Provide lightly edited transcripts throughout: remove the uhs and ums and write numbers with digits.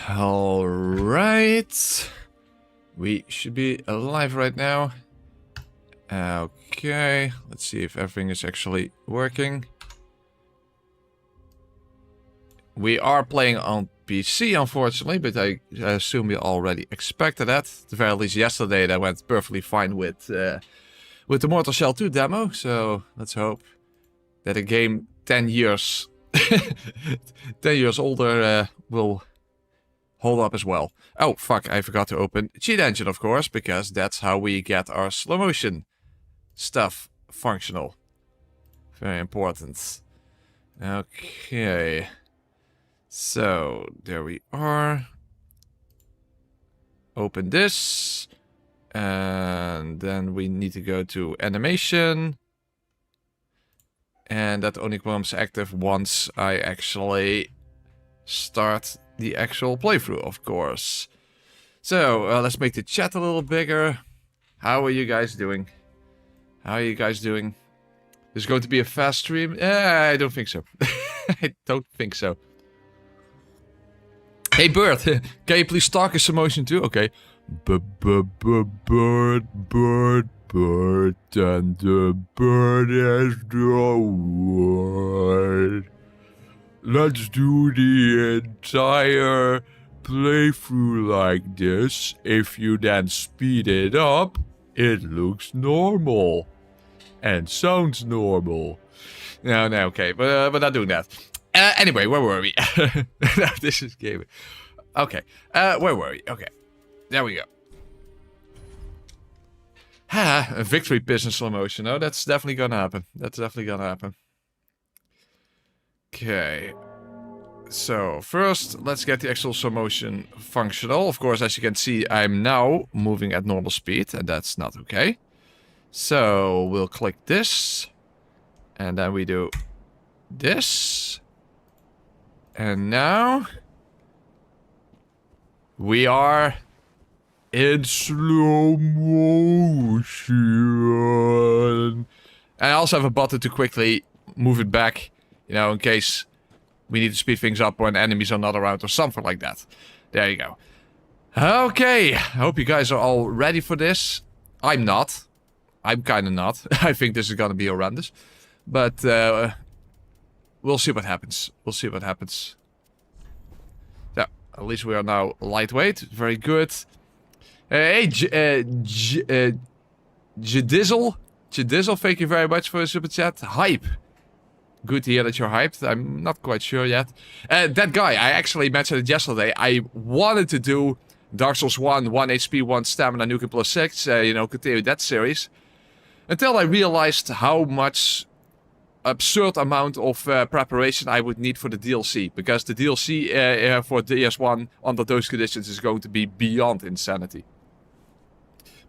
Alright. We should be alive right now. Okay, let's see if everything is actually working. We are playing on PC, unfortunately, but I assume you already expected that. At the very least, yesterday that went perfectly fine with the Mortal Shell 2 demo. So let's hope that a game 10 years, 10 years older will hold up as well. Oh, fuck, I forgot to open Cheat Engine, of course, because that's how we get our slow motion stuff functional. Very important. Okay. So, there we are. Open this. And then we need to go to animation. And that only becomes active once I actually start the actual playthrough, of course. So, let's make the chat a little bigger. How are you guys doing? How are you guys doing? Is it going to be a fast stream? I don't think so. I don't think so. Hey, Bird, can you please talk as emotion too? Okay. Bird, and the bird has the word. Let's do the entire playthrough like this. If you then speed it up, it looks normal. And sounds normal. No, okay, but we're not doing that. Anyway, where were we? This is gaming. Okay, where were we? Okay, there we go. A victory piss in slow motion. Oh, that's definitely gonna happen. That's definitely gonna happen. Okay. So, first, let's get the actual slow motion functional. Of course, as you can see, I'm now moving at normal speed, and that's not okay. So, we'll click this. And then we do this. And now we are in slow motion. And I also have a button to quickly move it back, you know, in case we need to speed things up when enemies are not around or something like that. There you go. Okay, I hope you guys are all ready for this. I'm not. I'm kind of not. I think this is gonna be horrendous. But we'll see what happens. We'll see what happens. So, at least we are now lightweight. Very good. Hey, Jadizzle, thank you very much for the super chat. Hype. Good to hear that you're hyped. I'm not quite sure yet. That guy, I actually mentioned it yesterday. I wanted to do Dark Souls 1 HP, 1 stamina, nuke plus 6. You know, continue that series. Until I realized how much absurd amount of preparation I would need for the DLC. Because the DLC for DS1 under those conditions is going to be beyond insanity.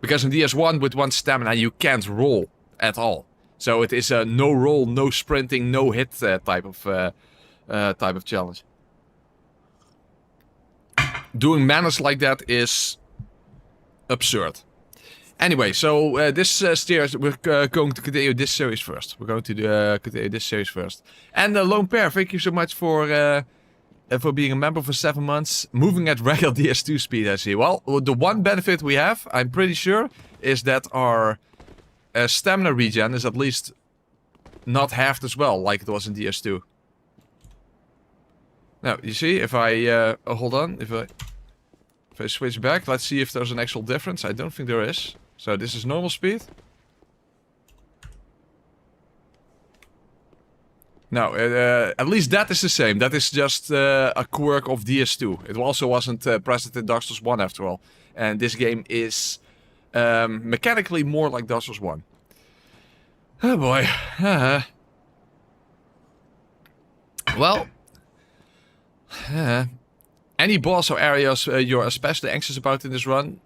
Because in DS1 with 1 stamina you can't roll at all. So it is a no roll, no sprinting, no hit type of challenge. Doing manners like that is absurd. Anyway, so this series, we're going to continue this series first. We're going to continue this series first. And Lone Pair, thank you so much for being a member for 7 months. Moving at regular DS2 speed, I see. Well, the one benefit we have, I'm pretty sure, is that our stamina regen is at least not halved as well, like it was in DS2. Now, you see, if I... hold on, if I switch back, let's see if there's an actual difference. I don't think there is. So this is normal speed. No, at least that is the same. That is just a quirk of DS2. It also wasn't present in Dark Souls 1 after all. And this game is mechanically more like Dark Souls 1. Oh boy. Well. Any boss or areas you're especially anxious about in this run?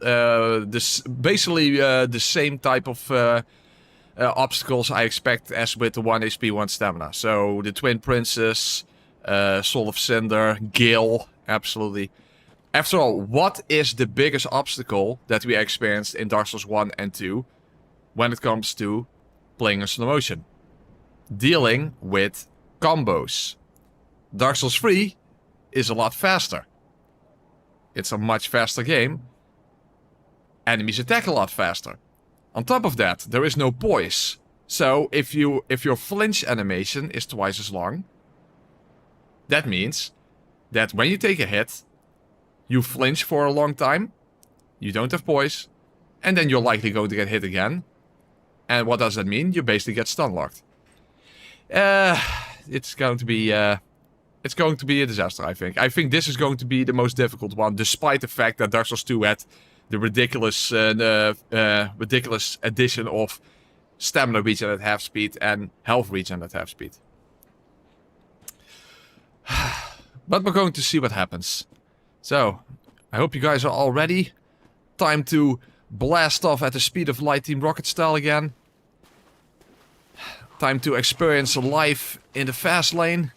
Basically the same type of obstacles I expect as with the 1 HP, 1 stamina. So the Twin Princes, Soul of Cinder, Gale, absolutely. After all, what is the biggest obstacle that we experienced in Dark Souls 1 and 2 when it comes to playing in slow motion? Dealing with combos. Dark Souls 3 is a lot faster. It's a much faster game. Enemies attack a lot faster. On top of that, there is no poise. So if your flinch animation is twice as long, that means that when you take a hit, you flinch for a long time, you don't have poise, and then you're likely going to get hit again. And what does that mean? You basically get stun locked. It's going to be a disaster, I think. I think this is going to be the most difficult one, despite the fact that Dark Souls 2 had the ridiculous addition of stamina regen at half speed and health regen at half speed. But we're going to see what happens. So, I hope you guys are all ready. Time to blast off at the speed of light, Team Rocket style again. Time to experience life in the fast lane.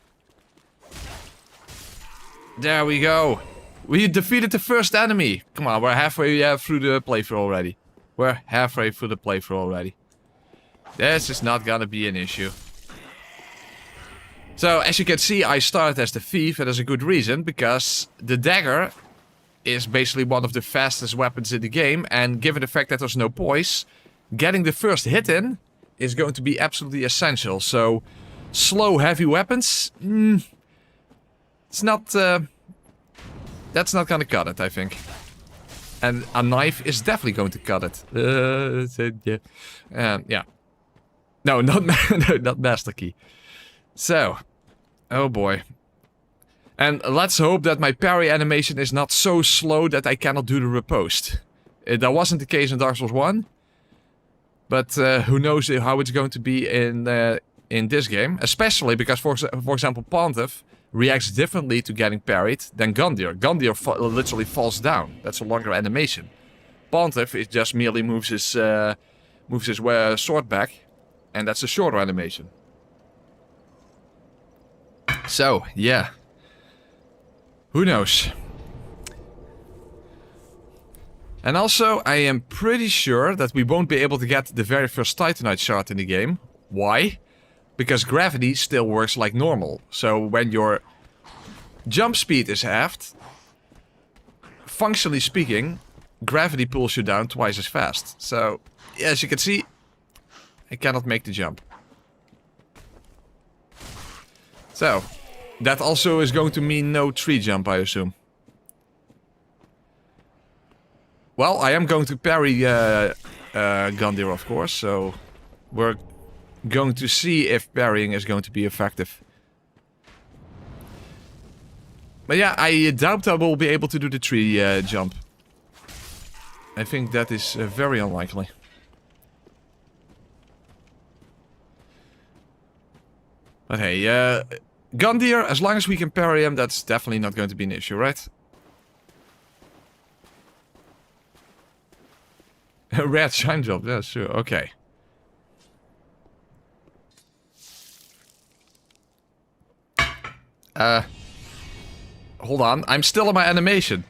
There we go. We defeated the first enemy. Come on, we're halfway through the playthrough already. This is not gonna be an issue. So, as you can see, I started as the thief, and there's a good reason, because the dagger is basically one of the fastest weapons in the game, and given the fact that there's no poise, getting the first hit in is going to be absolutely essential. So, slow, heavy weapons, it's not, that's not gonna cut it, I think. And a knife is definitely going to cut it. Yeah. No, not master key. So, oh boy. And let's hope that my parry animation is not so slow that I cannot do the riposte. That wasn't the case in Dark Souls 1. But who knows how it's going to be in this game. Especially because, for example, Pontiff reacts differently to getting parried than Gundyr. Gundyr literally falls down. That's a longer animation. Pontiff is just merely moves his sword back. And that's a shorter animation. So, yeah. Who knows? And also, I am pretty sure that we won't be able to get the very first Titanite shard in the game. Why? Because gravity still works like normal. So when your jump speed is halved, functionally speaking, gravity pulls you down twice as fast. So, as you can see, I cannot make the jump. So, that also is going to mean no tree jump, I assume. Well, I am going to parry Gundyr, of course, so we're going to see if parrying is going to be effective. But yeah, I doubt I will be able to do the tree jump. I think that is very unlikely. But hey, Gundyr, as long as we can parry him, that's definitely not going to be an issue, right? A red shine job, yeah, sure, okay. Hold on, I'm still in my animation.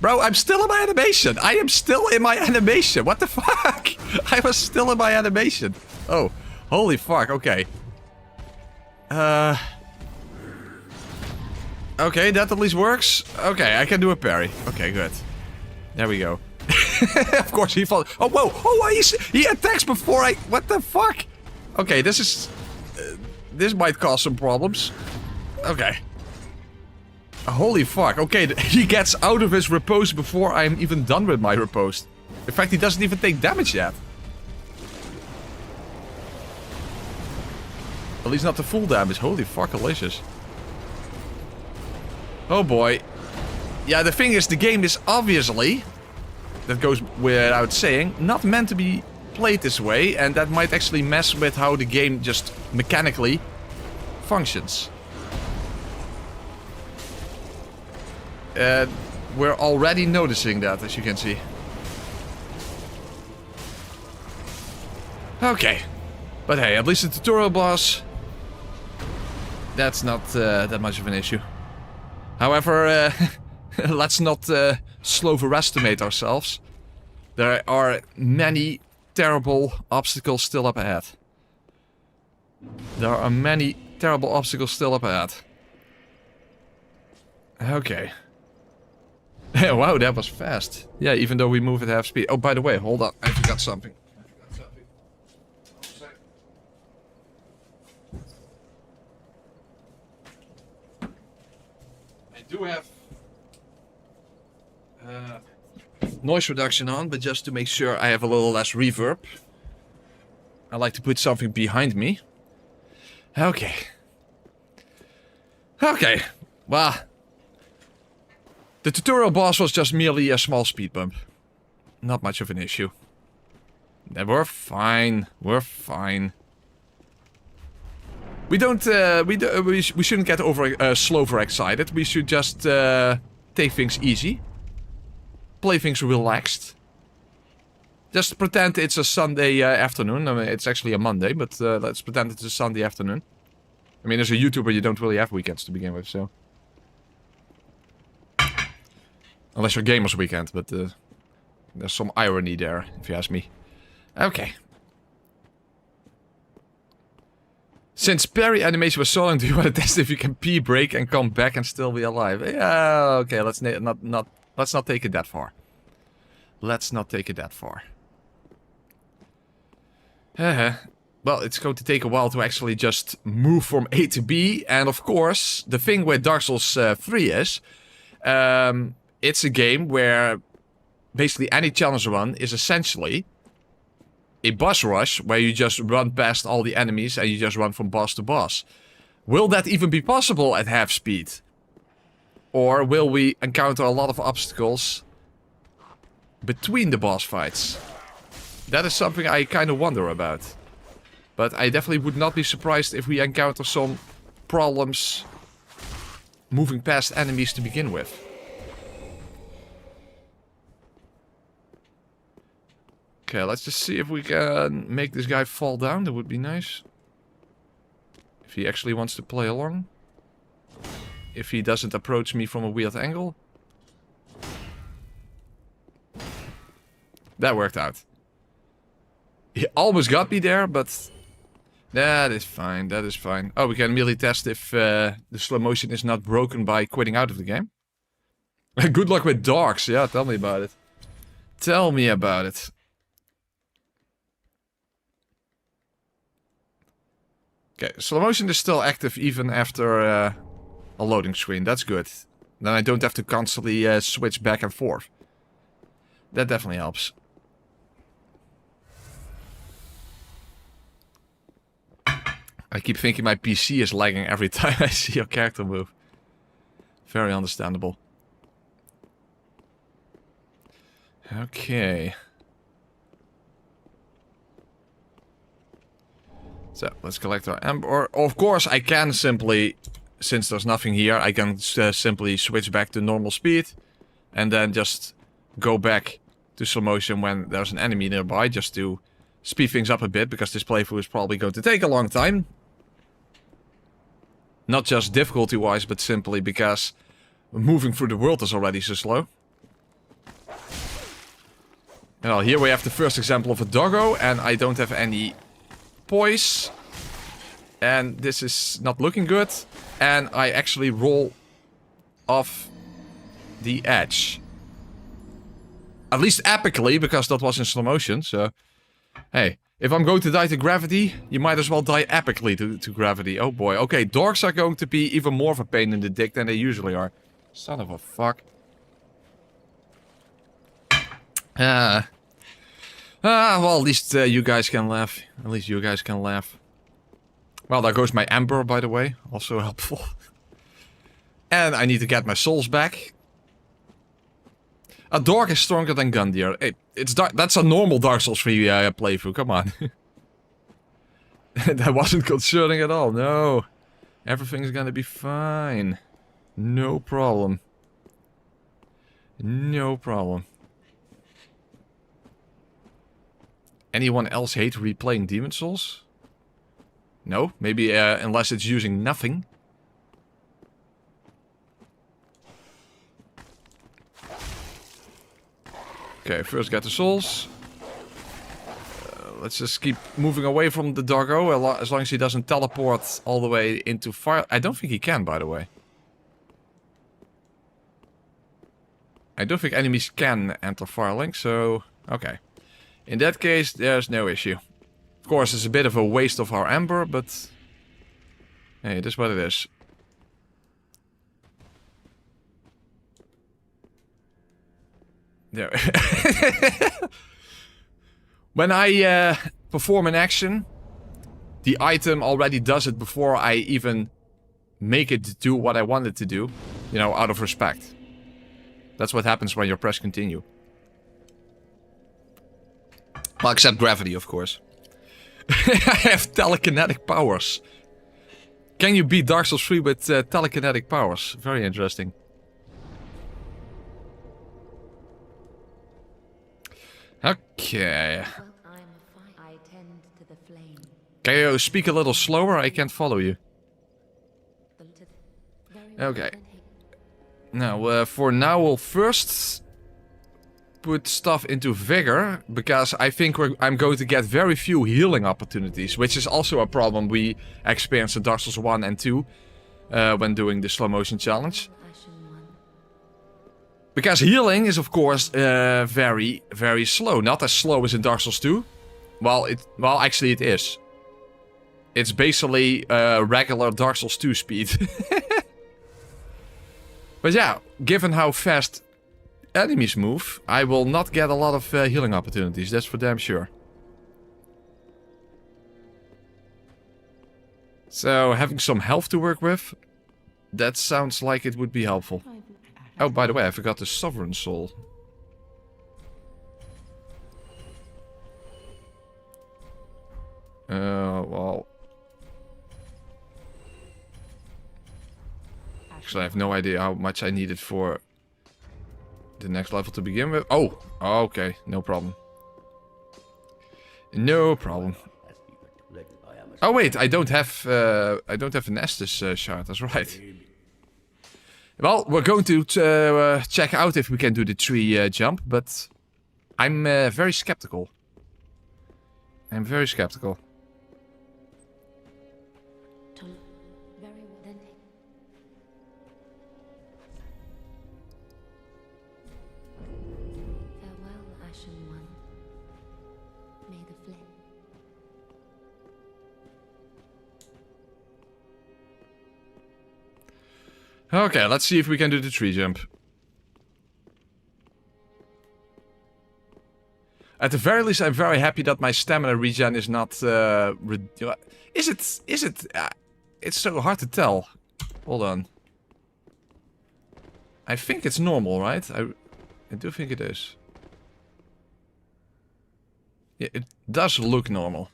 Bro, I'm still in my animation! I am still in my animation! What the fuck? I was still in my animation. Oh, holy fuck, okay. Okay, that at least works. Okay, I can do a parry. Okay, good. There we go. Of course he falls. Oh, whoa! Oh, he attacks before I... What the fuck? Okay, this is... this might cause some problems. Okay. Holy fuck. Okay, he gets out of his riposte before I'm even done with my riposte. In fact, he doesn't even take damage yet. At least not the full damage. Holy fuck, delicious. Oh boy. Yeah, the thing is, the game is obviously... That goes without saying, not meant to be played this way, and that might actually mess with how the game just mechanically functions. We're already noticing that, as you can see. Okay. But hey, at least the tutorial boss... That's not that much of an issue. However, let's not overestimate ourselves. There are many terrible obstacles still up ahead. Okay. Wow, that was fast. Yeah, even though we move at half speed. Oh, by the way, hold on. I forgot something. I do have noise reduction on, but just to make sure I have a little less reverb. I like to put something behind me. Okay. Okay. Well, the tutorial boss was just merely a small speed bump. Not much of an issue. We're fine. We're fine. We don't. We shouldn't get overexcited. We should just take things easy. Play things relaxed. Just pretend it's a Sunday afternoon. I mean, it's actually a Monday, but let's pretend it's a Sunday afternoon. I mean, as a YouTuber, you don't really have weekends to begin with, so. Unless you're Gamers Weekend, but there's some irony there, if you ask me. Okay. Since parry animation was so long, do you want to test if you can pee break and come back and still be alive? Yeah, okay, let's not take it that far. Let's not take it that far. Well, it's going to take a while to actually just move from A to B. And of course, the thing with Dark Souls 3 is... it's a game where basically any challenge run is essentially a boss rush where you just run past all the enemies and you just run from boss to boss. Will that even be possible at half speed? Or will we encounter a lot of obstacles between the boss fights? That is something I kind of wonder about. But I definitely would not be surprised if we encounter some problems moving past enemies to begin with. Okay, let's just see if we can make this guy fall down. That would be nice. If he actually wants to play along. If he doesn't approach me from a weird angle. That worked out. He almost got me there, but... that is fine, that is fine. Oh, we can merely test if the slow motion is not broken by quitting out of the game. Good luck with dogs, yeah, tell me about it. Tell me about it. Okay, slow motion is still active even after a loading screen. That's good. Then I don't have to constantly switch back and forth. That definitely helps. I keep thinking my PC is lagging every time I see your character move. Very understandable. Okay. So, let's collect our amber. Of course, I can simply, since there's nothing here, I can simply switch back to normal speed. And then just go back to slow motion when there's an enemy nearby, just to speed things up a bit, because this playthrough is probably going to take a long time. Not just difficulty-wise, but simply because moving through the world is already so slow. Well, here we have the first example of a doggo, and I don't have any poise. And this is not looking good. And I actually roll off the edge. At least epically, because that was in slow motion, so... Hey, if I'm going to die to gravity, you might as well die epically to gravity. Oh boy. Okay, dogs are going to be even more of a pain in the dick than they usually are. Son of a fuck. Well, at least you guys can laugh. At least you guys can laugh. Well, there goes my amber, by the way. Also helpful. And I need to get my souls back. A dog is stronger than Gundyr. Hey, that's a normal Dark Souls 3 playthrough, come on. That wasn't concerning at all, no. Everything's gonna be fine. No problem. No problem. Anyone else hate replaying Demon Souls? No? Maybe unless it's using nothing. Okay, first get the souls. Let's just keep moving away from the doggo, as long as he doesn't teleport all the way into fire. I don't think he can, by the way. I don't think enemies can enter Firelink, so... Okay. In that case, there's no issue. Of course, it's a bit of a waste of our Ember, but... Hey, it is what it is. There. When I perform an action, the item already does it before I even make it do what I want it to do. You know, out of respect. That's what happens when you press continue. Well, except gravity, of course. I have telekinetic powers. Can you beat Dark Souls 3 with telekinetic powers? Very interesting. Okay. Can you speak a little slower? I can't follow you. Okay. Now, for now, we'll first put stuff into Vigor, because I think I'm going to get very few healing opportunities, which is also a problem we experienced in Dark Souls 1 and 2 when doing the slow motion challenge. Because healing is, of course, very, very slow. Not as slow as in Dark Souls 2. Well, actually it is. It's basically regular Dark Souls 2 speed. But yeah, given how fast enemies move, I will not get a lot of healing opportunities. That's for damn sure. So, having some health to work with, that sounds like it would be helpful. Oh, by the way, I forgot the Sovereign Soul. Well... Actually, I have no idea how much I needed for the next level to begin with. Oh! Okay, no problem. No problem. Oh wait, I don't have an Estus shard, that's right. Well, we're going to check out if we can do the tree jump, but I'm very skeptical. I'm very skeptical. Okay, let's see if we can do the tree jump. At the very least, I'm very happy that my stamina regen is not... Is it... it's so hard to tell. Hold on. I think it's normal, right? I do think it is. Yeah, it does look normal.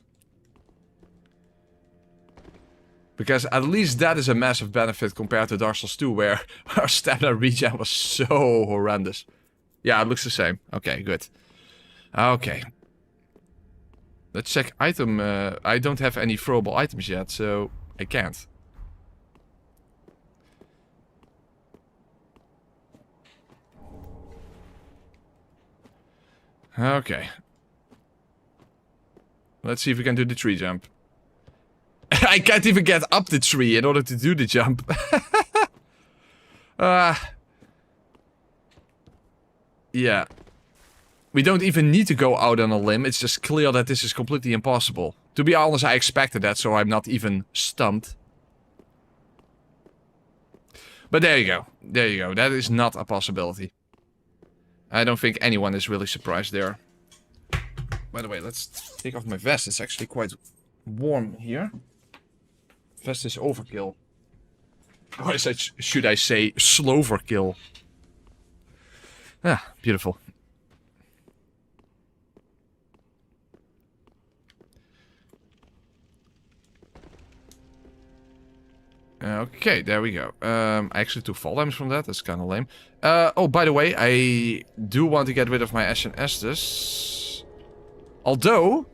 Because at least that is a massive benefit compared to Dark Souls 2, where our stamina regen was so horrendous. Yeah, it looks the same. Okay, good. Okay. Let's check item. I don't have any throwable items yet, so I can't. Okay. Let's see if we can do the tree jump. I can't even get up the tree in order to do the jump. Yeah. We don't even need to go out on a limb. It's just clear that this is completely impossible. To be honest, I expected that, so I'm not even stumped. But there you go. There you go. That is not a possibility. I don't think anyone is really surprised there. By the way, let's take off my vest. It's actually quite warm here. Vest is overkill. Or should I say sloverkill? Ah, beautiful. Okay, there we go. I actually took fall damage from that. That's kind of lame. Oh, by the way, I do want to get rid of my Ashen Estus. Although...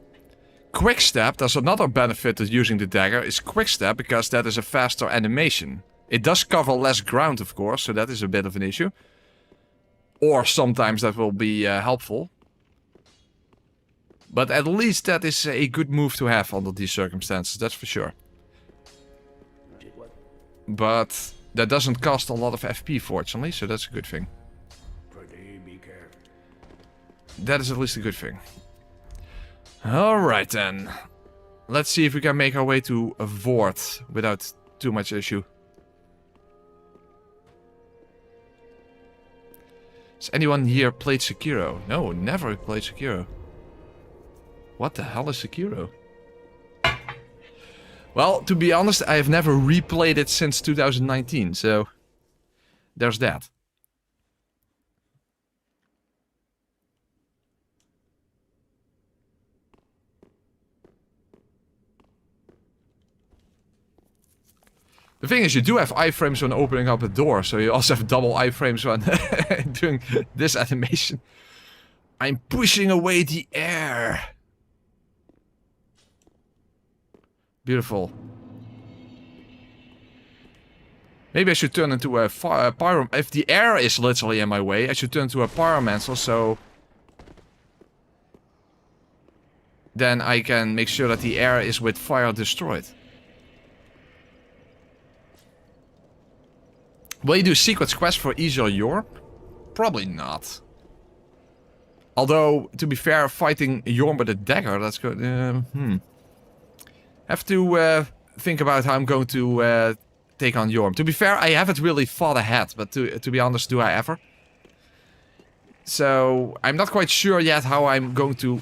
Quickstep, there's another benefit to using the dagger, is Quickstep, because that is a faster animation. It does cover less ground, of course, so that is a bit of an issue. Or sometimes that will be helpful. But at least that is a good move to have under these circumstances, that's for sure. But that doesn't cost a lot of FP, fortunately, so that's a good thing. that is at least a good thing. Alright then. Let's see if we can make our way to a Vort without too much issue. Has anyone here played Sekiro? No, never played Sekiro. What the hell is Sekiro? Well, to be honest, I have never replayed it since 2019, so there's that. The thing is, you do have iframes when opening up a door, so you also have double iframes when doing this animation. I'm pushing away the air. Beautiful. Maybe I should turn into a pyro... If the air is literally in my way, I should turn into a pyromancer, so... Then I can make sure that the air is with fire destroyed. Will you do secret quest for easier Yorm? Probably not. Although, to be fair, fighting Yorm with a dagger, that's good. Have to think about how I'm going to take on Yorm. To be fair, I haven't really thought ahead, but to be honest, do I ever? So, I'm not quite sure yet how I'm going to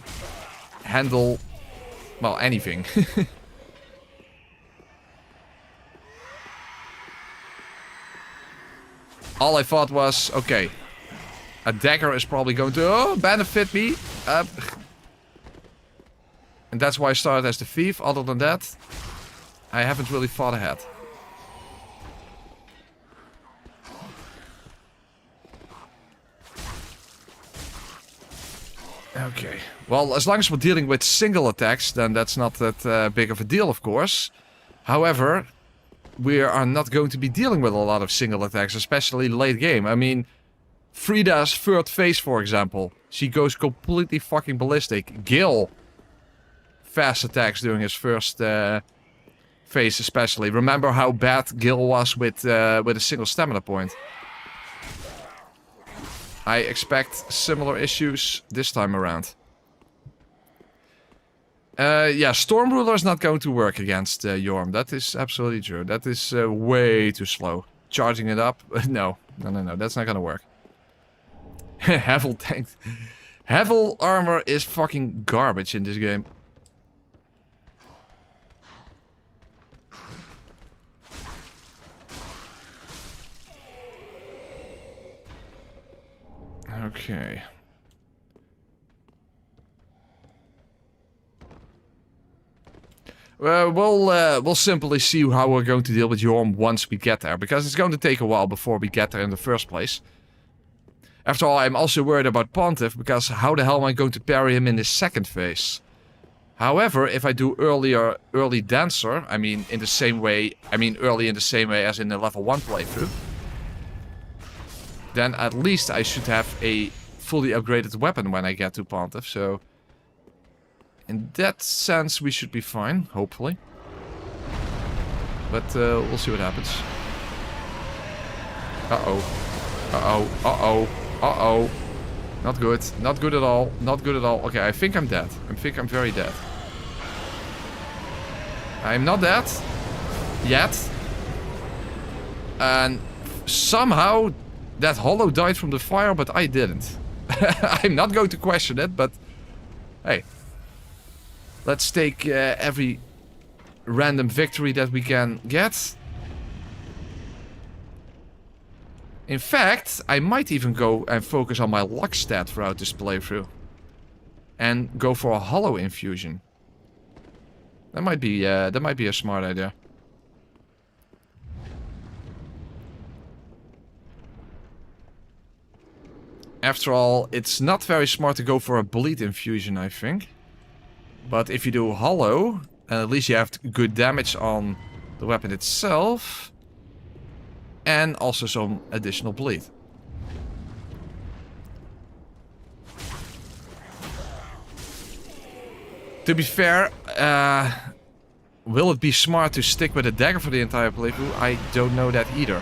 handle, well, anything. All I thought was, okay, a dagger is probably going to benefit me. And that's why I started as the thief. Other than that, I haven't really thought ahead. Okay. Well, as long as we're dealing with single attacks, then that's not that big of a deal, of course. However, we are not going to be dealing with a lot of single attacks, especially late game. I mean, Frida's third phase, for example. She goes completely fucking ballistic. Gil, fast attacks during his first phase especially. Remember how bad Gil was with a single stamina point. I expect similar issues this time around. Yeah, Storm Ruler is not going to work against Yorm. That is absolutely true. That is way too slow. Charging it up? No. No. That's not gonna work. Hevel tank. Hevel armor is fucking garbage in this game. Okay. We'll simply see how we're going to deal with Yorm once we get there, because it's going to take a while before we get there in the first place. After all, I'm also worried about Pontiff, because how the hell am I going to parry him in his second phase? However, if I do early Dancer, I mean in the same way, early in the same way as in the level 1 playthrough, then at least I should have a fully upgraded weapon when I get to Pontiff, so... In that sense, we should be fine, hopefully. But we'll see what happens. Uh-oh. Not good. Not good at all. Not good at all. Okay, I think I'm dead. I think I'm very dead. I'm not dead. Yet. And somehow that hollow died from the fire, but I didn't. I'm not going to question it, but... Hey. Let's take every random victory that we can get. In fact, I might even go and focus on my luck stat throughout this playthrough. And go for a hollow infusion. That might be a smart idea. After all, it's not very smart to go for a bleed infusion, I think. But if you do hollow, at least you have good damage on the weapon itself. And also some additional bleed. To be fair, will it be smart to stick with a dagger for the entire playthrough? I don't know that either.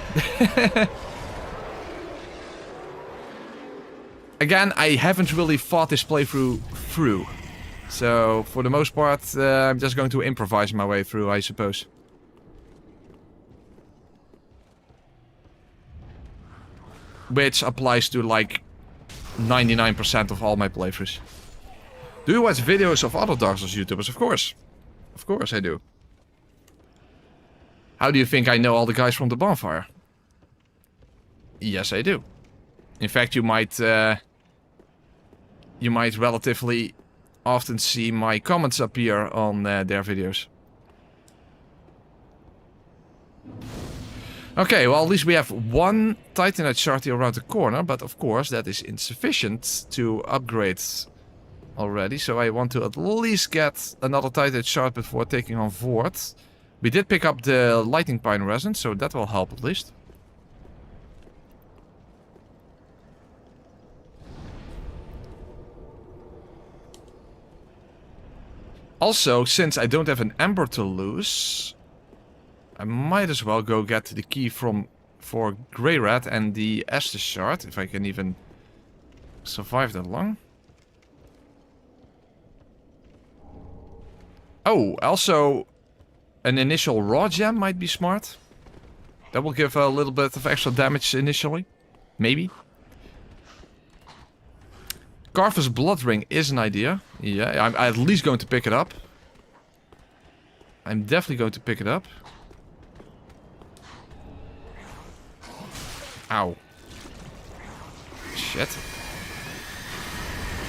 Again, I haven't really thought this playthrough through. So, for the most part, I'm just going to improvise my way through, I suppose. Which applies to, like, 99% of all my playthroughs. Do you watch videos of other Dark Souls YouTubers? Of course. Of course I do. How do you think I know all the guys from the bonfire? Yes, I do. In fact, you might relatively often see my comments appear on their videos. Okay, well, at least we have one Titanite shard here around the corner, but of course that is insufficient to upgrade already, so I want to at least get another Titanite shard before taking on Vord. We did pick up the Lightning Pine resin, so that will help at least. Also, since I don't have an Ember to lose, I might as well go get the key for Grey Rat and the Estus shard, if I can even survive that long. Oh, also an initial raw gem might be smart. That will give a little bit of extra damage initially. Maybe. Carver's Blood Ring is an idea. Yeah, I'm at least going to pick it up. I'm definitely going to pick it up. Ow. Shit.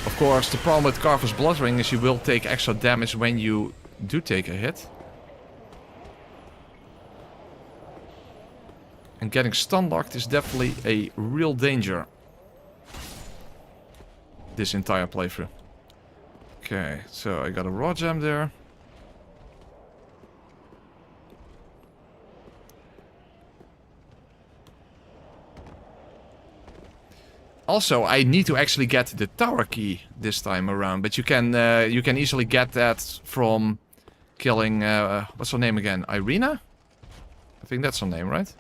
Of course, the problem with Carver's Blood Ring is you will take extra damage when you do take a hit. And getting stun locked is definitely a real danger. This entire playthrough. Okay, so I got a raw gem there. Also, I need to actually get the tower key this time around, but you can easily get that from killing what's her name again? Irina? I think that's her name, right?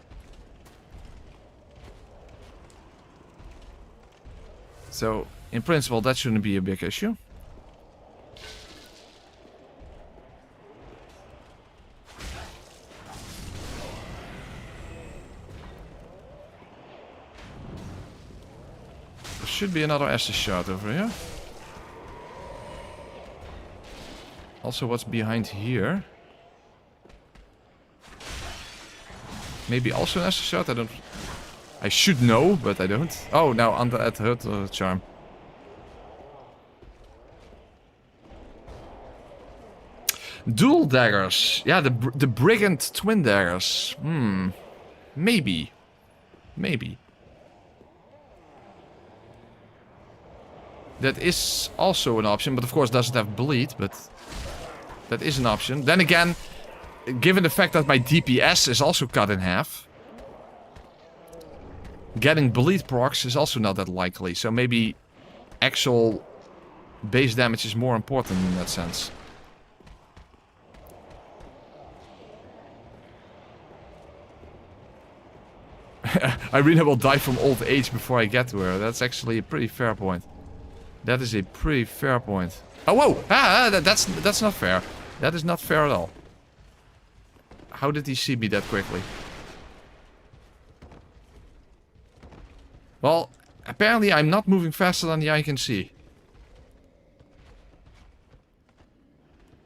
So, in principle, that shouldn't be a big issue. There should be another Estus shard over here. Also, what's behind here? Maybe also an Estus shard? I don't... I should know, but I don't. Oh, now under at hurt charm. Dual daggers. Yeah, the brigand twin daggers. Maybe. Maybe. That is also an option, but of course doesn't have bleed, but that is an option. Then again, given the fact that my DPS is also cut in half, getting bleed procs is also not that likely, so maybe actual base damage is more important in that sense. Irina will die from old age before I get to her. That's actually a pretty fair point. That is a pretty fair point. Oh, whoa! That's not fair. That is not fair at all. How did he see me that quickly? Well, apparently I'm not moving faster than the eye can see.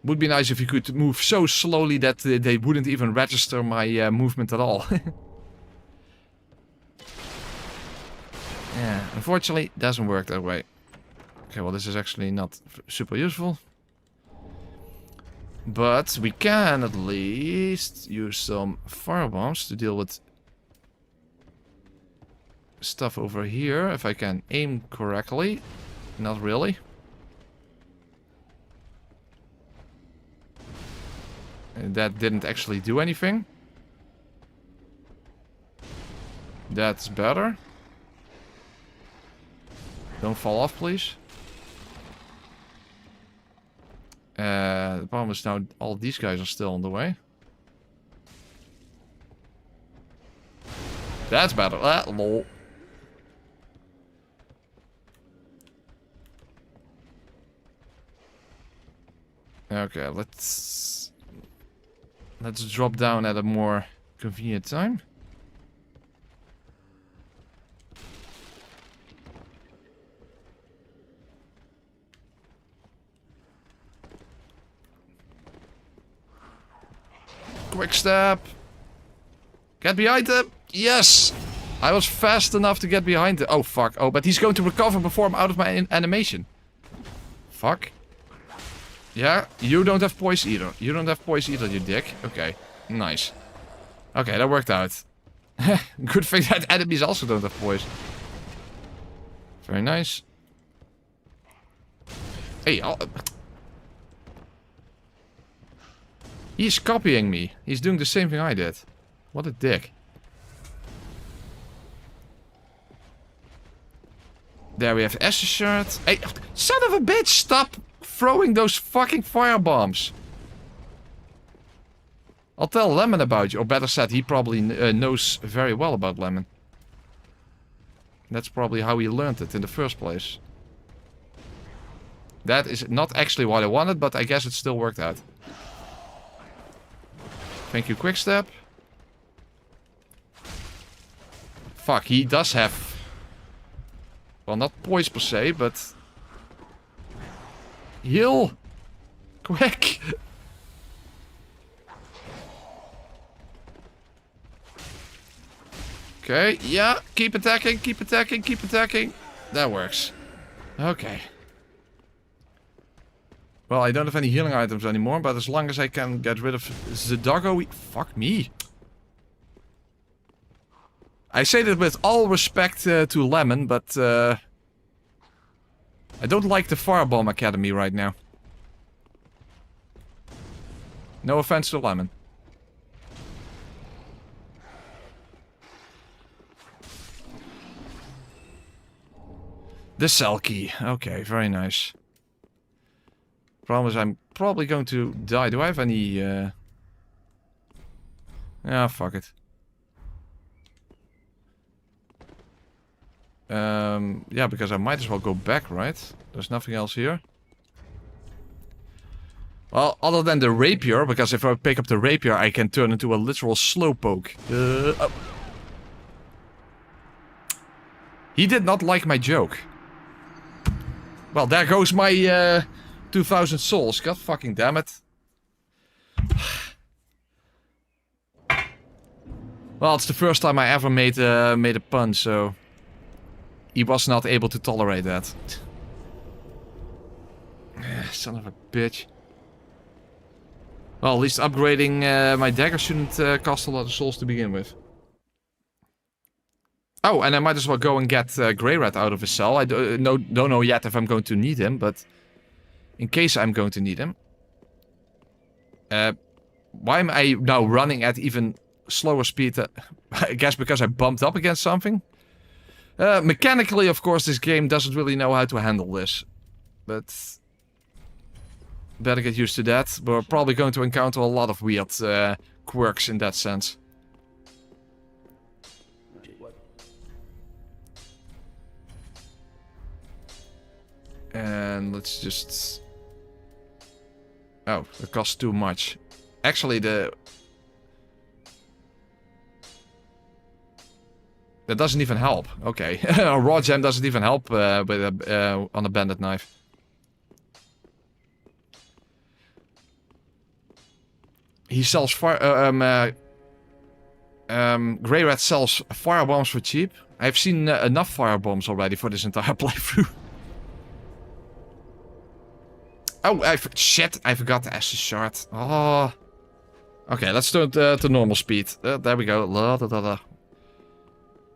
Would be nice if you could move so slowly that they wouldn't even register my movement at all. Yeah, unfortunately, it doesn't work that way. Okay, well, this is actually not super useful. But we can at least use some firebombs to deal with stuff over here, if I can aim correctly. Not really. And that didn't actually do anything. That's better. Don't fall off, please. The problem is now all these guys are still on the way. That's better. Lol. Okay, let's drop down at a more convenient time. Quick step. Get behind him. Yes. I was fast enough to get behind him. Oh, fuck. Oh, but he's going to recover before I'm out of my animation. Fuck. Yeah, you don't have poise either. You don't have poise either, you dick. Okay, nice. Okay, that worked out. Good thing that enemies also don't have poise. Very nice. Hey, he's copying me. He's doing the same thing I did. What a dick. There we have Ashes shirt. Hey, son of a bitch, stop throwing those fucking firebombs. I'll tell Lemon about you. Or better said, he probably knows very well about Lemon. That's probably how he learned it in the first place. That is not actually what I wanted, but I guess it still worked out. Thank you, Quickstep. Fuck, he does have... Well, not poise per se, but... Heal! Quick! Okay, yeah. Keep attacking, keep attacking, keep attacking. That works. Okay. Well, I don't have any healing items anymore, but as long as I can get rid of the doggo... Fuck me. I say that with all respect to Lemon, but... I don't like the Firebomb Academy right now. No offense to Lemon. The cell key. Okay, very nice. Problem is I'm probably going to die. Do I have any... Ah, fuck it. Yeah, because I might as well go back, right? There's nothing else here. Well, other than the rapier, because if I pick up the rapier, I can turn into a literal slowpoke. Oh. He did not like my joke. Well, there goes my 2000 souls. God fucking damn it. Well, it's the first time I ever made a pun, so... He was not able to tolerate that. Son of a bitch. Well, at least upgrading my dagger shouldn't cost a lot of souls to begin with. Oh, and I might as well go and get Grey Rat out of his cell. I don't know yet if I'm going to need him, but... In case I'm going to need him. Why am I now running at even slower speed? I guess because I bumped up against something? Mechanically, of course, this game doesn't really know how to handle this. But... Better get used to that. We're probably going to encounter a lot of weird quirks in that sense. And let's just... Oh, it costs too much. Actually, that doesn't even help. Okay. A raw gem doesn't even help with on a bandit knife. He sells fire... Grey Rat sells firebombs for cheap. I've seen enough firebombs already for this entire playthrough. Oh, shit, I forgot the Ashes shard. Oh. Okay, let's turn to normal speed. There we go. La, da, da, da.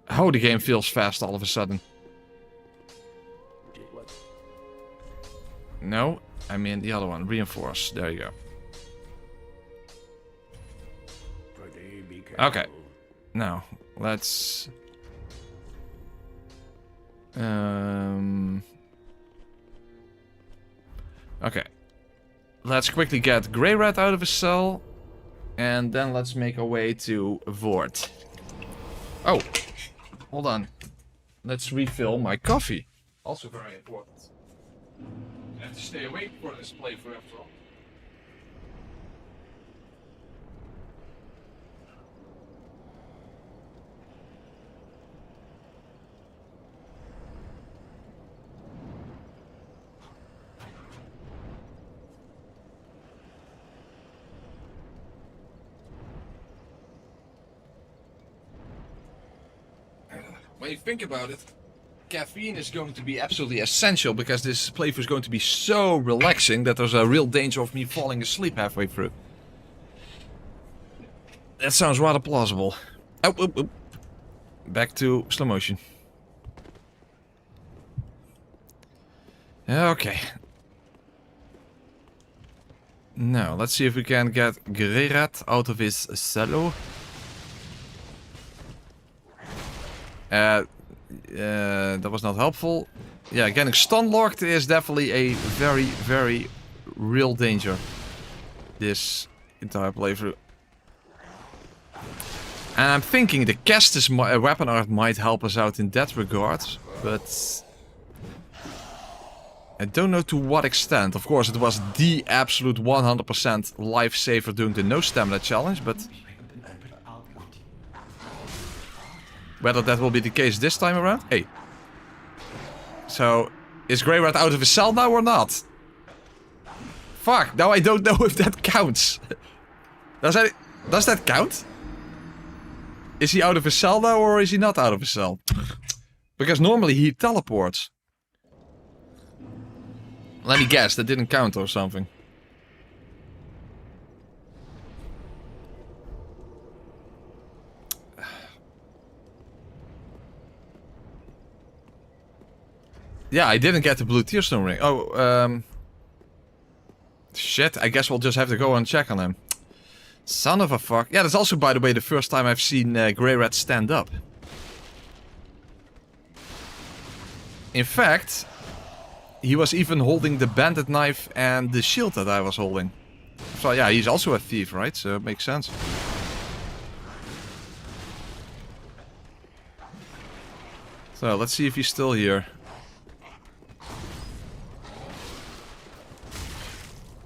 Oh, the game feels fast all of a sudden. No, I mean the other one. Reinforce. There you go. Okay. Now, let's... Okay. Let's quickly get Grey Rat out of his cell. And then let's make our way to Vort. Oh. Hold on. Let's refill my coffee. Also very important. I have to stay awake for this playthrough after all. When you think about it, caffeine is going to be absolutely essential because this playthrough is going to be so relaxing that there's a real danger of me falling asleep halfway through. That sounds rather plausible. Oh, oh, oh. Back to slow motion. Okay. Now, let's see if we can get Grerat out of his cello. That was not helpful. Yeah, getting stun locked is definitely a very, very real danger. This entire playthrough. And I'm thinking the Kestis weapon art might help us out in that regard, but I don't know to what extent. Of course, it was the absolute 100% lifesaver doing the no stamina challenge, but whether that will be the case this time around? Hey. So, is Greyrat out of his cell now or not? Fuck, now I don't know if that counts. Does that count? Is he out of his cell now or is he not out of his cell? Because normally he teleports. Let me guess, that didn't count or something. Yeah, I didn't get the blue tearstone ring. Oh, shit, I guess we'll just have to go and check on him. Son of a fuck. Yeah, that's also, by the way, the first time I've seen Greyrat stand up. In fact, he was even holding the bandit knife and the shield that I was holding. So yeah, he's also a thief, right? So it makes sense. So let's see if he's still here.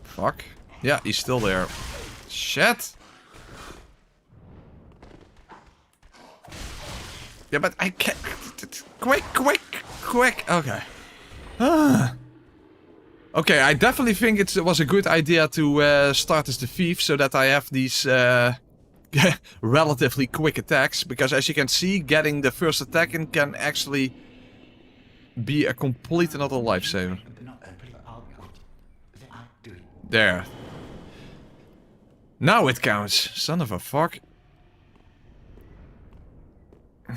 Fuck. Yeah, he's still there. Shit! Yeah, but I can't... Quick, quick, quick! Okay. Okay, I definitely think it was a good idea to start as the thief, so that I have these relatively quick attacks. Because as you can see, getting the first attack in can actually be a complete and utter lifesaver. There. Now it counts. Son of a fuck.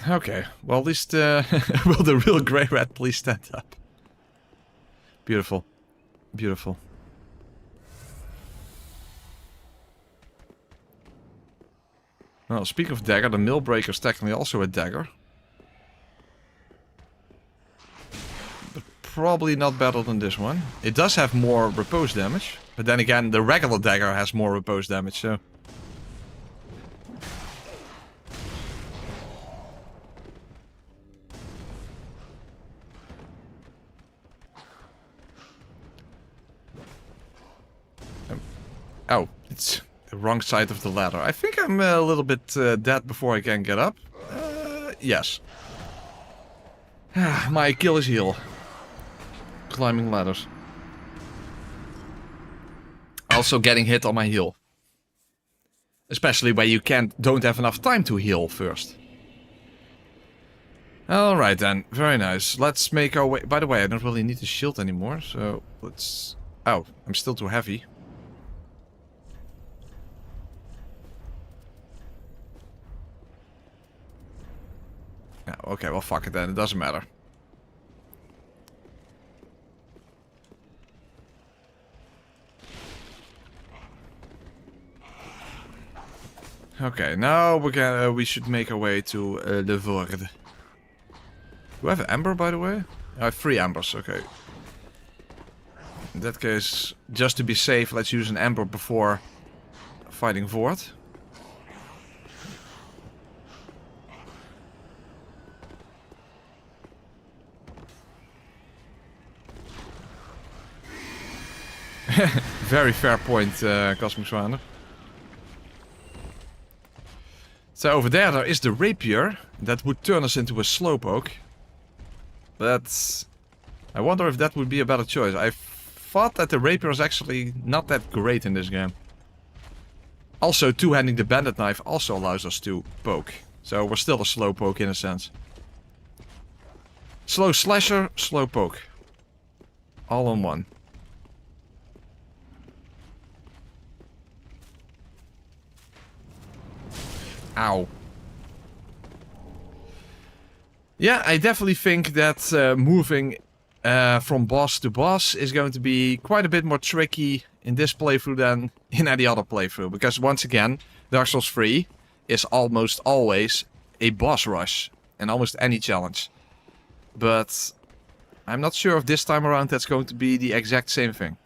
Okay, well at least will the real Greyrat please stand up. Beautiful. Beautiful. Well, speak of dagger, the mill breaker is technically also a dagger. But probably not better than this one. It does have more repose damage. But then again, the regular dagger has more repose damage, so... Oh, it's the wrong side of the ladder. I think I'm a little bit dead before I can get up. Yes. My Achilles heel. Climbing ladders. Also getting hit on my heel. Especially where you don't have enough time to heal first. Alright then, very nice. Let's make our way... By the way, I don't really need the shield anymore, so let's... Oh, I'm still too heavy. Yeah, okay, well fuck it then, it doesn't matter. Okay, now we should make our way to the Vord. Do I have an ember, by the way? I have 3 embers, okay. In that case, just to be safe, let's use an ember before fighting Vord. Very fair point, Cosmic Swander. So over there is the rapier that would turn us into a slowpoke. But I wonder if that would be a better choice. I thought that the rapier is actually not that great in this game. Also, two-handing the bandit knife also allows us to poke. So we're still a slowpoke in a sense. Slow slasher, slow poke. All in one. Ow. Yeah, I definitely think that moving from boss to boss is going to be quite a bit more tricky in this playthrough than in any other playthrough. Because once again, Dark Souls 3 is almost always a boss rush in almost any challenge. But I'm not sure if this time around that's going to be the exact same thing.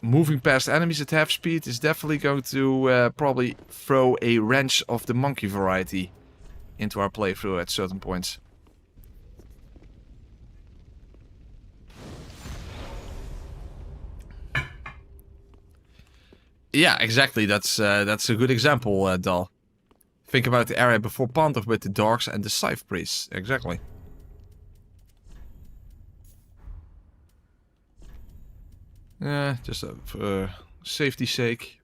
Moving past enemies at half speed is definitely going to probably throw a wrench of the monkey variety into our playthrough at certain points. Yeah, exactly. That's a good example, Dal. Think about the area before Panther with the dogs and the scythe priests. Exactly. Just for safety's sake.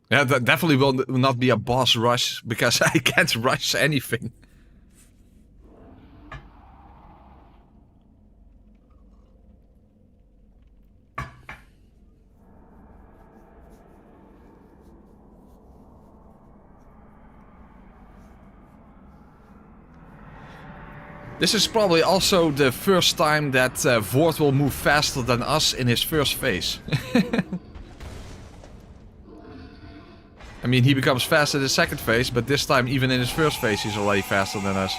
Yeah, that definitely will not be a boss rush, because I can't rush anything. This is probably also the first time that Vord will move faster than us in his first phase. I mean, he becomes faster in the second phase, but this time, even in his first phase, he's already faster than us.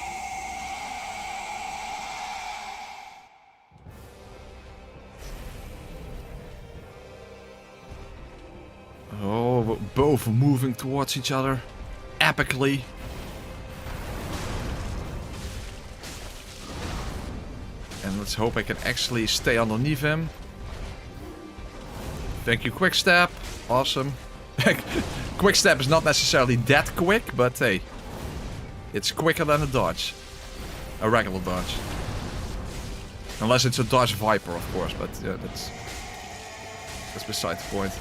Oh, both moving towards each other epically. And let's hope I can actually stay underneath him. Thank you, quick step. Awesome. Quick step is not necessarily that quick, but hey, it's quicker than a dodge. A regular dodge. Unless it's a dodge viper, of course, but yeah, that's beside the point.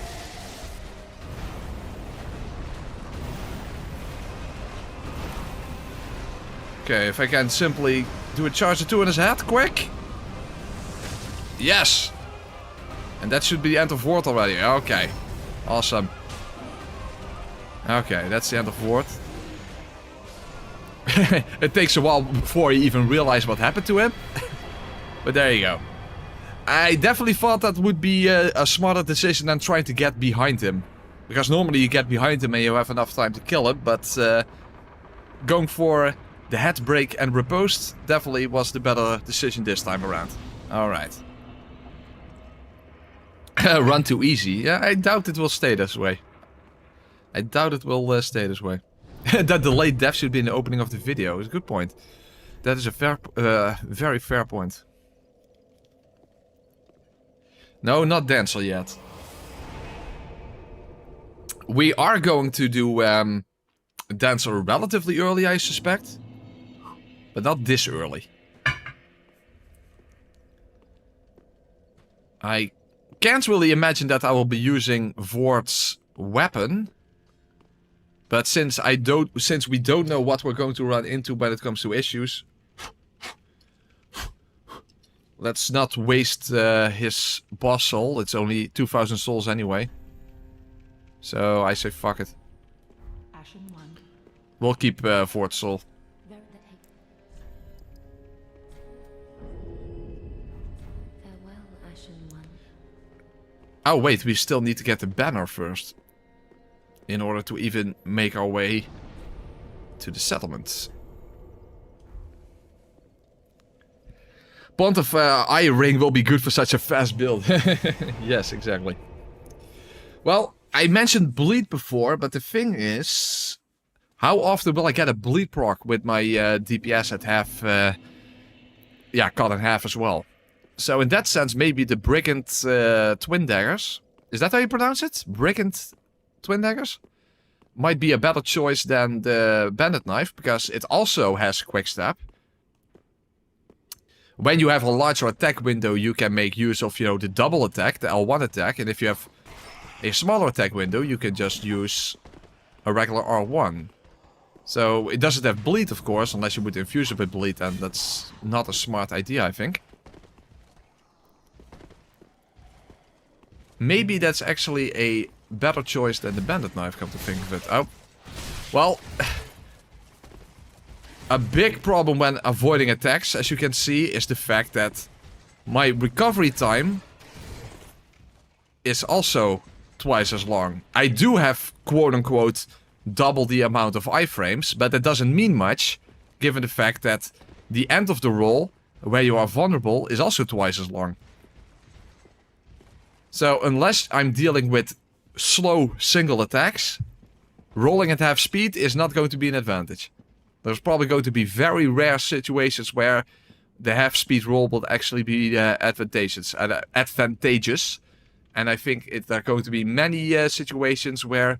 Okay, if I can simply do a charge or two in his head, quick! Yes! And that should be the end of Ward already. Okay. Awesome. Okay, that's the end of Ward. It takes a while before you even realize what happened to him. But there you go. I definitely thought that would be a smarter decision than trying to get behind him. Because normally you get behind him and you have enough time to kill him, but going for the head break and riposte definitely was the better decision this time around. Alright. Run too easy. Yeah, I doubt it will stay this way. I doubt it will stay this way. That delayed death should be in the opening of the video. It's a good point. That is a fair, very fair point. No, not Dancer yet. We are going to do Dancer relatively early, I suspect. But not this early. I can't really imagine that I will be using Vord's weapon. But since we don't know what we're going to run into when it comes to issues, let's not waste his boss soul. It's only 2,000 souls anyway. So I say fuck it. We'll keep Vord's soul. Oh wait, we still need to get the banner first. In order to even make our way to the settlements. Pont of Eye Ring will be good for such a fast build. Yes, exactly. Well, I mentioned bleed before, but the thing is, how often will I get a bleed proc with my DPS at half? Yeah, cut in half as well. So in that sense, maybe the Brigand Twin Daggers, is that how you pronounce it? Brigand Twin Daggers? Might be a better choice than the Bandit Knife, because it also has Quick Step. When you have a larger attack window, you can make use of, you know, the double attack, the L1 attack. And if you have a smaller attack window, you can just use a regular R1. So it doesn't have bleed, of course, unless you would infuse it with bleed, and that's not a smart idea, I think. Maybe that's actually a better choice than the bandit knife, come to think of it. Oh. Well, a big problem when avoiding attacks, as you can see, is the fact that my recovery time is also twice as long. I do have, quote-unquote, double the amount of iframes, but that doesn't mean much, given the fact that the end of the roll, where you are vulnerable, is also twice as long. So unless I'm dealing with slow single attacks, rolling at half speed is not going to be an advantage. There's probably going to be very rare situations where the half speed roll will actually be advantageous. And I think there are going to be many situations where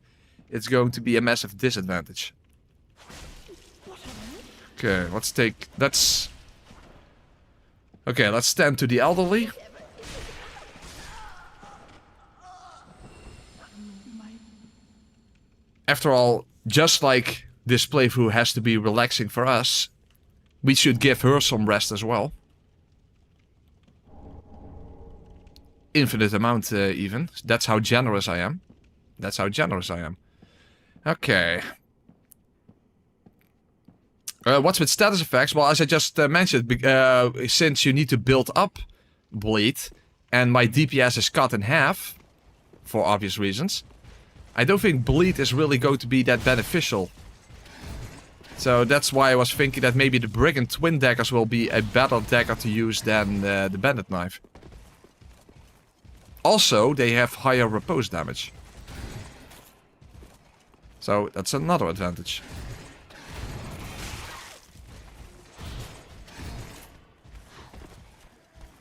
it's going to be a massive disadvantage. Okay, let's stand to the elderly. After all, just like this playthrough has to be relaxing for us, we should give her some rest as well. Infinite amount, even. That's how generous I am. That's how generous I am. Okay. What's with status effects? Well, as I just mentioned, since you need to build up bleed, and my DPS is cut in half, for obvious reasons, I don't think bleed is really going to be that beneficial. So that's why I was thinking that maybe the Brigand Twin Daggers will be a better dagger to use than the Bandit Knife. Also, they have higher repose damage. So that's another advantage.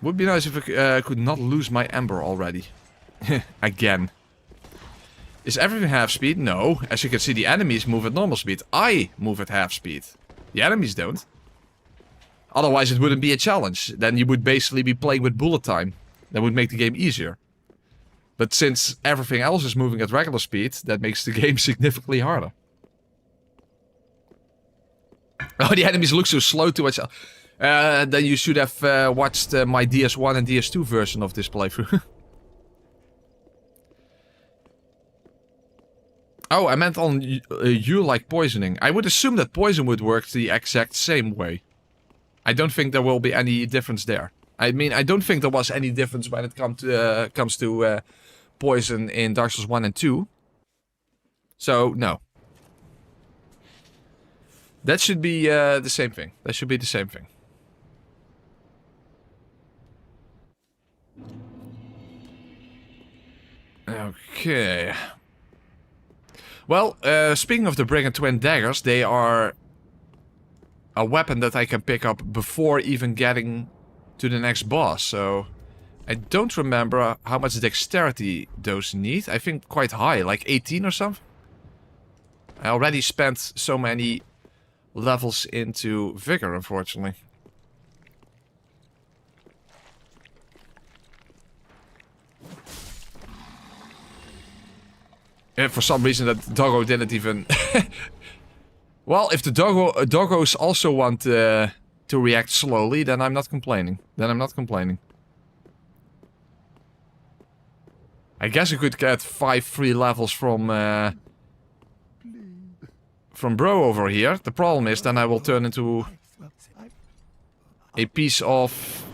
Would be nice if I could not lose my Ember already. Again. Is everything half speed? No. As you can see, the enemies move at normal speed. I move at half speed. The enemies don't. Otherwise, it wouldn't be a challenge. Then you would basically be playing with bullet time. That would make the game easier. But since everything else is moving at regular speed, that makes the game significantly harder. Oh, the enemies look so slow to watch. Then you should have watched my DS1 and DS2 version of this playthrough. Oh, I meant on you like poisoning. I would assume that poison would work the exact same way. I don't think there will be any difference there. I mean, I don't think there was any difference when it comes to poison in Dark Souls 1 and 2. So, no. That should be the same thing. That should be the same thing. Okay. Well, speaking of the Brigand Twin Daggers, they are a weapon that I can pick up before even getting to the next boss. So I don't remember how much dexterity those need. I think quite high, like 18 or something. I already spent so many levels into Vigor, unfortunately. For some reason that doggo didn't even... Well, if the doggos also want to react slowly, then I'm not complaining. I guess I could get 5 free levels from Bro over here. The problem is then I will turn into a piece of...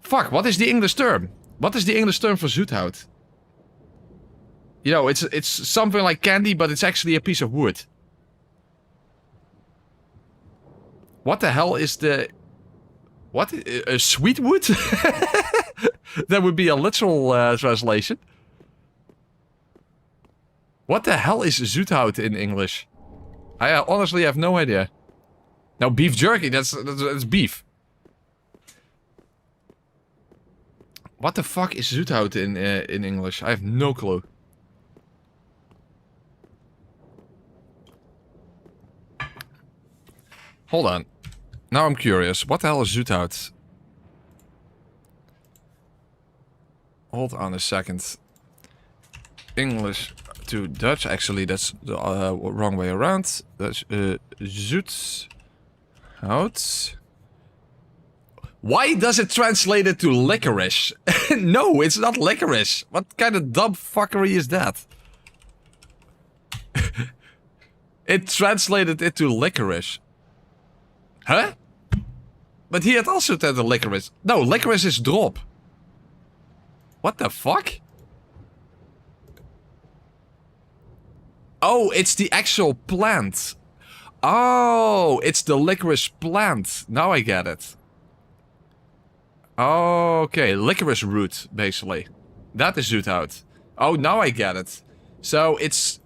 Fuck, what is the English term? What is the English term for zoethout? You know, it's something like candy, but it's actually a piece of wood. What the hell is the... What? A sweet wood? That would be a literal translation. What the hell is zoethout in English? I honestly have no idea. Now, beef jerky, that's beef. What the fuck is zoethout in English? I have no clue. Hold on. Now I'm curious. What the hell is zoethout? Hold on a second. English to Dutch. Actually, that's the wrong way around. That's zoet hout. Why does it translate it to licorice? No, it's not licorice. What kind of dumb fuckery is that? It translated it to licorice. Huh? But he had also said the licorice. No, licorice is drop. What the fuck? Oh, it's the actual plant. Oh, it's the licorice plant. Now I get it. Okay, licorice root, basically. That is zoethout. Oh, now I get it. So it's...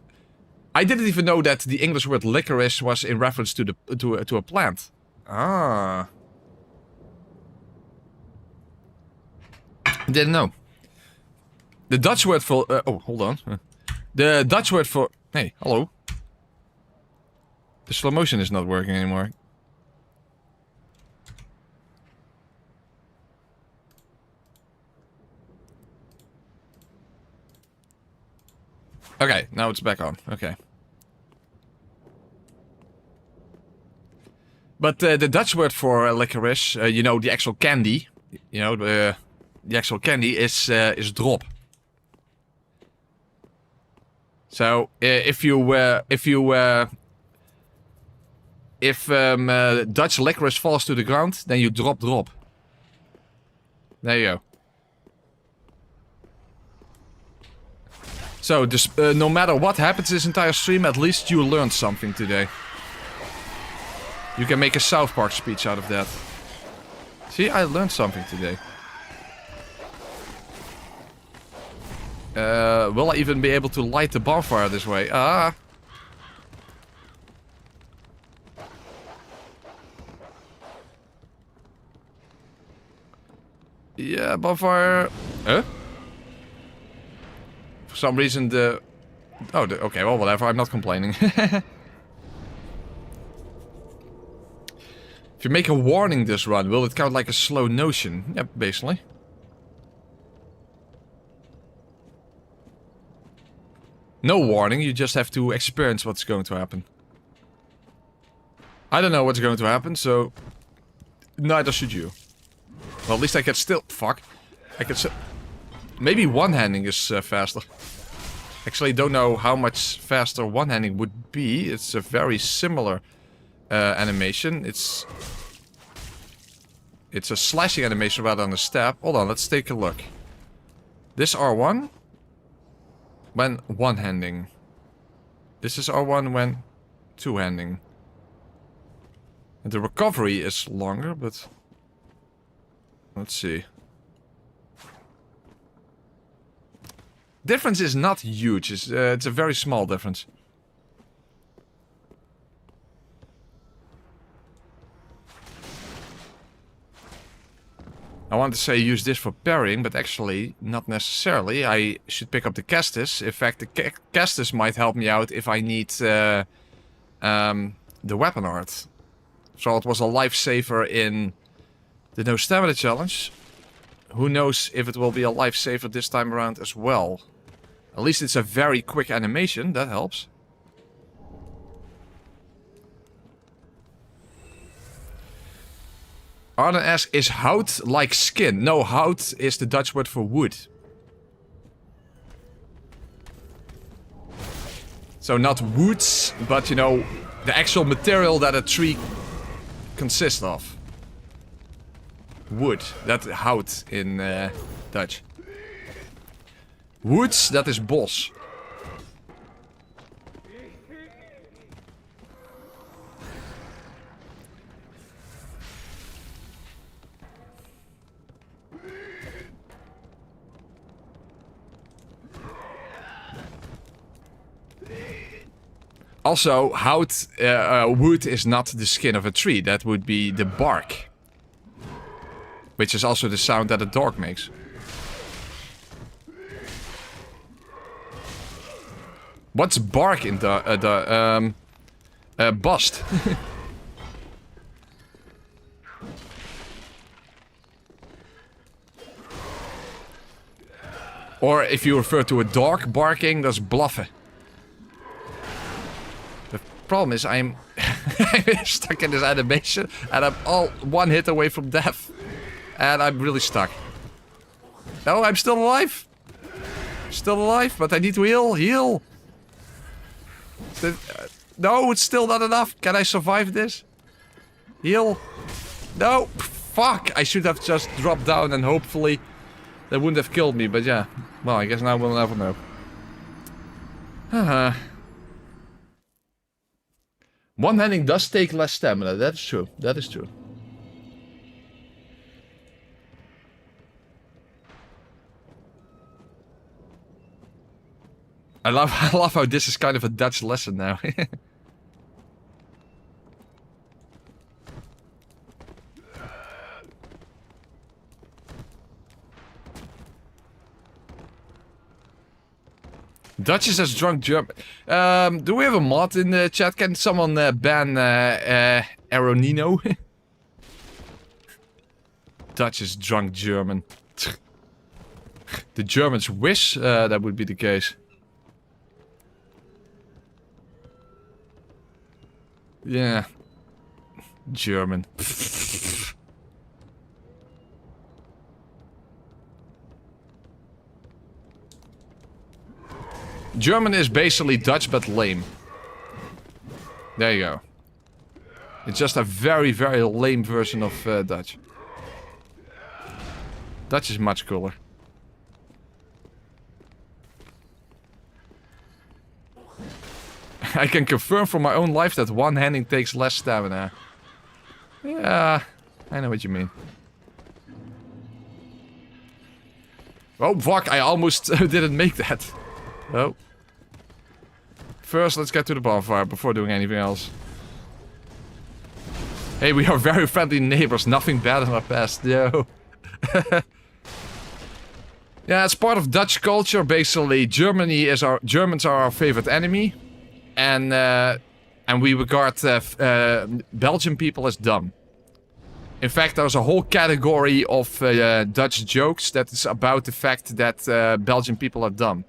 I didn't even know that the English word licorice was in reference to the to a plant. Ah. Didn't know. The Dutch word for... oh, hold on. The Dutch word for... Hey, hello. The slow motion is not working anymore. Okay, now it's back on. Okay. But the Dutch word for licorice, you know, the actual candy, you know, the actual candy is drop. So if Dutch licorice falls to the ground, then you drop. There you go. So, no matter what happens this entire stream, at least you learned something today. You can make a South Park speech out of that. See, I learned something today. Will I even be able to light the bonfire this way? Ah! Yeah, bonfire... Huh? For some reason the... Oh, okay, well, whatever, I'm not complaining. If you make a warning this run, will it count like a slow notion? Yep, basically. No warning, you just have to experience what's going to happen. I don't know what's going to happen, so... Neither should you. Well, at least I can still... Fuck. I can still... Maybe one-handing is faster. Actually, don't know how much faster one-handing would be. It's a very similar animation. It's a slashing animation rather than a stab. Hold on, let's take a look. This R1 when one-handing. This is R1 when two-handing. And the recovery is longer, but... Let's see. Difference is not huge. It's a very small difference. I want to say use this for parrying, but actually not necessarily. I should pick up the Castus. In fact, the Castus might help me out if I need the weapon art. So it was a lifesaver in the no stamina challenge. Who knows if it will be a lifesaver this time around as well. At least it's a very quick animation, that helps. Arden asks, is hout like skin? No, hout is the Dutch word for wood. So not woods, but you know, the actual material that a tree consists of. Wood, that's hout in Dutch. Woods, that is bos. Also, hout, wood is not the skin of a tree. That would be the bark. Which is also the sound that a dog makes. What's bark in the bust? Or if you refer to a dog barking, that's bluffen. Problem is, I'm stuck in this animation, and I'm all one hit away from death. And I'm really stuck. No, I'm still alive. Still alive, but I need to heal. Heal. No, it's still not enough. Can I survive this? Heal. No. Fuck. I should have just dropped down and hopefully they wouldn't have killed me. But yeah. Well, I guess now we'll never know. One-handing does take less stamina. That is true. That is true. I love how this is kind of a Dutch lesson now. Dutch is as drunk German. Do we have a mod in the chat? Can someone ban Aeronino? Dutch is drunk German. The Germans wish that would be the case. Yeah. German. German is basically Dutch but lame. There you go. It's just a very, very lame version of Dutch. Dutch is much cooler. I can confirm from my own life that one-handing takes less stamina. Yeah, I know what you mean. Oh, fuck, I almost didn't make that. Oh. First, let's get to the bonfire before doing anything else. Hey, we are very friendly neighbors. Nothing bad in our past. Yo. Yeah, it's part of Dutch culture, basically. Germans are our favorite enemy. And we regard Belgian people as dumb. In fact, there's a whole category of Dutch jokes that is about the fact that Belgian people are dumb.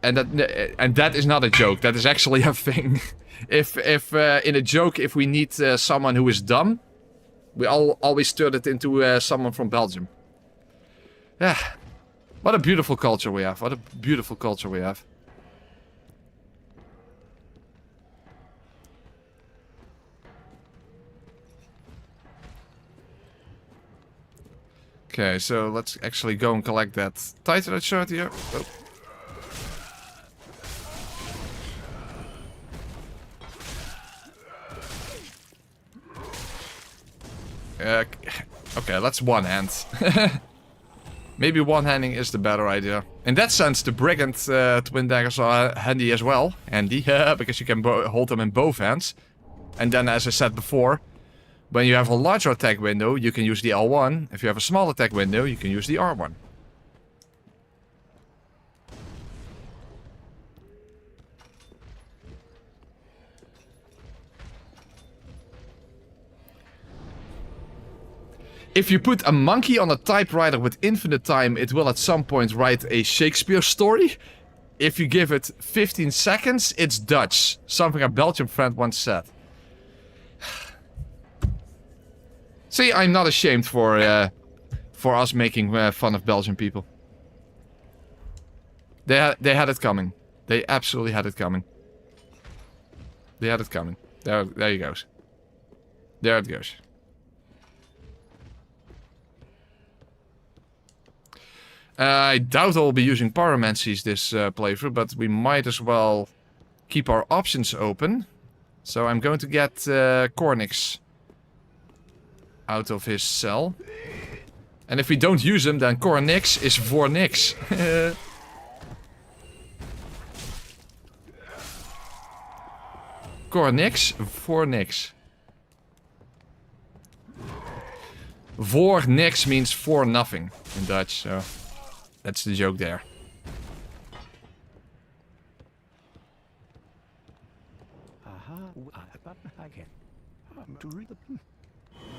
And that is not a joke. That is actually a thing. If in a joke, if we need someone who is dumb, we always turn it into someone from Belgium. Yeah. What a beautiful culture we have. What a beautiful culture we have. Okay, so let's actually go and collect that Titanite shirt here. Oh. Okay, let's one-hand. Maybe one-handing is the better idea. In that sense, the Brigand twin daggers are handy as well. Handy, because you can hold them in both hands. And then, as I said before, when you have a larger attack window, you can use the L1. If you have a small attack window, you can use the R1. If you put a monkey on a typewriter with infinite time, it will at some point write a Shakespeare story. If you give it 15 seconds, it's Dutch. Something a Belgian friend once said. See, I'm not ashamed for us making fun of Belgian people. They had it coming. They absolutely had it coming. They had it coming. There you goes. There it goes. I doubt I'll be using pyromancies this playthrough, but we might as well keep our options open. So I'm going to get Cornix out of his cell. And if we don't use him, then Cornix is for nix. Cornix for nix. Voor niks means for nothing in Dutch, so that's the joke there.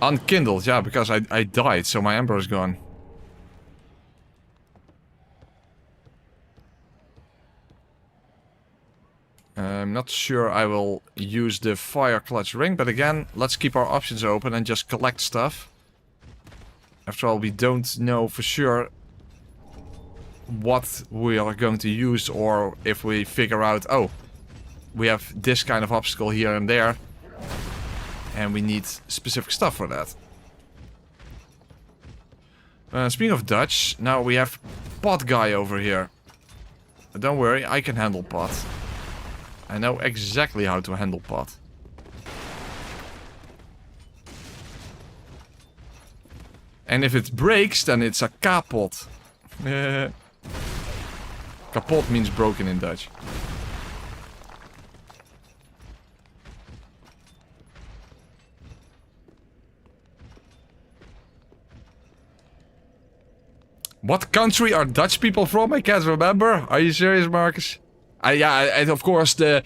Unkindled, yeah, because I died, so my ember is gone. I'm not sure I will use the fire clutch ring, but again, let's keep our options open and just collect stuff. After all, we don't know for sure what we are going to use, or if we figure out, oh, we have this kind of obstacle here and there, and we need specific stuff for that. Speaking of Dutch, now we have Pot Guy over here. Don't worry, I can handle Pot. I know exactly how to handle Pot. And if it breaks, then it's a kapot. Kapot means broken in Dutch. What country are Dutch people from? I can't remember. Are you serious, Marcus? Yeah, of course the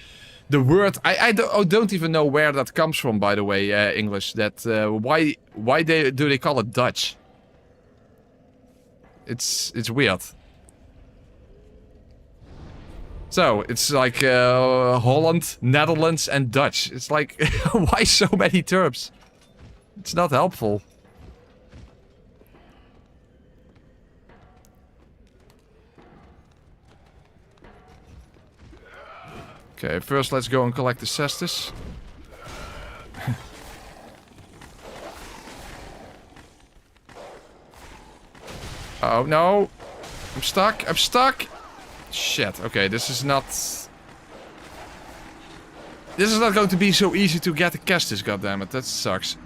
word I don't even know where that comes from. By the way, English. That why do they call it Dutch? It's weird. So it's like Holland, Netherlands, and Dutch. It's like why so many terms? It's not helpful. Okay, first let's go and collect the cestus. Oh no! I'm stuck! I'm stuck! Shit, okay, this is not... This is not going to be so easy to get the cestus, goddammit, that sucks.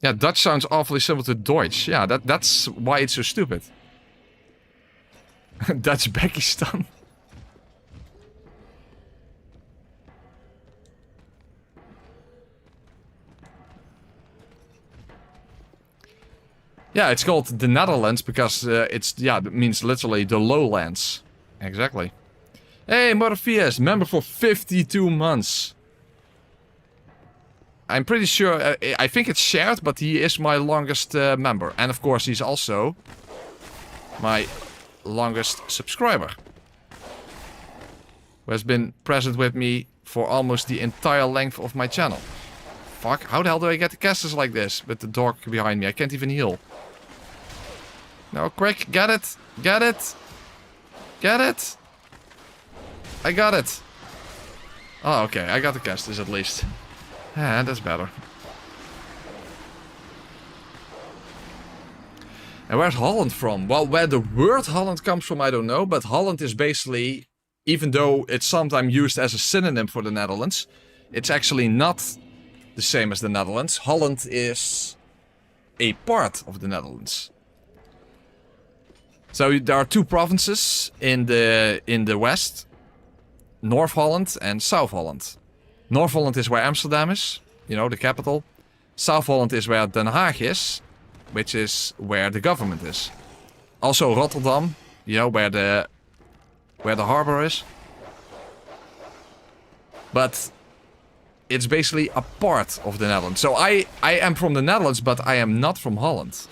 Yeah, Dutch sounds awfully similar to Deutsch. Yeah, that's why it's so stupid. Dutch Bekistan. Yeah, it's called the Netherlands because it means literally the lowlands. Exactly. Hey, Morpheus, member for 52 months. I'm pretty sure, I think it's shared, but he is my longest member. And of course, he's also my longest subscriber. Who has been present with me for almost the entire length of my channel. Fuck, how the hell do I get the casters like this? With the dog behind me, I can't even heal. No, quick, get it! Get it! Get it! I got it! Oh, okay, I got the casters at least. Yeah, that's better. And where's Holland from? Well, where the word Holland comes from, I don't know. But Holland is basically, even though it's sometimes used as a synonym for the Netherlands, it's actually not the same as the Netherlands. Holland is a part of the Netherlands. So there are two provinces in the west. North Holland and South Holland. North Holland is where Amsterdam is, you know, the capital. South Holland is where Den Haag is, which is where the government is. Also Rotterdam, you know, where the harbor is. But it's basically a part of the Netherlands. So I am from the Netherlands, but I am not from Holland.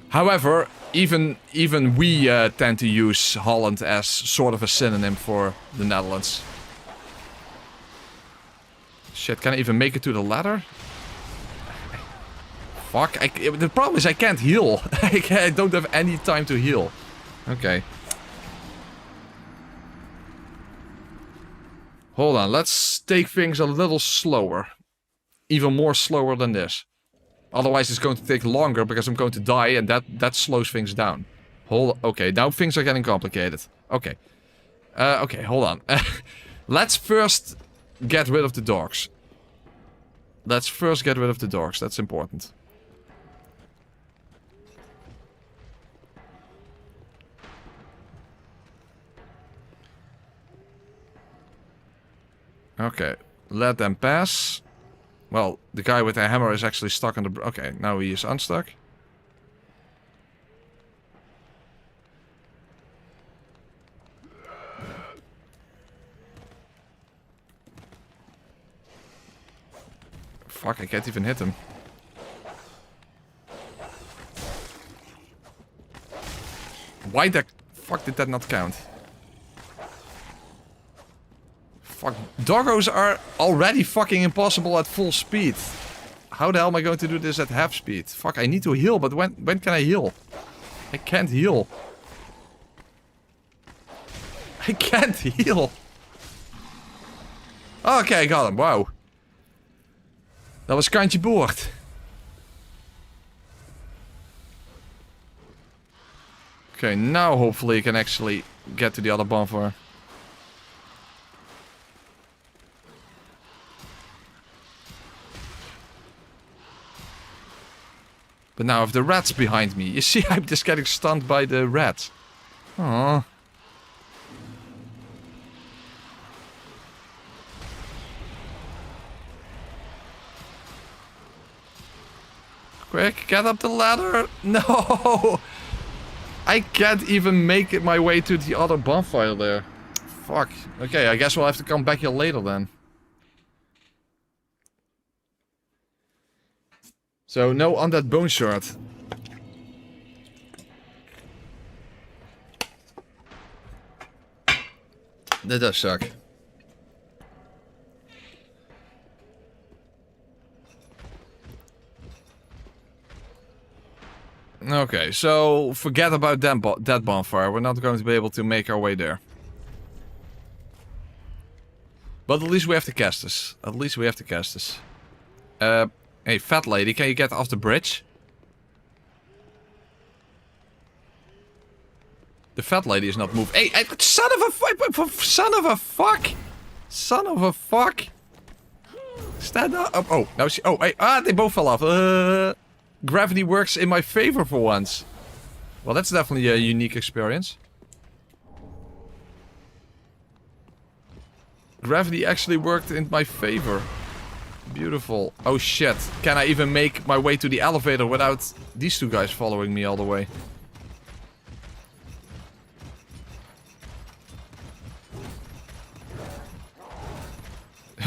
However, even we tend to use Holland as sort of a synonym for the Netherlands. Shit, can I even make it to the ladder? Fuck, the problem is I can't heal. I don't have any time to heal. Okay. Hold on, let's take things a little slower. Even more slower than this. Otherwise it's going to take longer because I'm going to die and that slows things down. Okay, now things are getting complicated. Okay. Okay, hold on. Let's first get rid of the dogs. Let's first get rid of the dogs, that's important. Okay, let them pass. Well, the guy with the hammer is actually stuck on the... Okay, now he is unstuck. Fuck, I can't even hit him. Why the fuck did that not count? Fuck, doggos are already fucking impossible at full speed. How the hell am I going to do this at half speed? Fuck, I need to heal, but when can I heal? I can't heal. I can't heal. Okay, I got him. Wow. Dat was kantje boord. Okay, now hopefully I can actually get to the other bonfire. But now if the rat's behind me. You see, I'm just getting stunned by the rats. Aww. Quick, get up the ladder. No! I can't even make it my way to the other bonfire there. Fuck. Okay, I guess we'll have to come back here later then. So, no on that bone shard. That does suck. Okay, so forget about that bonfire. We're not going to be able to make our way there. But at least we have to cast this. At least we have to cast this. Hey, fat lady, can you get off the bridge? The fat lady is not moving. Hey, son of a fuck! Son of a fuck! Stand up! Oh, now she. Oh, hey, they both fell off. Gravity works in my favor for once. Well, that's definitely a unique experience. Gravity actually worked in my favor. Beautiful. Oh shit. Can I even make my way to the elevator without these two guys following me all the way?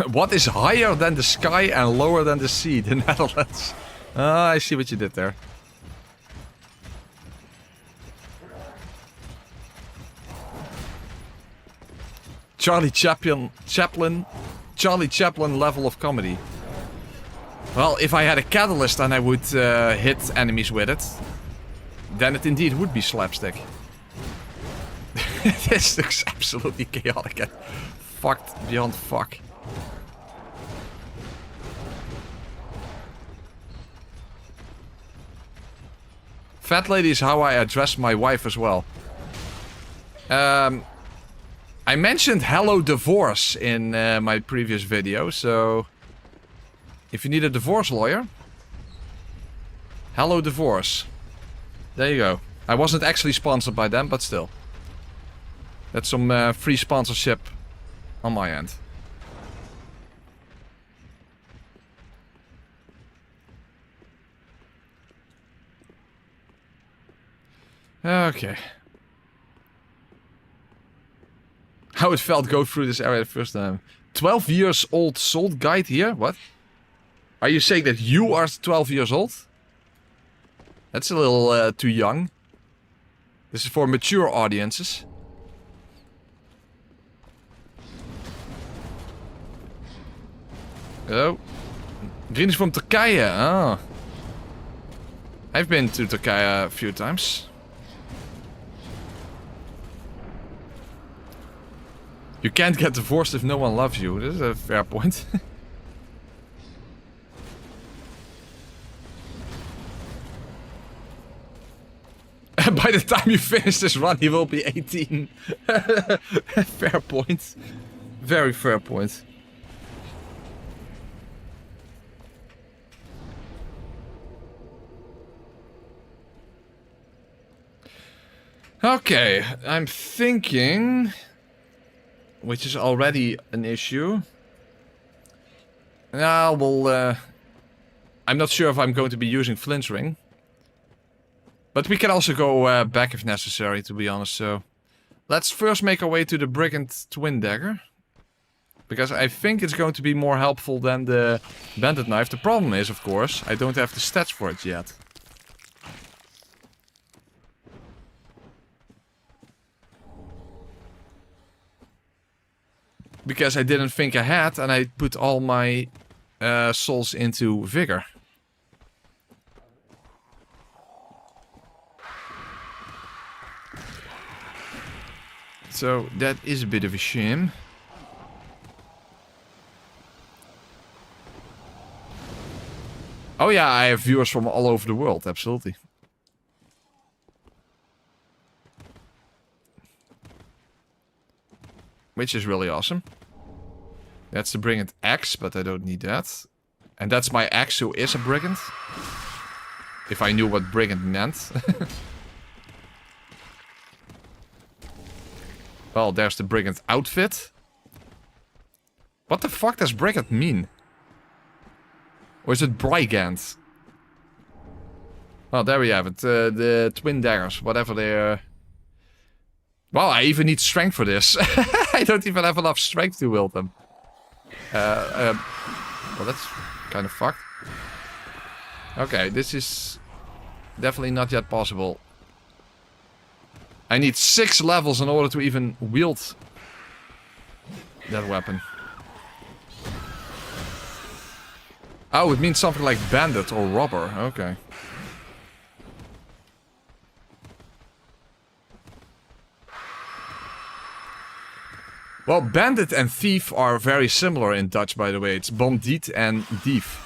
What is higher than the sky and lower than the sea? The Netherlands. Ah, I see what you did there. Charlie Chaplin level of comedy. Well, if I had a catalyst and I would hit enemies with it, then it indeed would be slapstick. This looks absolutely chaotic and fucked beyond fuck. Fat lady is how I address my wife as well. I mentioned hello divorce in my previous video, so if you need a divorce lawyer, hello divorce. There you go. I wasn't actually sponsored by them, but still. That's some free sponsorship on my end. Okay. How it felt go through this area the first time. 12 years old sold guide here? What? Are you saying that you are 12 years old? That's a little too young. This is for mature audiences. Oh. Green is from Turkije. Ah. I've been to Turkije a few times. You can't get divorced if no one loves you. This is a fair point. By the time you finish this run, he will be 18. Fair point. Very fair point. Okay, I'm thinking... Which is already an issue. Now, well, I'm not sure if I'm going to be using flinch ring. But we can also go back if necessary, to be honest, so... Let's first make our way to the Brigand Twin Dagger. Because I think it's going to be more helpful than the bandit knife. The problem is, of course, I don't have the stats for it yet. Because I didn't think ahead and I put all my souls into vigor. So that is a bit of a shame. Oh yeah, I have viewers from all over the world, absolutely. Which is really awesome. That's the Brigand X, but I don't need that. And that's my ex who is a Brigand. If I knew what Brigand meant. Well, there's the Brigand outfit. What the fuck does Brigand mean? Or is it Brigand? Well, there we have it. The twin daggers, whatever they're... Well, I even need strength for this. I don't even have enough strength to wield them. Well, that's kind of fucked. Okay, this is definitely not yet possible. I need 6 levels in order to even wield that weapon. Oh, it means something like bandit or robber. Okay. Well, bandit and thief are very similar in Dutch, by the way. It's bandiet and dief.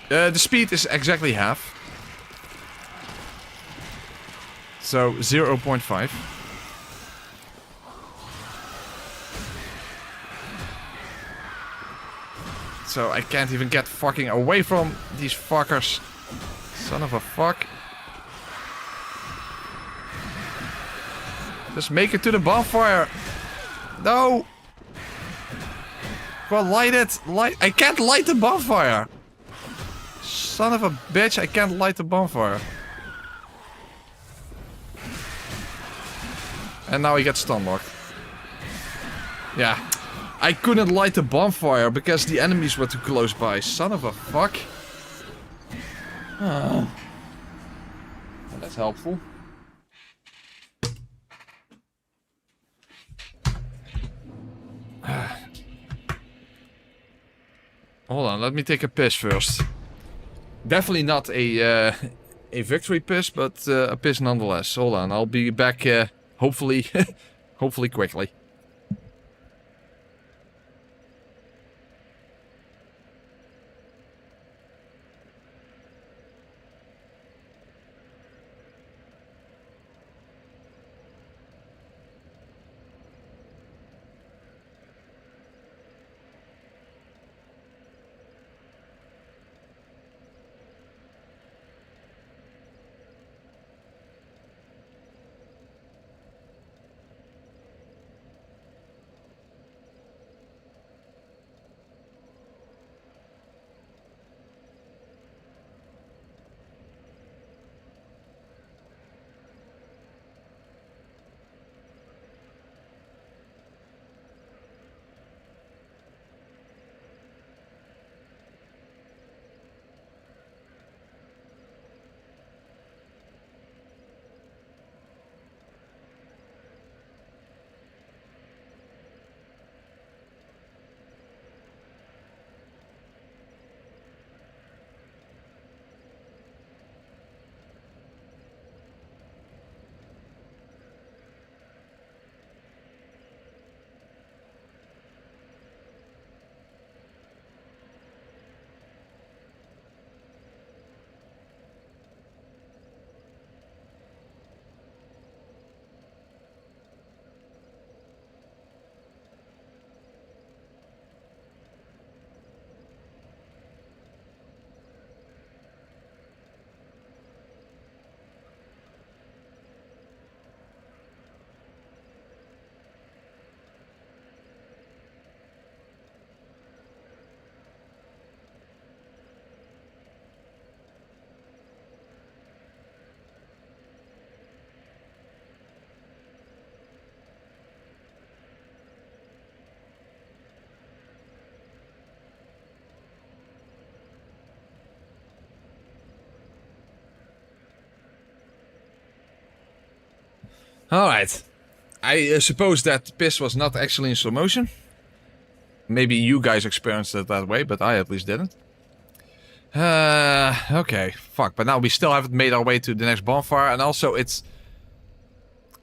The speed is exactly half. So 0.5. So I can't even get fucking away from these fuckers. Son of a fuck. Just make it to the bonfire. No. Well, light it. Light. I can't light the bonfire. Son of a bitch, I can't light the bonfire. And now he gets stun locked. Yeah. I couldn't light the bonfire because the enemies were too close by. Son of a fuck. Well, that's helpful. Hold on, let me take a piss first. Definitely not a victory piss, but a piss nonetheless. Hold on, I'll be back hopefully, hopefully quickly. Alright. I suppose that piss was not actually in slow motion. Maybe you guys experienced it that way, but I at least didn't. Okay. Fuck, but now we still haven't made our way to the next bonfire, and also it's...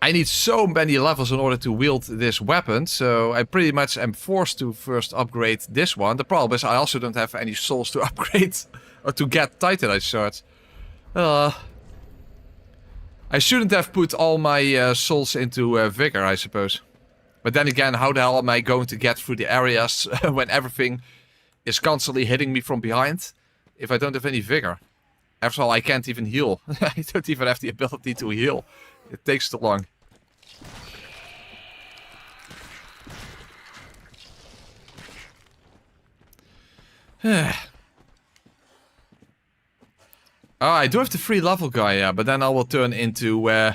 I need so many levels in order to wield this weapon, so I pretty much am forced to first upgrade this one. The problem is I also don't have any souls to upgrade, or to get Titanite swords. I shouldn't have put all my souls into Vigor, I suppose. But then again, how the hell am I going to get through the areas when everything is constantly hitting me from behind if I don't have any Vigor? After all, I can't even heal. I don't even have the ability to heal. It takes too long. Oh, I do have the free level guy, yeah, but then I will turn into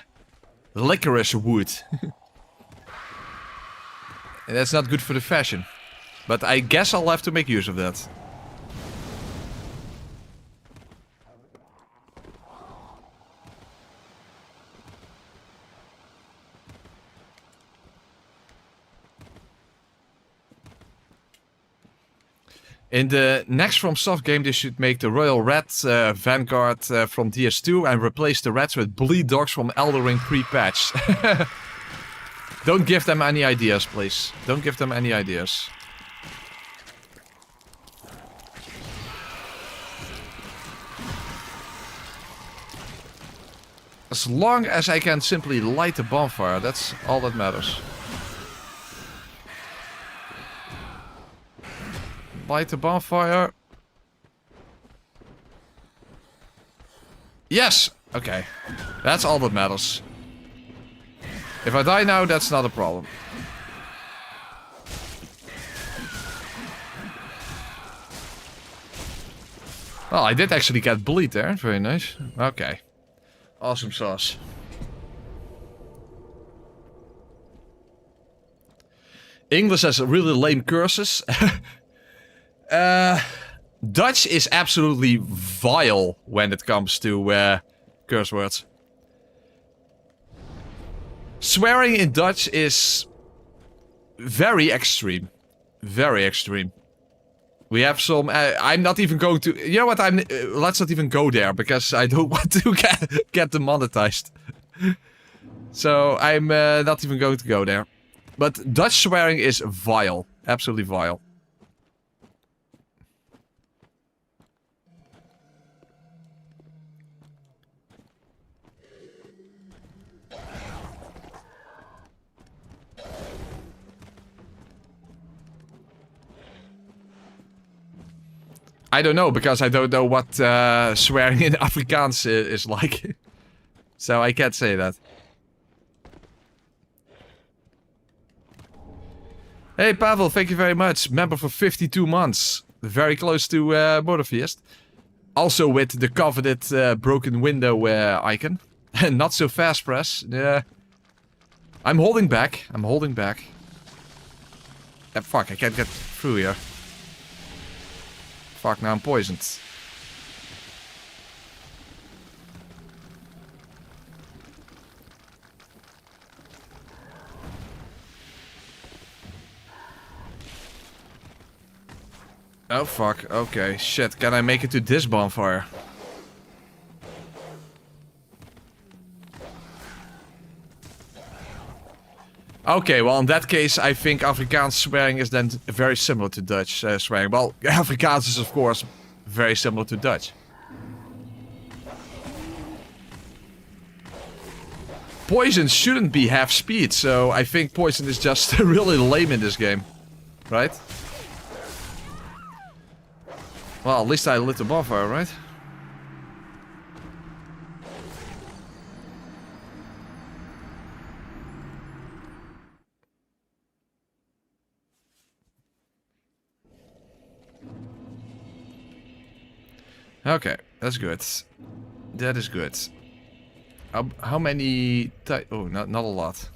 licorice wood. And that's not good for the fashion. But I guess I'll have to make use of that. In the next FromSoft game, they should make the Royal Red Vanguard from DS2 and replace the Reds with Bleed Dogs from Elden Ring pre-patch. Don't give them any ideas, please. Don't give them any ideas. As long as I can simply light a bonfire, that's all that matters. Light the bonfire. Yes! Okay. That's all that matters. If I die now, that's not a problem. Well, I did actually get bleed there. Very nice. Okay. Awesome sauce. English has really lame curses. Dutch is absolutely vile when it comes to curse words. Swearing in Dutch is very extreme. Very extreme. We have some... I'm not even going to... You know what? Let's not even go there, because I don't want to get demonetized. So I'm not even going to go there. But Dutch swearing is vile. Absolutely vile. I don't know, because I don't know what swearing in Afrikaans is like. So I can't say that. Hey Pavel, thank you very much. Member for 52 months. Very close to Motorfeast. Also with the coveted broken window icon. Not so fast, press. Yeah. I'm holding back. I'm holding back. Fuck, I can't get through here. Fuck, now I'm poisoned. Oh fuck, okay, shit, can I make it to this bonfire? Okay, well in that case I think Afrikaans swearing is then very similar to Dutch swearing. Well, Afrikaans is of course very similar to Dutch. Poison shouldn't be half speed, so I think poison is just really lame in this game. Right? Well, at least I lit the bonfire, right? Okay, that's good. That is good. How many... Oh, not a lot.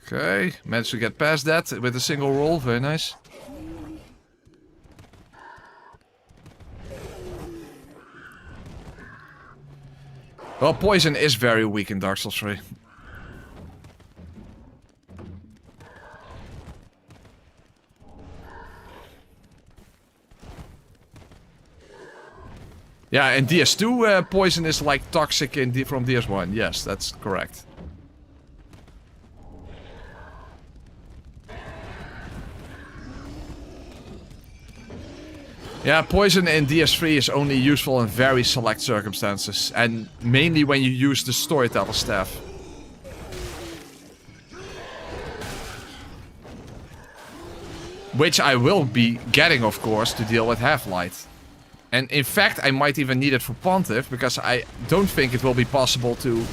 Okay, managed to get past that with a single roll. Very nice. Well, poison is very weak in Dark Souls 3. Yeah, and DS2 poison is like toxic from DS1. Yes, that's correct. Yeah, poison in DS3 is only useful in very select circumstances, and mainly when you use the storyteller staff. Which I will be getting, of course, to deal with Half-Light. And in fact, I might even need it for Pontiff, because I don't think it will be possible to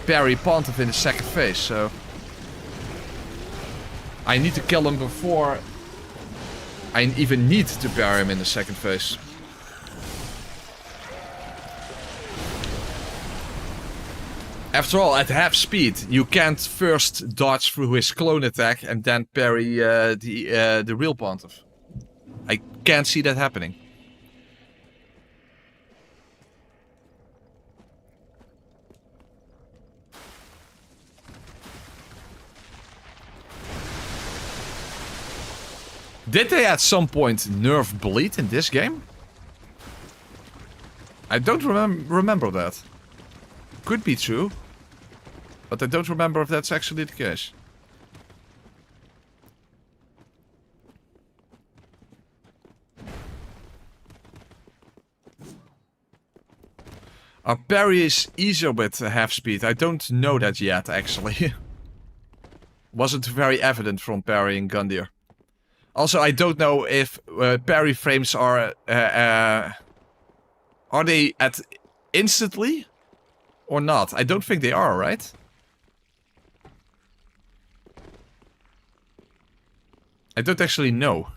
parry Pontiff in the second phase, so... I need to kill him before I even need to parry him in the second phase. After all, at half speed, you can't first dodge through his clone attack and then parry the real Pontiff. I can't see that happening. Did they at some point nerf bleed in this game? I don't remember that. Could be true. But I don't remember if that's actually the case. Our parry is easier with half speed. I don't know that yet, actually. Wasn't very evident from parrying Gundyr. Also, I don't know if parry frames are they at instantly or not? I don't think they are, right? I don't actually know.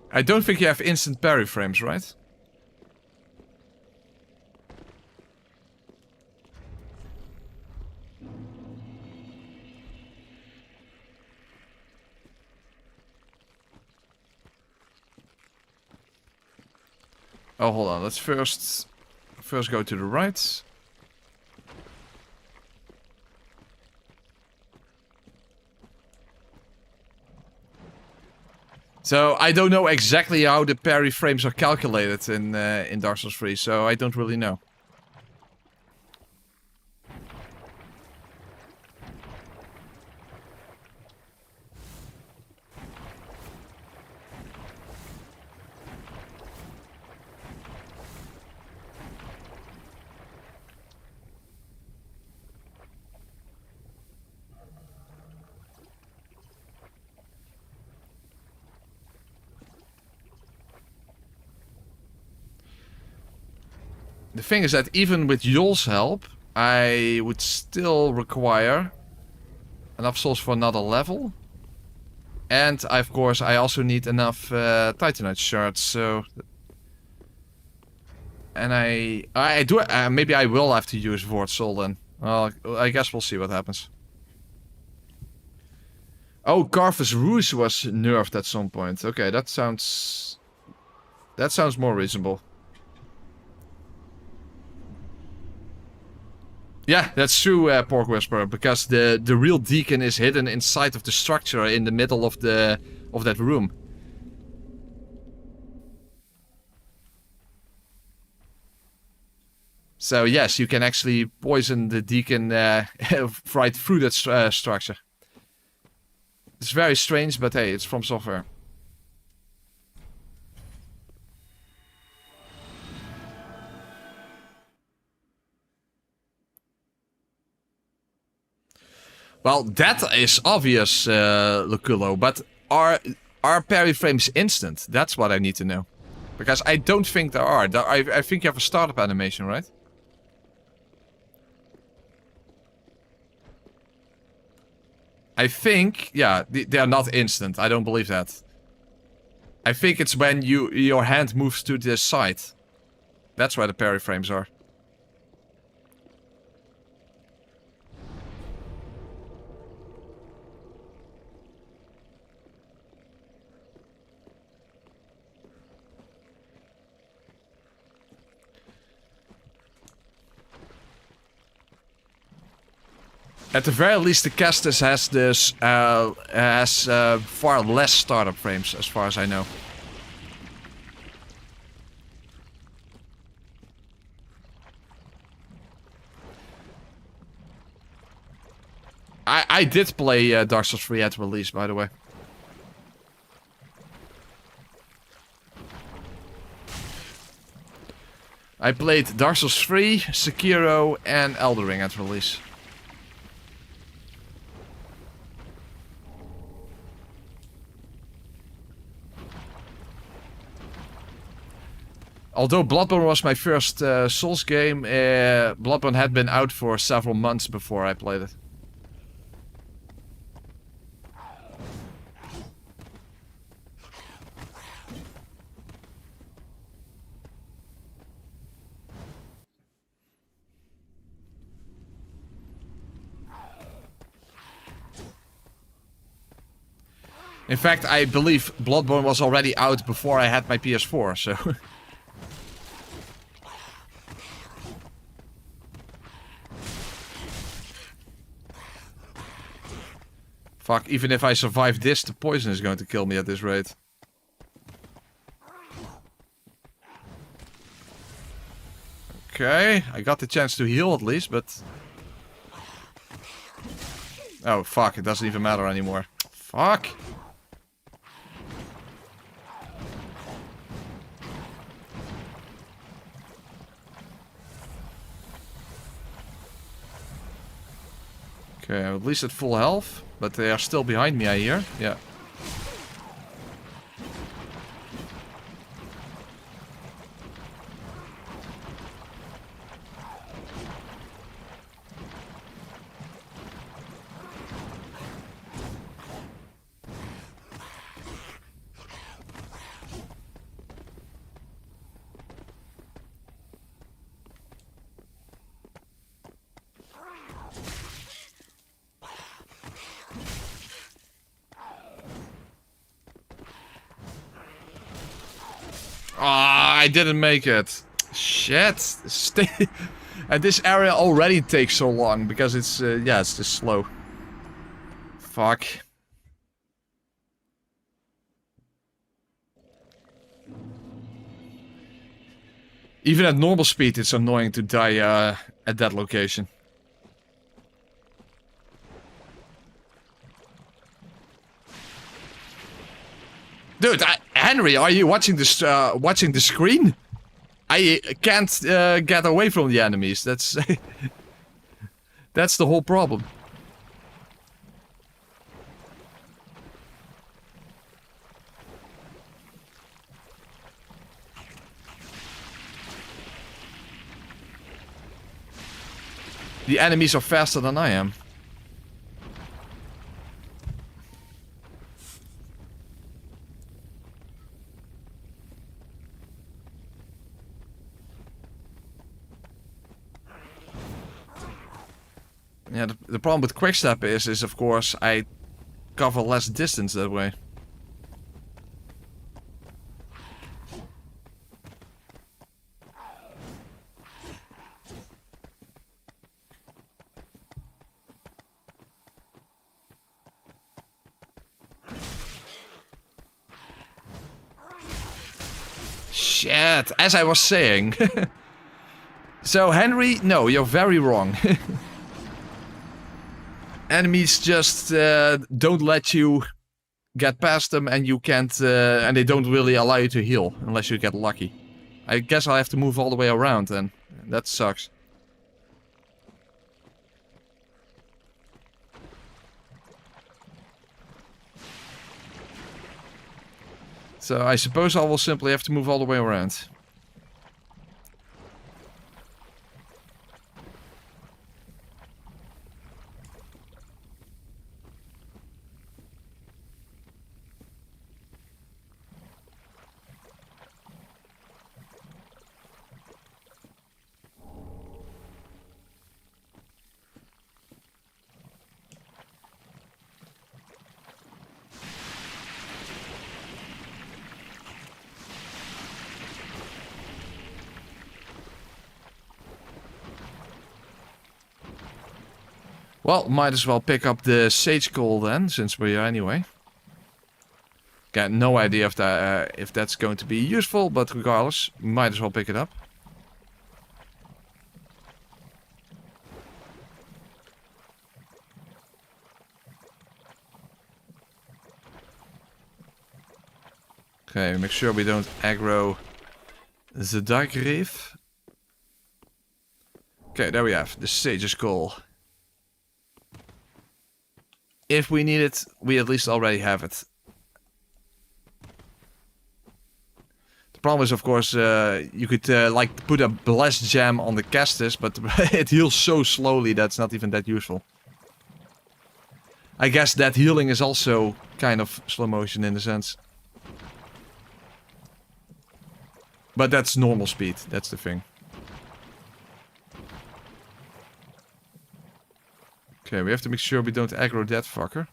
I don't think you have instant parry frames, right? Oh, hold on. Let's first go to the right. So I don't know exactly how the parry frames are calculated in Dark Souls 3, so I don't really know. The thing is that even with Yol's help, I would still require enough souls for another level. And of course, I also need enough Titanite shards, so... And I do... maybe I will have to use Vord Soul then. Well, I guess we'll see what happens. Oh, Carthus Ruse was nerfed at some point. Okay, that sounds more reasonable. Yeah, that's true, Pork Whisperer, because the real deacon is hidden inside of the structure in the middle of that room. So yes, you can actually poison the deacon right through that structure. It's very strange, but hey, it's From Software. Well, that is obvious, Lucullo, but are parry frames instant? That's what I need to know. Because I don't think there are. I think you have a startup animation, right? I think, yeah, they are not instant. I don't believe that. I think it's when your hand moves to the side. That's where the parry frames are. At the very least, the Kestis has this far less startup frames, as far as I know. I did play Dark Souls 3 at release, by the way. I played Dark Souls 3, Sekiro, and Elden Ring at release. Although Bloodborne was my first Souls game, Bloodborne had been out for several months before I played it. In fact, I believe Bloodborne was already out before I had my PS4, so... Fuck, even if I survive this, the poison is going to kill me at this rate. Okay, I got the chance to heal at least, but... Oh, fuck, it doesn't even matter anymore. Fuck! Okay, I'm at least at full health, but they are still behind me, I hear. Yeah. I didn't make it. Shit. And this area already takes so long because it's, yeah, it's just slow. Fuck. Even at normal speed, it's annoying to die at that location. Dude, Henry, are you watching this? Watching the screen? I can't get away from the enemies. That's that's the whole problem. The enemies are faster than I am. Yeah, the problem with quickstep is of course I cover less distance that way. Shit, as I was saying. So Henry, no, you're very wrong. Enemies just don't let you get past them, and you can't, and they don't really allow you to heal unless you get lucky. I guess I'll have to move all the way around then. That sucks. So I suppose I will simply have to move all the way around. Well, might as well pick up the sage coal then, since we're here anyway. Got no idea if that's going to be useful, but regardless, might as well pick it up. Okay, make sure we don't aggro the dark reef. Okay, there we have the sage's coal. If we need it, we at least already have it. The problem is, of course, you could like put a blessed gem on the Castus, but it heals so slowly that's not even that useful. I guess that healing is also kind of slow motion in a sense. But that's normal speed, that's the thing. Okay, we have to make sure we don't aggro that fucker.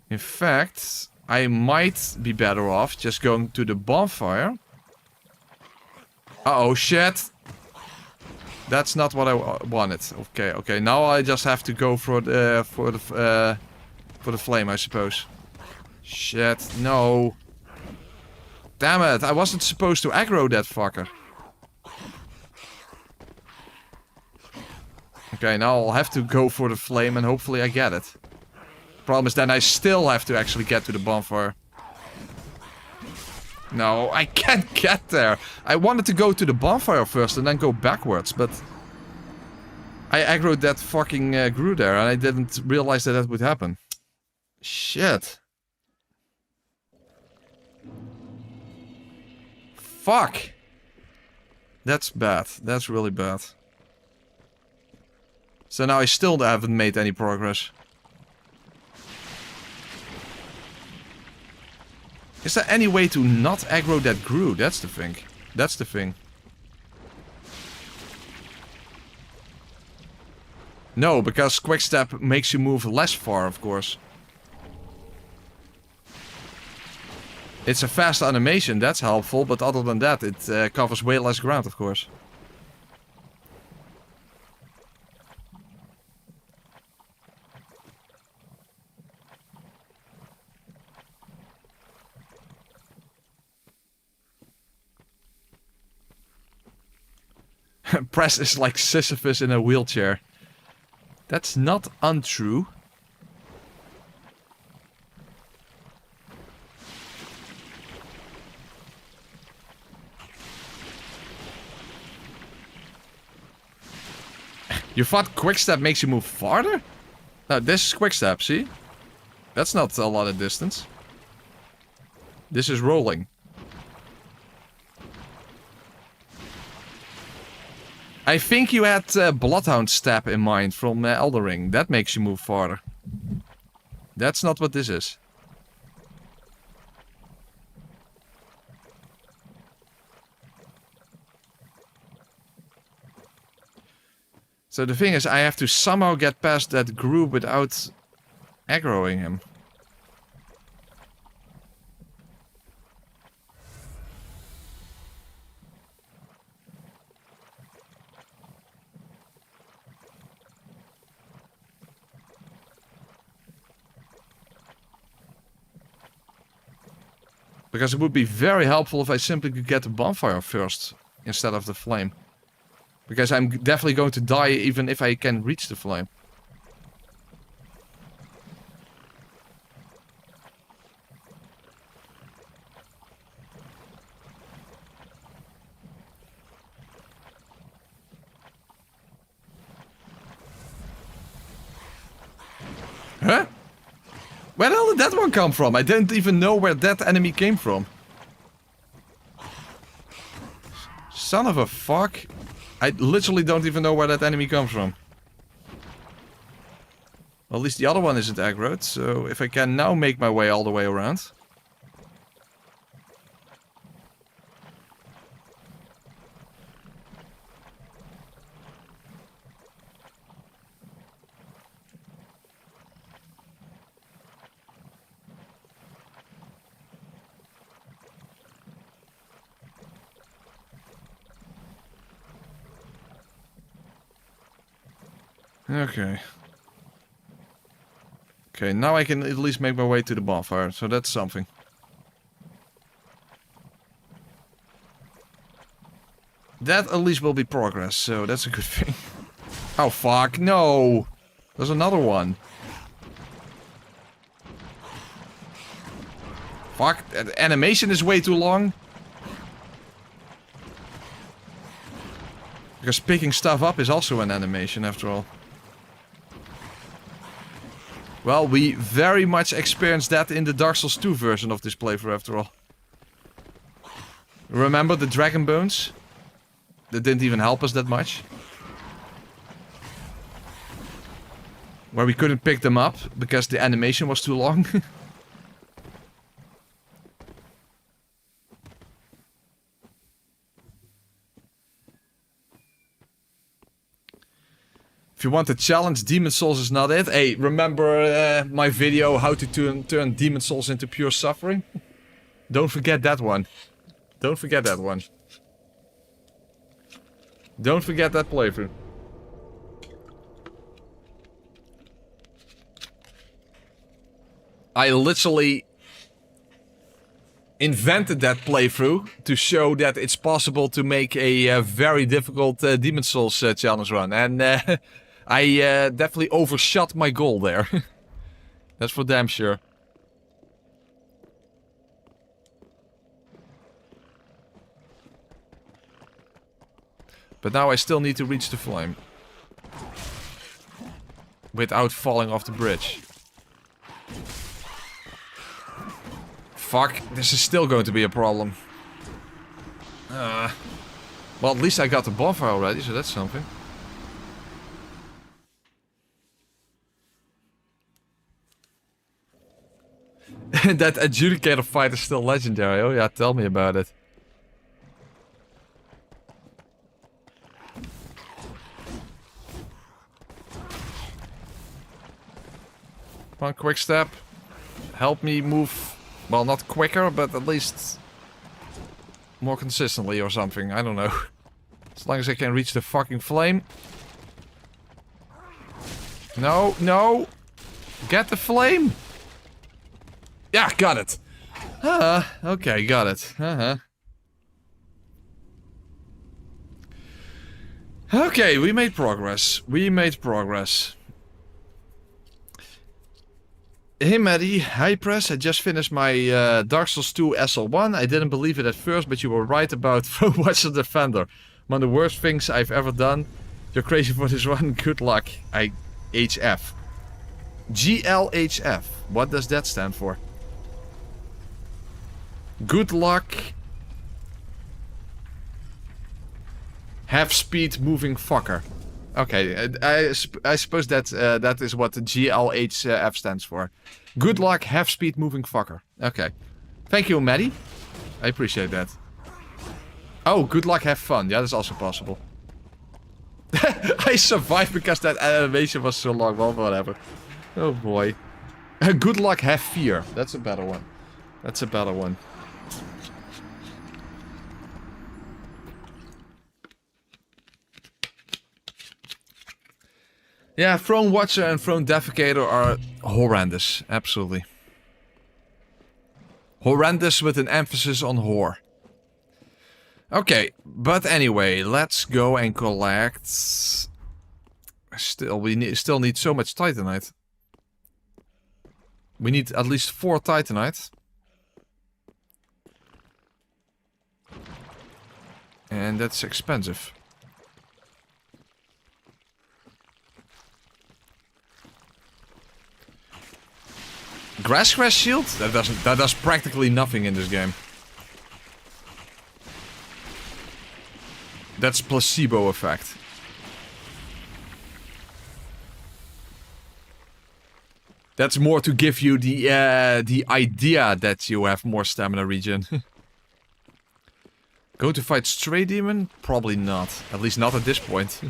In fact, I might be better off just going to the bonfire. Uh-oh, shit! That's not what I wanted. Okay, now I just have to go for the flame, I suppose. Shit, no. Damn it, I wasn't supposed to aggro that fucker. Okay, now I'll have to go for the flame and hopefully I get it. Problem is then I still have to actually get to the bonfire. No, I can't get there. I wanted to go to the bonfire first and then go backwards, but... I aggroed that fucking Gru there and I didn't realize that would happen. Shit. Fuck! That's bad. That's really bad. So now I still haven't made any progress. Is there any way to not aggro that Gru? That's the thing. That's the thing. No, because Quickstep makes you move less far, of course. It's a fast animation, that's helpful, but other than that, it covers way less ground, of course. Press is like Sisyphus in a wheelchair. That's not untrue. You thought Quickstep makes you move farther? No, this is Quickstep, see? That's not a lot of distance. This is rolling. I think you had Bloodhound Step in mind from Elden Ring. That makes you move farther. That's not what this is. So the thing is, I have to somehow get past that group without aggroing him. Because it would be very helpful if I simply could get the bonfire first, instead of the flame. Because I'm definitely going to die even if I can reach the flame. Huh? Where the hell did that one come from? I didn't even know where that enemy came from. Son of a fuck. I literally don't even know where that enemy comes from. Well, at least the other one isn't aggroed, so if I can now make my way all the way around. Okay. Okay, now I can at least make my way to the bonfire, so that's something. That at least will be progress, so that's a good thing. Oh fuck, no! There's another one. Fuck, the animation is way too long. Because picking stuff up is also an animation after all. Well, we very much experienced that in the Dark Souls 2 version of this playthrough after all. Remember the dragon bones? That didn't even help us that much. Where we couldn't pick them up because the animation was too long. If you want a challenge, Demon Souls is not it. Hey, remember my video how to turn Demon Souls into pure suffering? Don't forget that one. Don't forget that one. Don't forget that playthrough. I literally invented that playthrough to show that it's possible to make a very difficult Demon Souls challenge run. And I definitely overshot my goal there. That's for damn sure. But now I still need to reach the flame. Without falling off the bridge. Fuck, this is still going to be a problem. Well, at least I got the bonfire already, so that's something. That adjudicator fight is still legendary. Oh yeah, tell me about it. Come on, quick step. Help me move. Well, not quicker, but at least more consistently or something. I don't know. As long as I can reach the fucking flame. No, no. Get the flame. Yeah, got it. Okay, got it. Okay, we made progress. We made progress. Hey Maddie, hi press, I just finished my Dark Souls 2 SL1. I didn't believe it at first, but you were right about Watch the Defender. One of the worst things I've ever done. You're crazy for this one, good luck. HF. GLHF. What does that stand for? Good luck. Have speed moving fucker. Okay, I suppose that that is what the GLHF stands for. Good luck, have speed moving fucker. Okay. Thank you, Maddie. I appreciate that. Oh, good luck, have fun. Yeah, that's also possible. I survived because that animation was so long. Well, whatever. Oh boy. Good luck, have fear. That's a better one. That's a better one. Yeah, Throne Watcher and Throne Defecator are horrendous. Absolutely. Horrendous with an emphasis on whore. Okay, but anyway, let's go and collect... We still need so much Titanite. We need at least 4 Titanite. And that's expensive. Grass Crash Shield? That does practically nothing in this game. That's placebo effect. That's more to give you the idea that you have more stamina regen. Go to fight Stray Demon? Probably not. At least not at this point.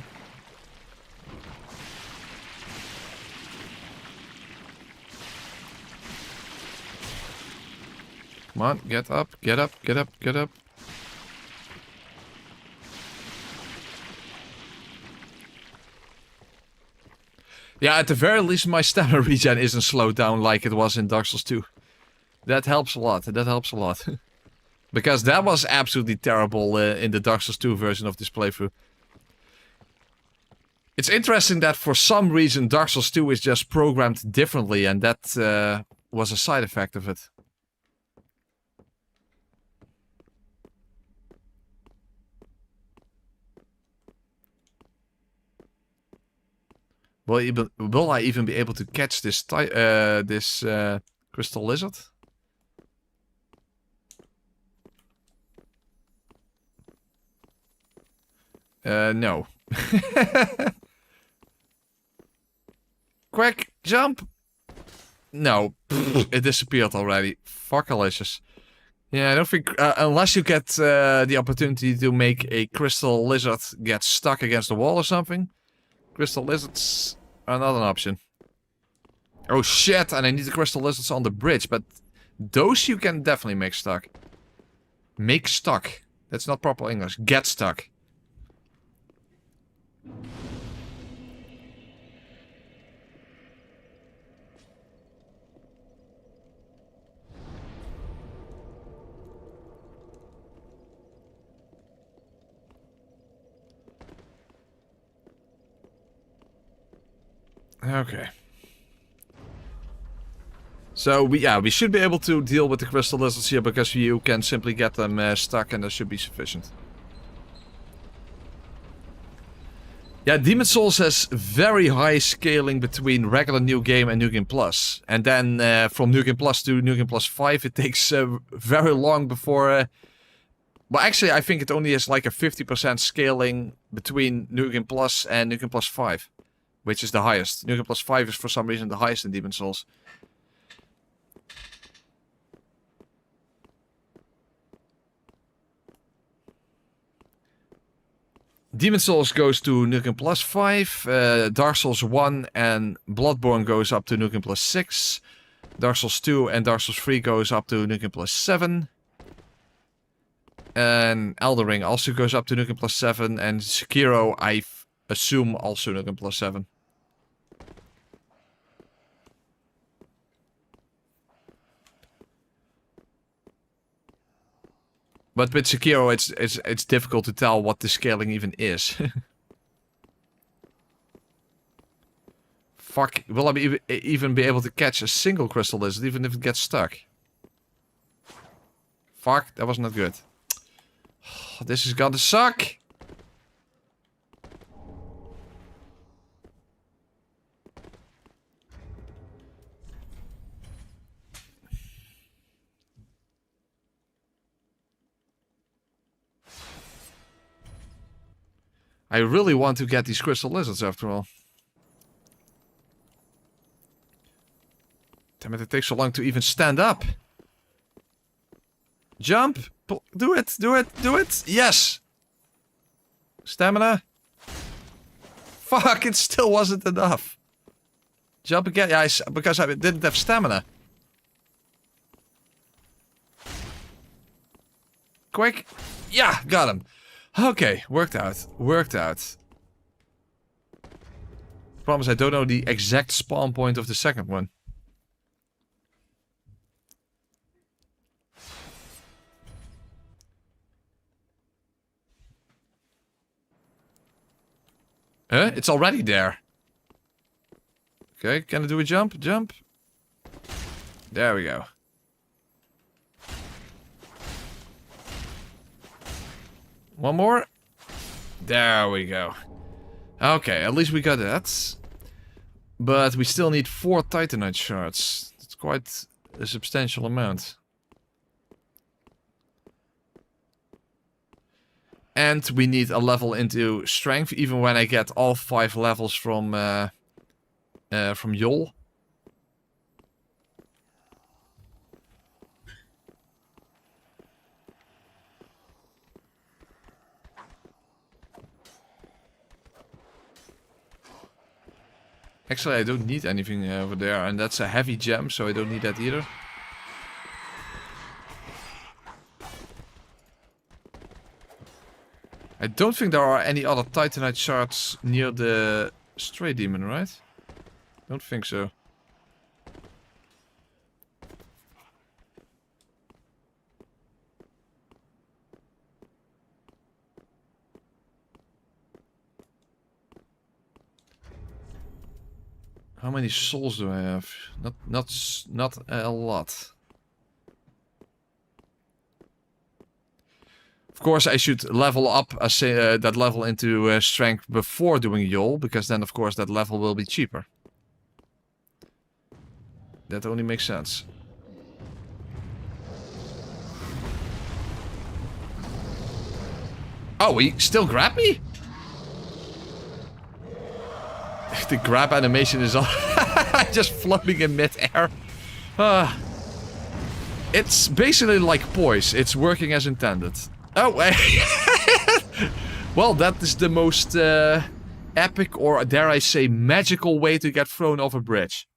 Come on, get up, get up, get up, get up. Yeah, at the very least my stamina regen isn't slowed down like it was in Dark Souls 2. That helps a lot, that helps a lot. Because that was absolutely terrible in the Dark Souls 2 version of this playthrough. It's interesting that for some reason Dark Souls 2 is just programmed differently, and that was a side effect of it. Will I even be able to catch this crystal lizard? No. Quick, jump! No, it disappeared already. Fuckalicious. Yeah, I don't think, unless you get the opportunity to make a crystal lizard get stuck against the wall or something. Crystal lizards are not an option. Oh shit, and I need the crystal lizards on the bridge, but those you can definitely make stuck. Make stuck. That's not proper English. Get stuck. Okay. So, we should be able to deal with the crystal lizards here because you can simply get them stuck and that should be sufficient. Yeah, Demon Souls has very high scaling between regular New Game and New Game Plus. And then from New Game Plus to New Game Plus 5 it takes very long before... well, actually I think it only has like a 50% scaling between New Game Plus and New Game Plus 5. Which is the highest. New Game Plus 5 is for some reason the highest in Demon Souls. Demon Souls goes to New Game Plus 5. Dark Souls 1 and Bloodborne goes up to New Game Plus 6. Dark Souls 2 and Dark Souls 3 goes up to New Game Plus 7. And Elden Ring also goes up to New Game Plus 7. And Sekiro, I assume, also New Game Plus 7. But with Sekiro, it's difficult to tell what the scaling even is. Fuck, will I even be able to catch a single crystal lizard, even if it gets stuck? Fuck, that was not good. This is gonna suck! I really want to get these crystal lizards after all. Damn it, it takes so long to even stand up. Jump! Do it! Do it! Do it! Yes! Stamina. Fuck, it still wasn't enough. Jump again. Yeah, because I didn't have stamina. Quick. Yeah, got him. Okay, worked out. Worked out. Promise I don't know the exact spawn point of the second one. Huh? It's already there. Okay, can I do a jump? Jump. There we go. One more. There we go. Okay, at least we got that. But we still need 4 Titanite shards. That's quite a substantial amount. And we need a level into strength, even when I get all 5 levels from Yol. Actually, I don't need anything over there, and that's a heavy gem, so I don't need that either. I don't think there are any other Titanite shards near the Stray Demon, right? Don't think so. How many souls do I have? Not a lot. Of course, I should level up that level into strength before doing Yol, because then, of course, that level will be cheaper. That only makes sense. Oh, he still grabbed me? The grab animation is all just floating in mid-air. It's basically like poise. It's working as intended. Oh, well, that is the most epic, or dare I say, magical way to get thrown off a bridge.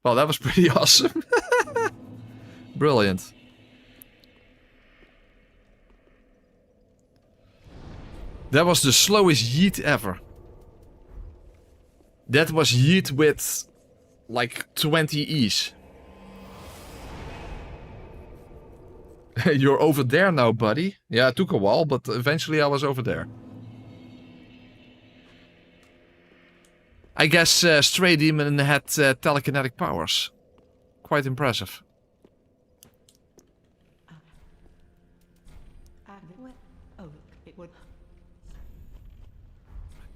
Well, that was pretty awesome. Brilliant. That was the slowest yeet ever. That was yeet with like 20 E's. You're over there now, buddy. Yeah, it took a while, but eventually I was over there. I guess Stray Demon had telekinetic powers. Quite impressive.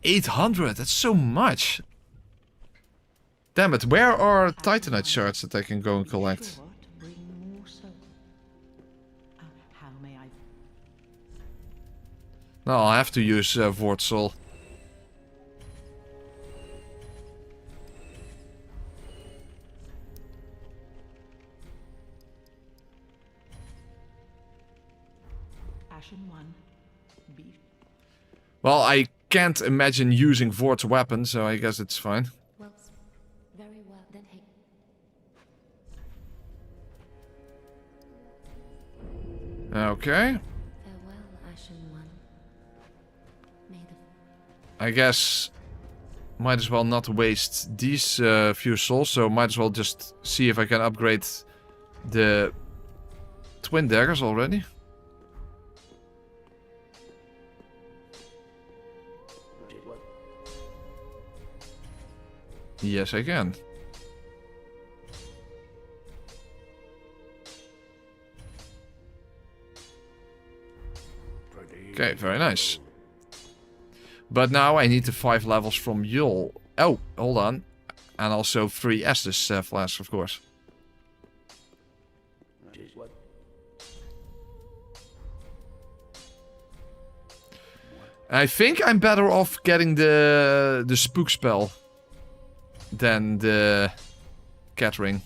800, that's so much. Damn it, where are Titanite shards that I can go and collect? No, I'll have to use Vortsol. Well, I can't imagine using Vort's weapon, so I guess it's fine. Well, very well then. Okay. Farewell, Ashen One. May the... I guess might as well not waste these few souls, so might as well just see if I can upgrade the twin daggers already. Yes, I can. Okay, very nice. But now I need the 5 levels from Yul. Oh, hold on. And also 3 Estus flasks, of course. I think I'm better off getting the spook spell than the cat ring.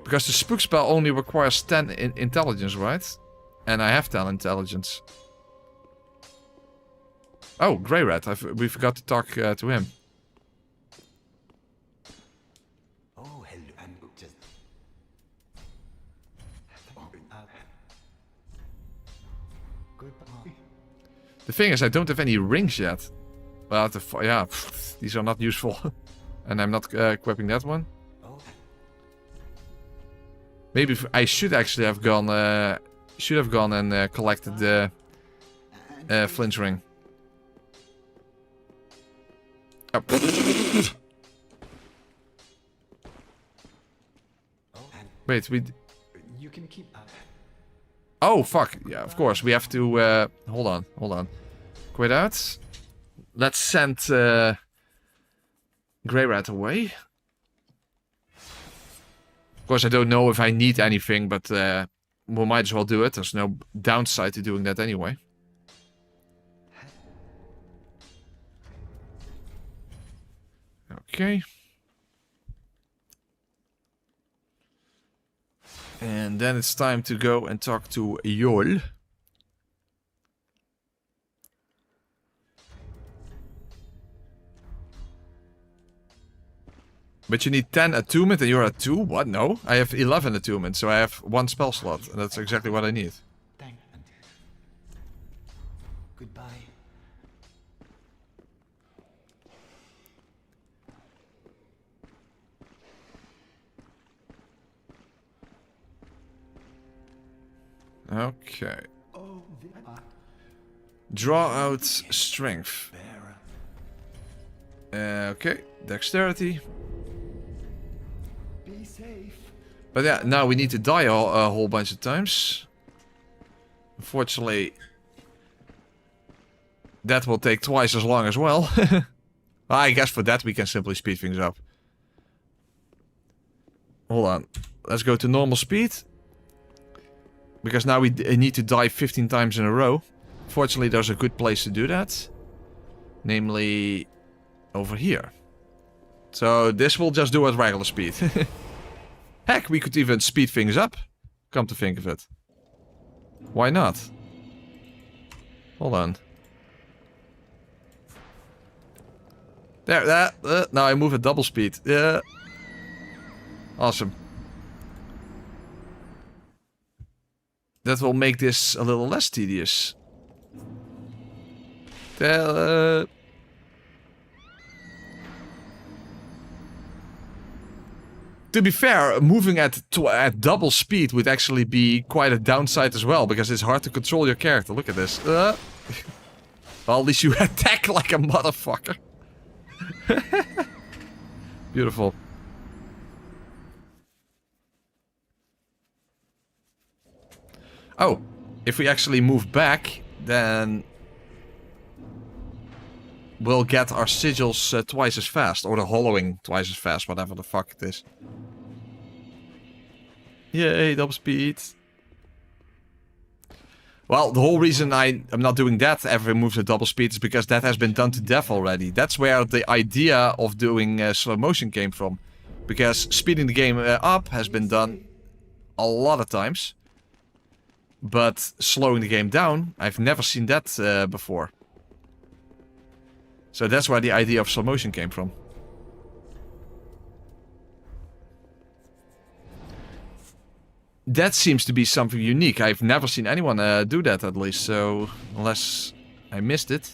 Because the spook spell only requires 10 intelligence, right? And I have 10 intelligence. Oh, Grey Rat. We forgot to talk to him. Oh, hello. I'm just... Goodbye. The thing is, I don't have any rings yet. Well, yeah, these are not useful. And I'm not equipping that one. Maybe I should actually have gone and collected the flinch ring. Oh. Wait, You can keep... Oh, fuck. Yeah, of course. We have to... Hold on. Quit out. Let's send Grey Rat away. Of course, I don't know if I need anything, but we might as well do it. There's no downside to doing that anyway. Okay. And then it's time to go and talk to Yol. But you need 10 attunement and you're at 2? What? No. I have 11 attunement, so I have 1 spell slot. And that's exactly what I need. Thank you. Goodbye. Okay. Oh, Draw out strength. Okay, dexterity. be safe. But yeah, now we need to die a whole bunch of times. Unfortunately, that will take twice as long as well. I guess for that we can simply speed things up. Hold on. Let's go to normal speed. Because now we need to die 15 times in a row. Fortunately, there's a good place to do that. Namely, over here. So this will just do at regular speed. Heck, we could even speed things up. Come to think of it. Why not? Hold on. There, that. Now I move at double speed. Yeah. Awesome. That will make this a little less tedious. To be fair, moving at double speed would actually be quite a downside as well, because it's hard to control your character. Look at this. Well, at least you attack like a motherfucker. Beautiful. Oh, if we actually move back, then we'll get our sigils twice as fast, or the hollowing twice as fast, whatever the fuck it is. Yay, double speed. Well, the whole reason I'm not doing that every moves at double speed is because that has been done to death already. That's where the idea of doing slow motion came from. Because speeding the game up has been done a lot of times. But slowing the game down, I've never seen that before. So that's where the idea of slow motion came from. That seems to be something unique. I've never seen anyone do that, at least. So, unless I missed it.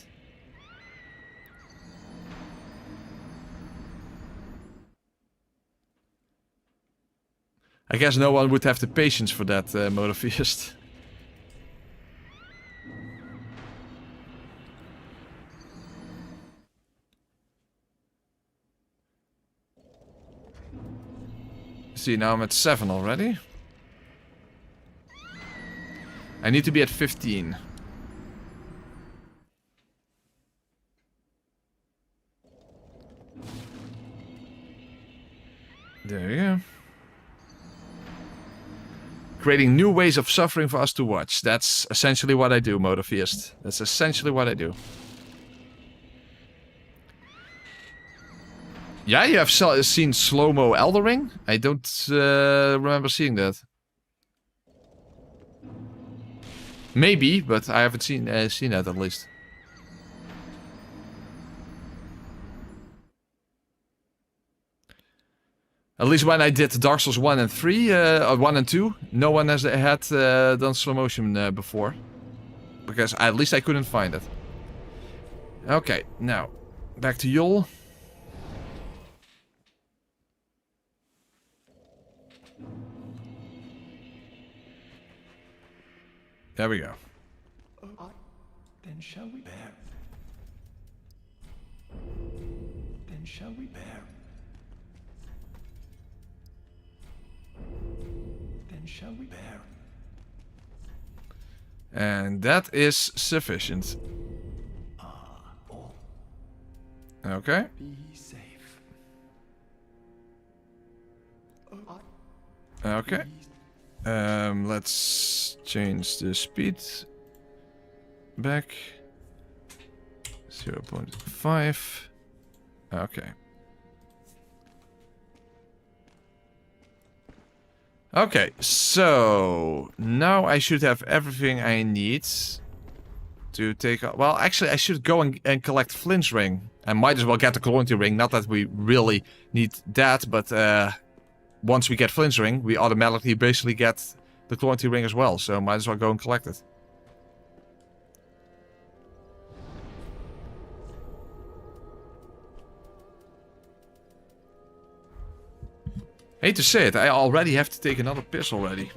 I guess no one would have the patience for that, Motorfeast. See, now I'm at 7 already. I need to be at 15. There you go. Creating new ways of suffering for us to watch. That's essentially what I do, Motorfeast. That's essentially what I do. Yeah, you have seen slow-mo Elden Ring? I don't remember seeing that. Maybe, but I haven't seen that at least. At least when I did Dark Souls 1 and 3, or 1 and 2, no one has had done slow motion before. Because at least I couldn't find it. Okay, now, back to Yol. There we go. Then shall we bear? Then shall we bear? Then shall we bear? And that is sufficient. Okay. Be safe. Okay. Let's change the speed back. 0.5. Okay. Okay, so now I should have everything I need to take out. Well, actually, I should go and collect Flinch ring. I might as well get the Colonity ring. Not that we really need that, but once we get Flinch ring, we automatically basically get the Colonity ring as well. So might as well go and collect it. Hate to say it, I already have to take another piss already.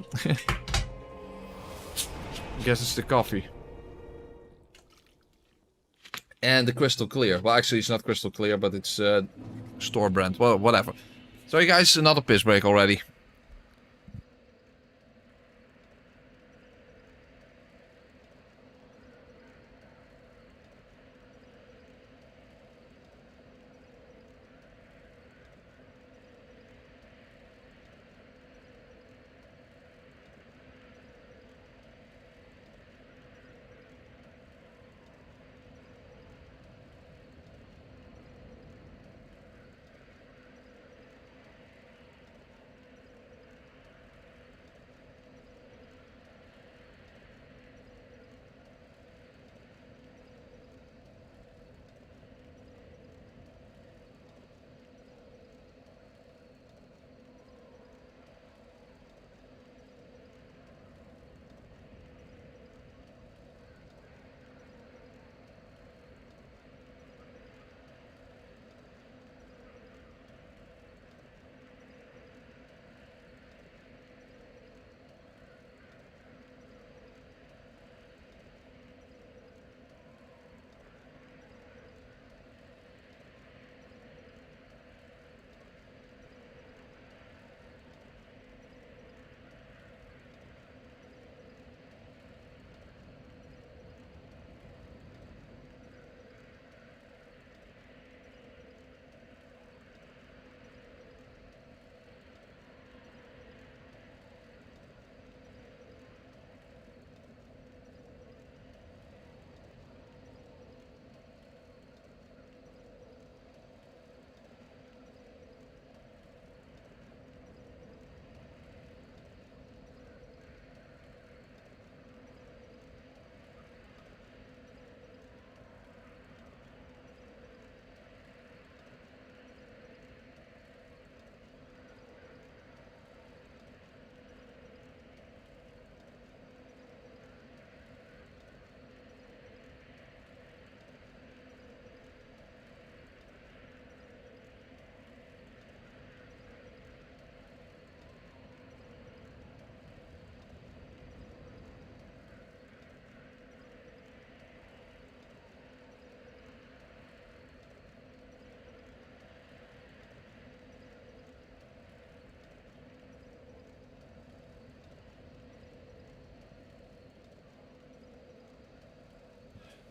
Guess it's the coffee. And the crystal clear. Well, actually, it's not crystal clear, but it's store brand. Well, whatever. Sorry, guys, another piss break already.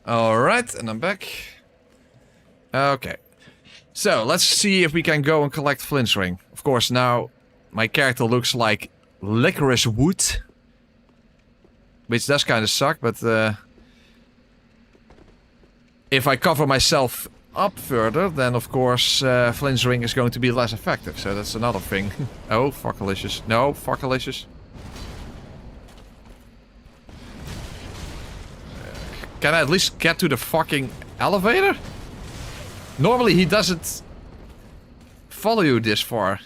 Alright, and I'm back. Okay. So, let's see if we can go and collect flinch ring. Of course, now my character looks like licorice wood. Which does kind of suck, but if I cover myself up further, then of course flinch ring is going to be less effective. So that's another thing. Oh, fuckalicious. No, fuckalicious. Can I at least get to the fucking elevator? Normally he doesn't follow you this far.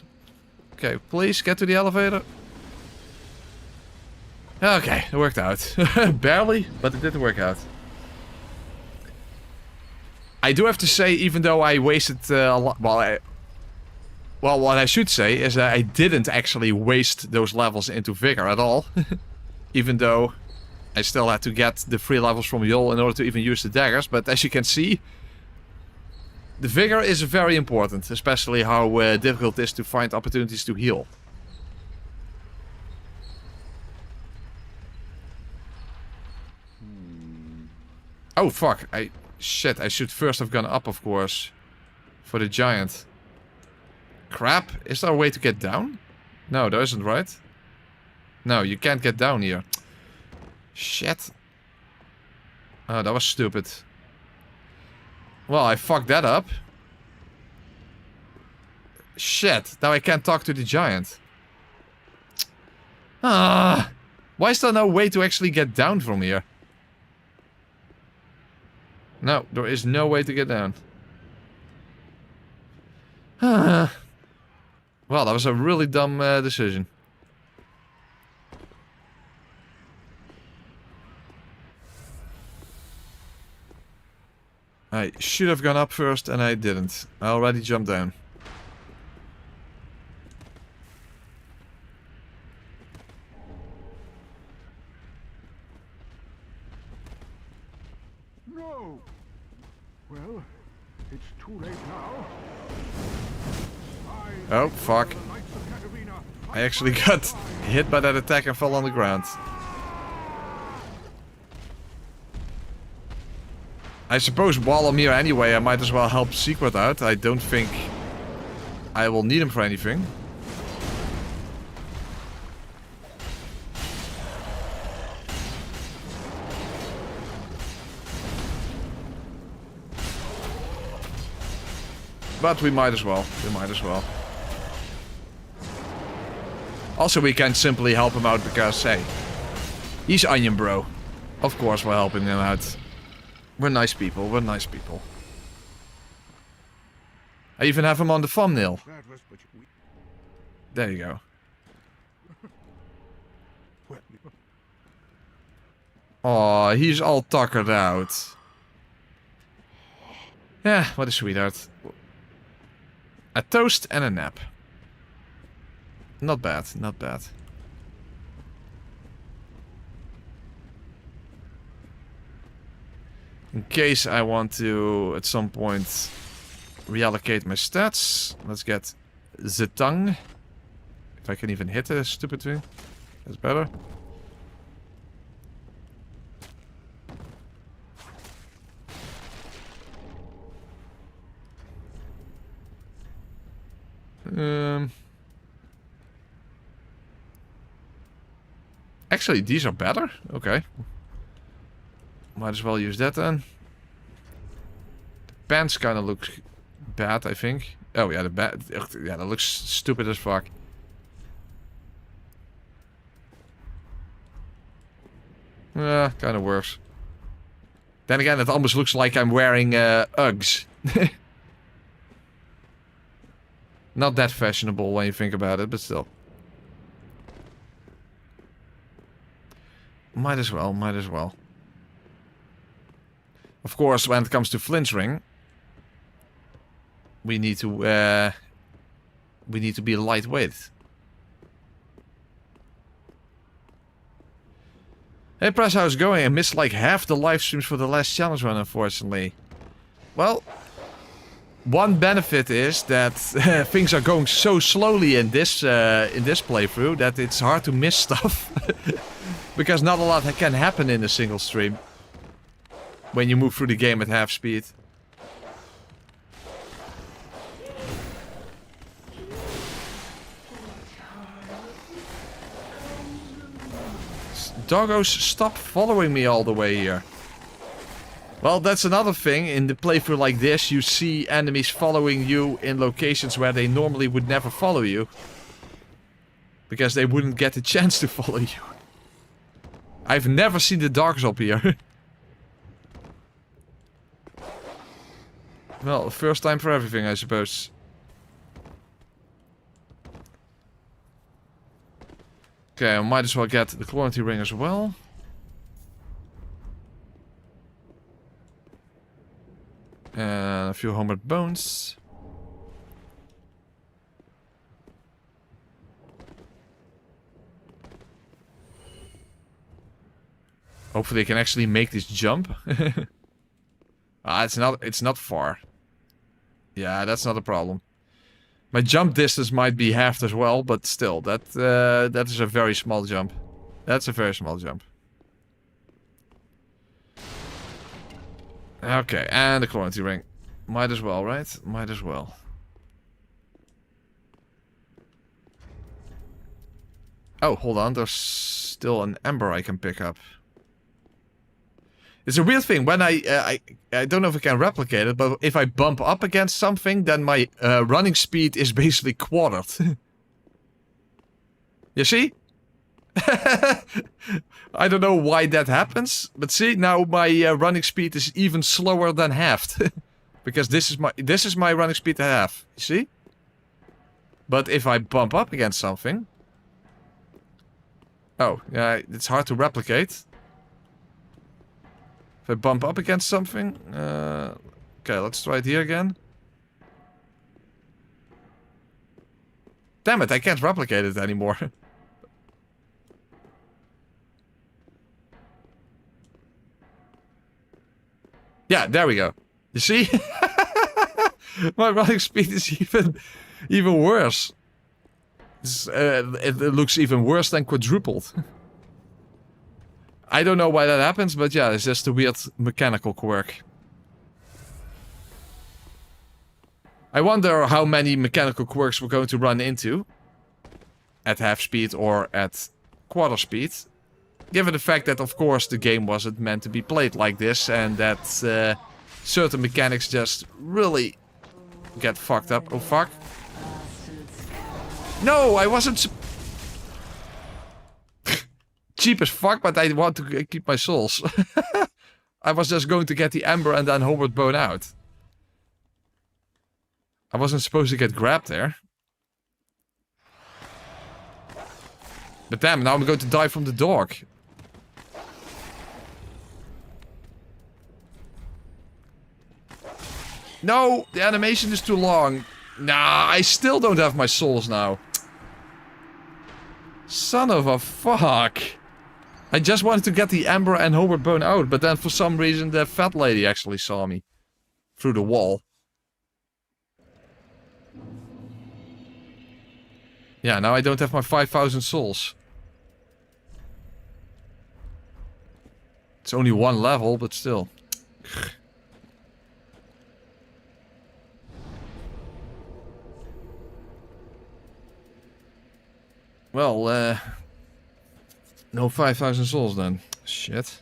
Okay, please get to the elevator. Okay, it worked out. Barely, but it did work out. I do have to say, even though I wasted a lot... Well, what I should say is that I didn't actually waste those levels into Vigor at all. Even though I still had to get the 3 levels from Yol in order to even use the daggers. But as you can see, the Vigor is very important. Especially how difficult it is to find opportunities to heal. Oh, fuck. Shit, I should first have gone up, of course. For the giant. Crap. Is there a way to get down? No, there isn't, right? No, you can't get down here. Shit. Oh, that was stupid. Well, I fucked that up. Shit. Now I can't talk to the giant. Ah. Why is there no way to actually get down from here? No, there is no way to get down. Well, that was a really dumb decision. I should have gone up first and I didn't. I already jumped down. No! Well, it's too late now. Oh, fuck. I actually got hit by that attack and fell on the ground. I suppose while I'm here anyway, I might as well help Secret out. I don't think I will need him for anything. But we might as well. We might as well. Also, we can simply help him out because, hey, he's Onion Bro. Of course we're helping him out. We're nice people. We're nice people. I even have him on the thumbnail. There you go. Oh, he's all tuckered out. Yeah, what a sweetheart. A toast and a nap. Not bad, not bad. In case I want to, at some point, reallocate my stats. Let's get the tongue. If I can even hit this stupid thing. That's better. Actually, these are better. Okay. Might as well use that then. The pants kind of look bad, I think. Oh yeah, yeah, that looks stupid as fuck. Yeah, kind of works. Then again, it almost looks like I'm wearing Uggs. Not that fashionable when you think about it, but still. Might as well, might as well. Of course, when it comes to flinch ring, we need to be lightweight. Hey Press, how's it going? I missed like half the live streams for the last challenge run, unfortunately. Well, one benefit is that things are going so slowly in this playthrough that it's hard to miss stuff. Because not a lot can happen in a single stream. When you move through the game at half speed. Doggos, stop following me all the way here. Well, that's another thing. In the playthrough like this, you see enemies following you in locations where they normally would never follow you. Because they wouldn't get the chance to follow you. I've never seen the dogs up here. Well, first time for everything, I suppose. Okay, I might as well get the quality ring as well. And a few homeward bones. Hopefully I can actually make this jump. It's not far. Yeah, that's not a problem. My jump distance might be halved as well, but still, that is a very small jump. That's a very small jump. Okay, and the quality ring. Might as well, right? Might as well. Oh, hold on. There's still an ember I can pick up. It's a weird thing. When I don't know if I can replicate it, but if I bump up against something, then my running speed is basically quartered. You see? I don't know why that happens, but see, now my running speed is even slower than halved. Because this is my running speed to half. You see? But if I bump up against something... Oh, yeah, it's hard to replicate. If I bump up against something... okay, let's try it here again. Damn it, I can't replicate it anymore. Yeah, there we go. You see? My running speed is even worse. It looks even worse than quadrupled. I don't know why that happens, but yeah, it's just a weird mechanical quirk. I wonder how many mechanical quirks we're going to run into. At half speed or at quarter speed. Given the fact that, of course, the game wasn't meant to be played like this. And that certain mechanics just really get fucked up. Oh, fuck. No, I wasn't... Cheap as fuck, but I want to keep my souls. I was just going to get the Ember and then Homeward Bone out. I wasn't supposed to get grabbed there. But damn, now I'm going to die from the dog. No, the animation is too long. Nah, I still don't have my souls now. Son of a fuck. I just wanted to get the Ember and Homeward Bone out, but then for some reason the fat lady actually saw me. Through the wall. Yeah, now I don't have my 5,000 souls. It's only one level, but still. Well, no 5,000 souls then. Shit.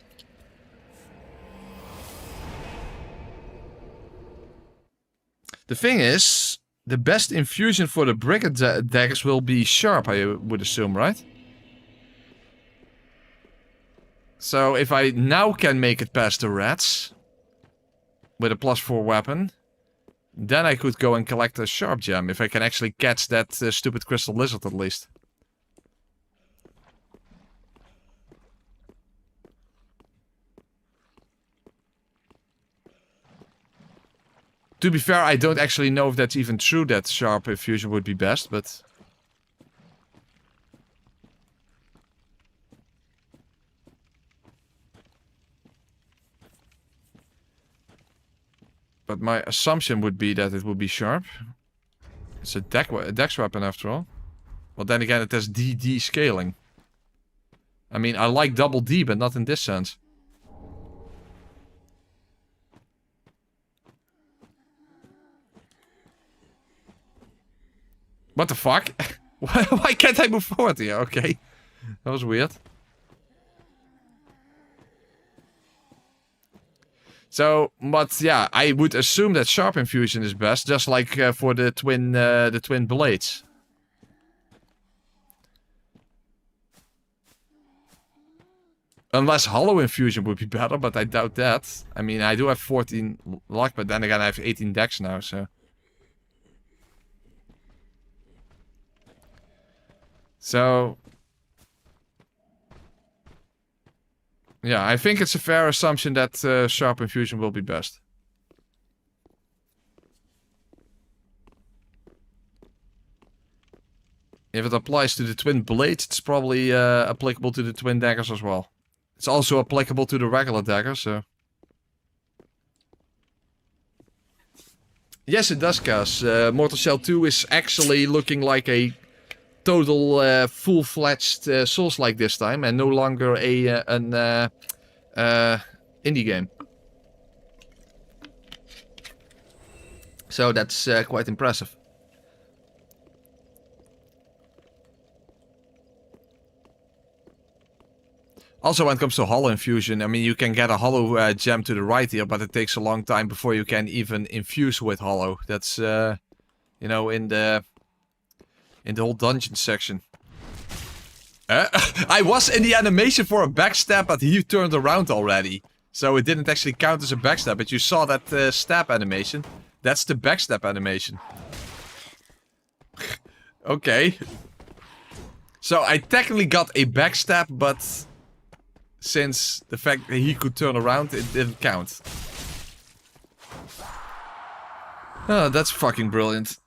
The thing is, the best infusion for the Brigand daggers will be sharp, I would assume, right? So if I now can make it past the rats with a +4 weapon, then I could go and collect a sharp gem if I can actually catch that stupid crystal lizard at least. To be fair, I don't actually know if that's even true that sharp infusion would be best, but... But my assumption would be that it would be sharp. It's a dex weapon after all. Well, then again, it has DD scaling. I mean, I like double D, but not in this sense. What the fuck? Why can't I move forward here? Okay. That was weird. So, but yeah, I would assume that sharp infusion is best, just like for the twin blades. Unless hollow infusion would be better, but I doubt that. I mean, I do have 14 luck, but then again I have 18 dex now, so... So... Yeah, I think it's a fair assumption that sharp infusion will be best. If it applies to the twin blades, it's probably applicable to the twin daggers as well. It's also applicable to the regular daggers, so... Yes, it does, Cas. Mortal Shell 2 is actually looking like a total full-fledged Souls-like this time, and no longer an indie game. So that's quite impressive. Also, when it comes to hollow infusion, I mean, you can get a hollow gem to the right here, but it takes a long time before you can even infuse with hollow. That's, you know, in the whole dungeon section. I was in the animation for a backstab, but he turned around already. So it didn't actually count as a backstab, but you saw that stab animation. That's the backstab animation. Okay. So I technically got a backstab, but... since the fact that he could turn around, it didn't count. Oh, that's fucking brilliant.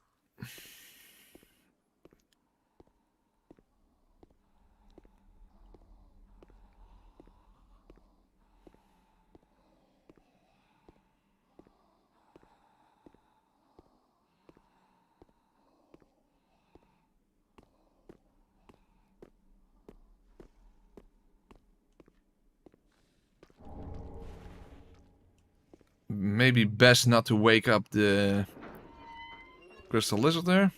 Maybe best not to wake up the crystal lizard there.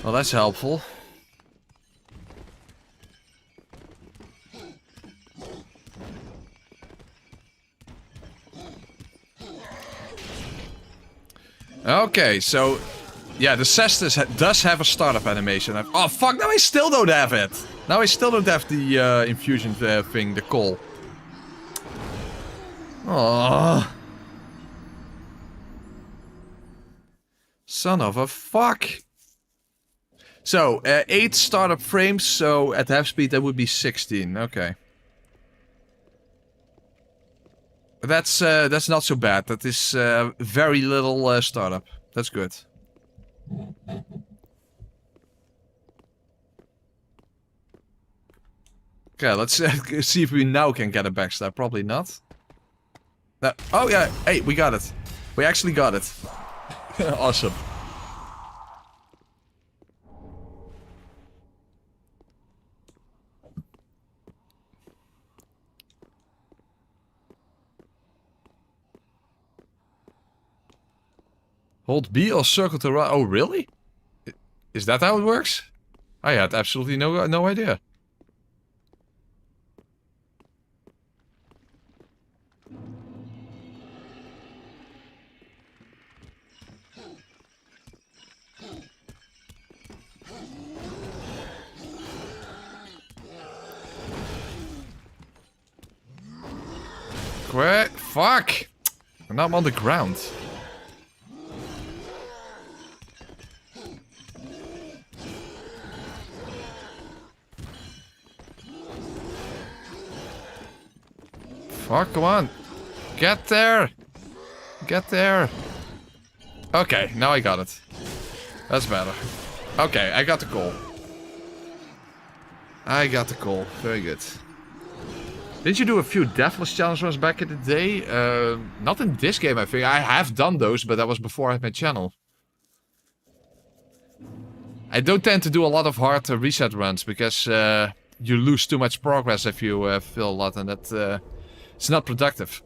Well, that's helpful. Okay, so yeah, the Cestus does have a startup animation. Oh fuck! Now I still don't have it. Now I still don't have the infusion thing, the call. Oh, son of a fuck! So 8 startup frames. So at half speed that would be 16. Okay. That's not so bad. That is very little startup. That's good. Okay, let's see if we now can get a backstab. Probably not. Oh yeah, hey, we got it. We actually got it. Awesome. Hold B or circle to right. Oh, really? Is that how it works? I had absolutely no idea. Quick, fuck! And now I'm on the ground. Fuck, come on. Get there. Get there. Okay, now I got it. That's better. Okay, I got the call. I got the call. Very good. Did you do a few Deathless challenge runs back in the day? Not in this game, I think. I have done those, but that was before I had my channel. I don't tend to do a lot of hard reset runs, because you lose too much progress if you fail a lot, and that... it's not productive.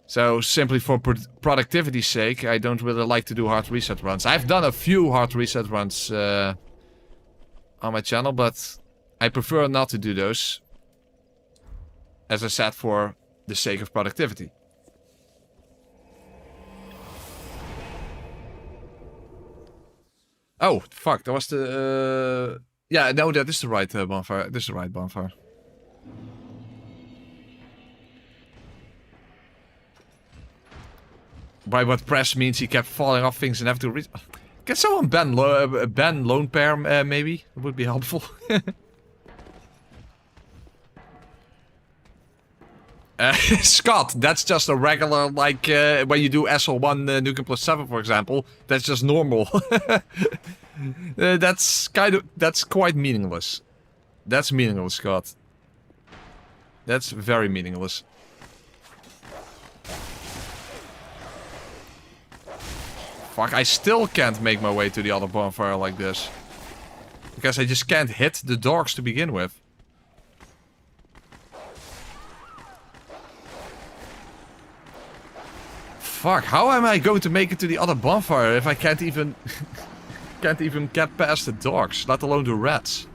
So, simply for productivity's sake, I don't really like to do hard reset runs. I've done a few hard reset runs on my channel, but I prefer not to do those. As I said, for the sake of productivity. Oh, fuck, that was the... yeah, no, that is the right bonfire. This is the right bonfire. By what press means he kept falling off things and have to reach. Can someone ban Lone Pair, maybe? That would be helpful. Scott, that's just a regular, like, when you do SL1 Nukem plus 7, for example. That's just normal. That's quite meaningless. That's meaningless, Scott. That's very meaningless. Fuck, I still can't make my way to the other bonfire like this. Because I just can't hit the dogs to begin with. Fuck, how am I going to make it to the other bonfire if I can't even... can't even get past the dogs, let alone the rats?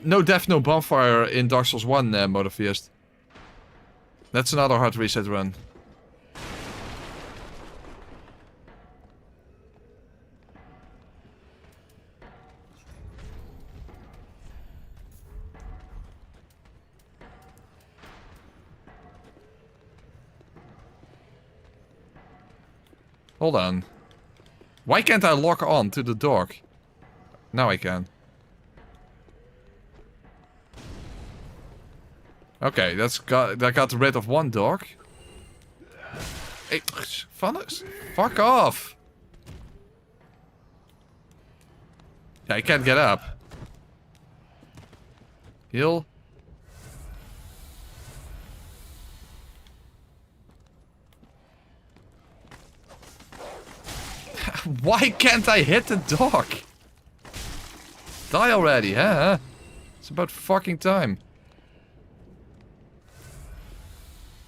No death, no bonfire in Dark Souls 1, Mototheist. That's another hard reset run. Hold on. Why can't I lock on to the dog? Now I can. Okay, that got rid of one dog. Hey, fuck off! Yeah, I can't get up. Heal. Why can't I hit the dog? Die already, huh? It's about fucking time.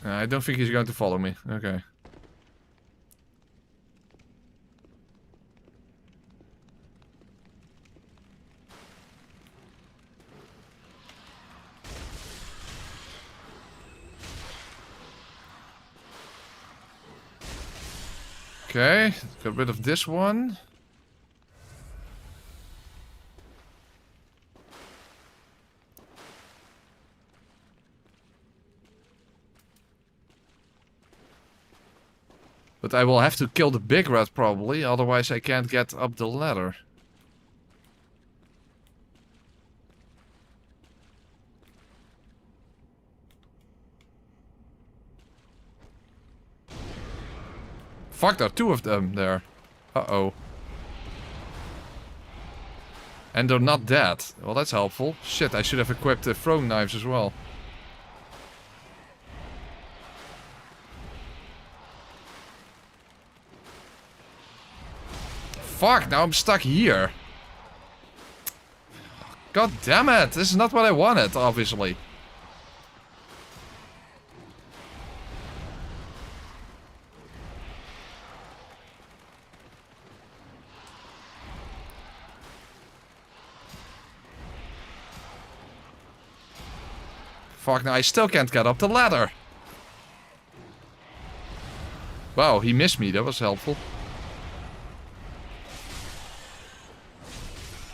I don't think he's going to follow me. Okay. Okay, got rid of this one. But I will have to kill the big rat probably, otherwise I can't get up the ladder. Fuck, there are two of them there. Uh-oh. And they're not dead. Well, that's helpful. Shit, I should have equipped the throwing knives as well. Fuck, now I'm stuck here. God damn it, this is not what I wanted, obviously. Fuck, now I still can't get up the ladder. Wow, he missed me, that was helpful.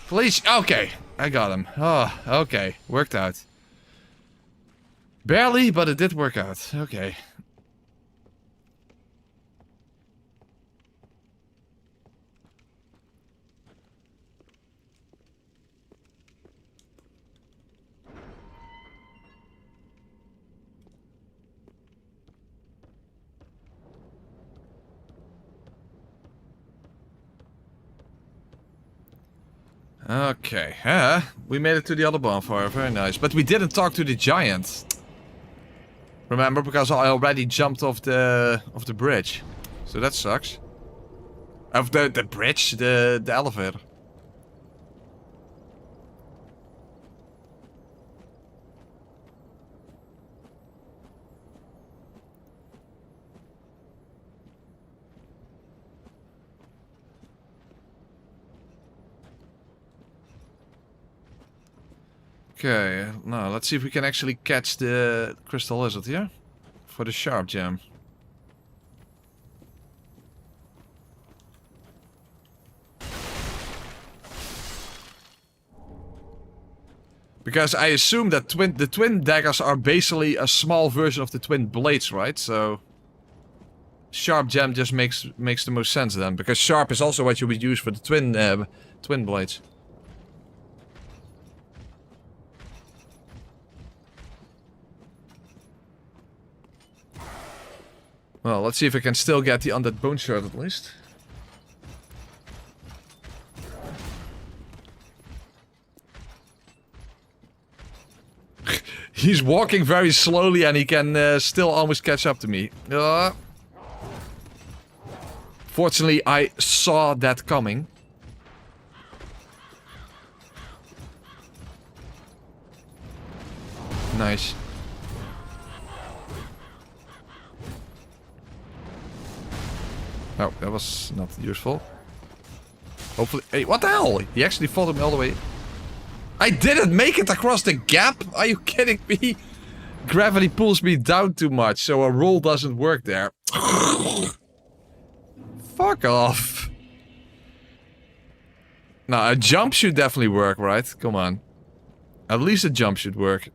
Please, okay, I got him. Oh, okay, worked out. Barely, but it did work out. Okay. Okay, we made it to the other bonfire, very nice. But we didn't talk to the giant. Remember, because I already jumped off the bridge. So that sucks. Of the bridge, the elevator. Okay, now let's see if we can actually catch the crystal lizard here. For the sharp gem. Because I assume that the twin daggers are basically a small version of the twin blades, right? So sharp gem just makes the most sense then, because sharp is also what you would use for the twin blades. Well, let's see if I can still get the undead bone shard at least. He's walking very slowly and he can still almost catch up to me. Fortunately, I saw that coming. Nice. Oh, that was not useful. Hopefully... Hey, what the hell? He actually followed me all the way. I didn't make it across the gap? Are you kidding me? Gravity pulls me down too much, so a roll doesn't work there. Fuck off. Now, a jump should definitely work, right? Come on. At least a jump should work.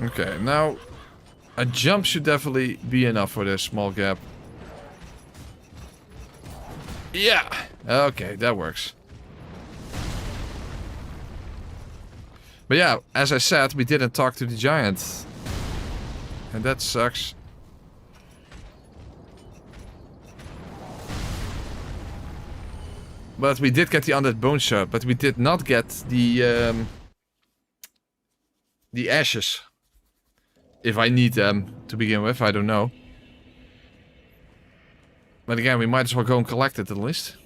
Okay, now a jump should definitely be enough for this small gap. Yeah! Okay, that works. But yeah, as I said, we didn't talk to the giant. And that sucks. But we did get the undead bone shard, but we did not get the ashes. If I need them to begin with, I don't know. But again, we might as well go and collect it at least.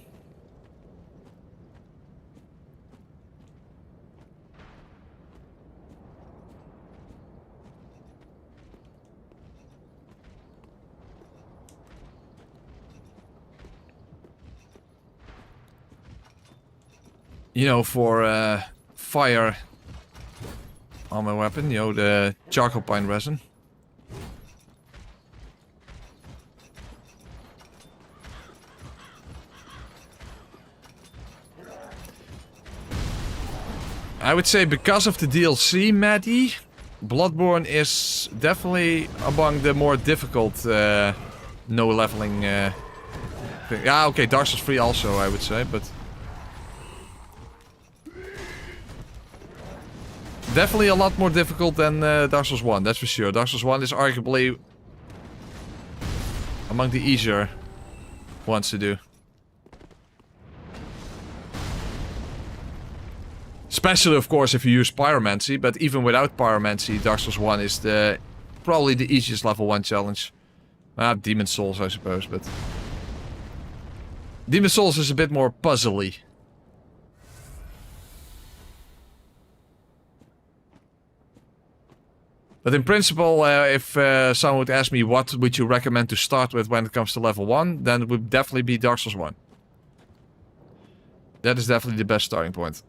You know, for fire on my weapon, you know, the charcoal pine resin. I would say because of the DLC, Maddie, Bloodborne is definitely among the more difficult no leveling thing. Yeah, okay, Dark Souls 3 also, I would say, but... Definitely a lot more difficult than Dark Souls 1, that's for sure. Dark Souls 1 is arguably among the easier ones to do. Especially, of course, if you use Pyromancy, but even without Pyromancy, Dark Souls 1 is probably the easiest level 1 challenge. Demon Souls, I suppose, but... Demon Souls is a bit more puzzly. But in principle, if someone would ask me what would you recommend to start with when it comes to level 1, then it would definitely be Dark Souls 1. That is definitely the best starting point.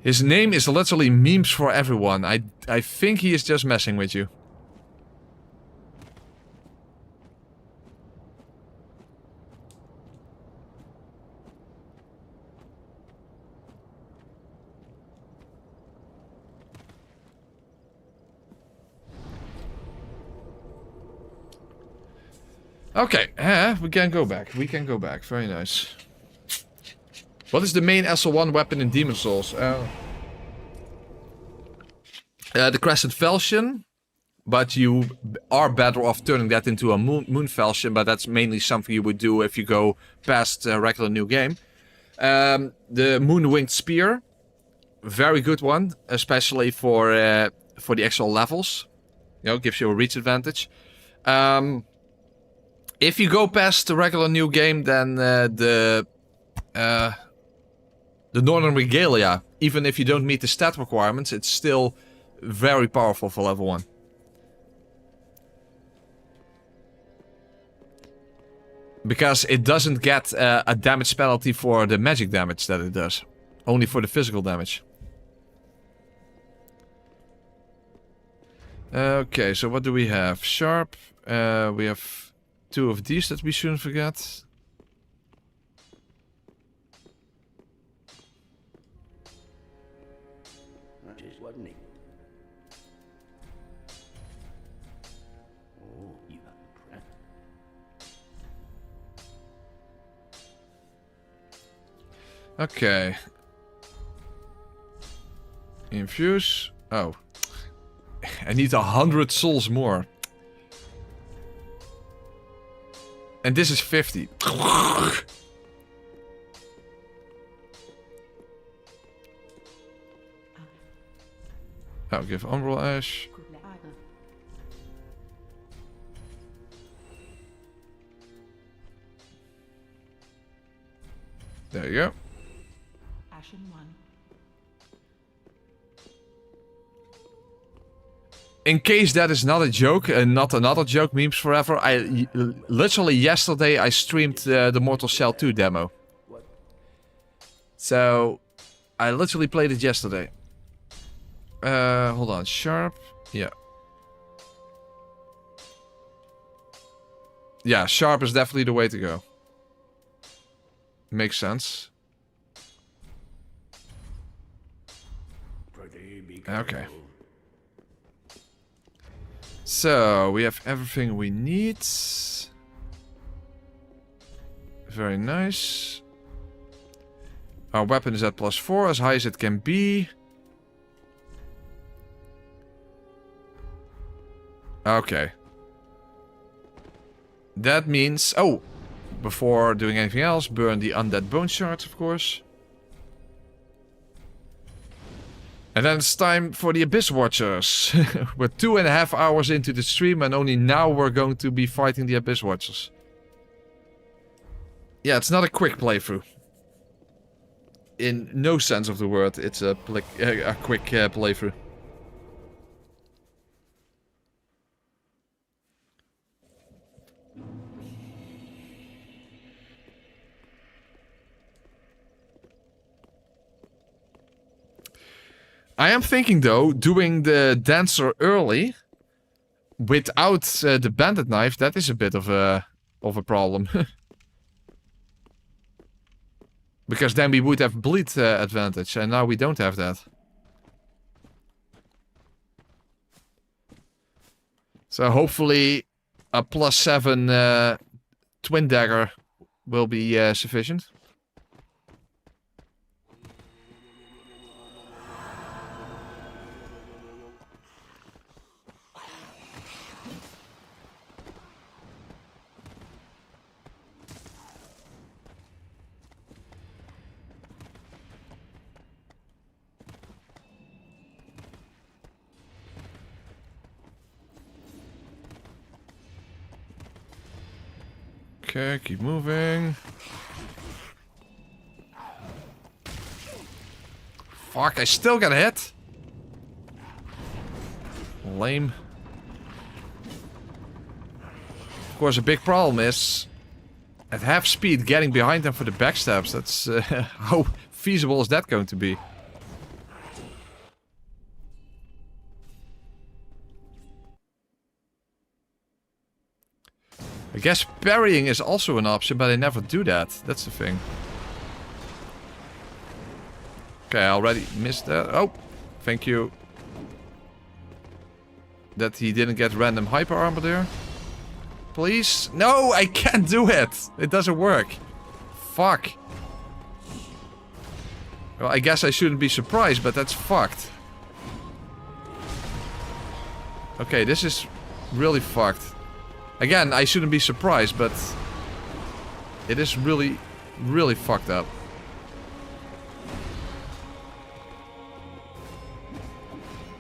His name is literally memes for everyone. I think he is just messing with you. Okay, we can go back. We can go back. Very nice. What is the main SL1 weapon in Demon Souls? The Crescent Falchion. But you are better off turning that into a Moon Falchion. But that's mainly something you would do if you go past a regular new game. The Moon Winged Spear. Very good one. Especially for the actual levels. You know, gives you a reach advantage. If you go past the regular new game, then the Northern Regalia, even if you don't meet the stat requirements, it's still very powerful for level 1. Because it doesn't get a damage penalty for the magic damage that it does. Only for the physical damage. Okay, so what do we have? Sharp. We have 2 of these that we shouldn't forget. Wasn't he? Oh, you have impressed. Okay. Infuse. Oh. I need 100 souls more. And this is 50. I'll give Umbral Ash. There you go. In case that is not a joke and not another joke, memes forever, I literally yesterday I streamed the Mortal Shell 2 demo. So I literally played it yesterday. Hold on, Sharp. Yeah. Yeah, Sharp is definitely the way to go. Makes sense. Okay. So, we have everything we need. Very nice. Our weapon is at +4, as high as it can be. Okay. That means... Oh! Before doing anything else, burn the undead bone shards, of course. And then it's time for the Abyss Watchers. We're 2.5 hours into the stream and only now we're going to be fighting the Abyss Watchers. Yeah, it's not a quick playthrough. In no sense of the word, it's a quick playthrough. I am thinking, though, doing the dancer early without the bandit knife, that is a bit of a problem. Because then we would have bleed advantage, and now we don't have that. So hopefully a +7 twin dagger will be sufficient. Okay, keep moving. Fuck, I still got hit. Lame. Of course, a big problem is at half speed getting behind them for the backstabs. That's how feasible is that going to be? I guess parrying is also an option, but I never do that. That's the thing. Okay, I already missed that. Oh, thank you. That he didn't get random hyper armor there. Please? No, I can't do it. It doesn't work. Fuck. Well, I guess I shouldn't be surprised, but that's fucked. Okay, this is really fucked. Again, I shouldn't be surprised, but it is really, really fucked up.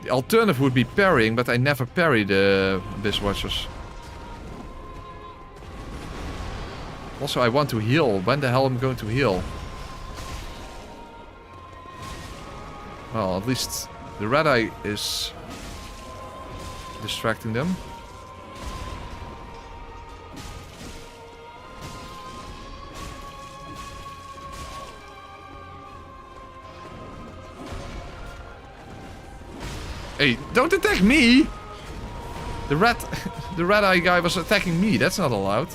The alternative would be parrying, but I never parry the Abyss Watchers. Also, I want to heal. When the hell am I going to heal? Well, at least the red eye is distracting them. Hey, don't attack me! The red eye guy was attacking me. That's not allowed.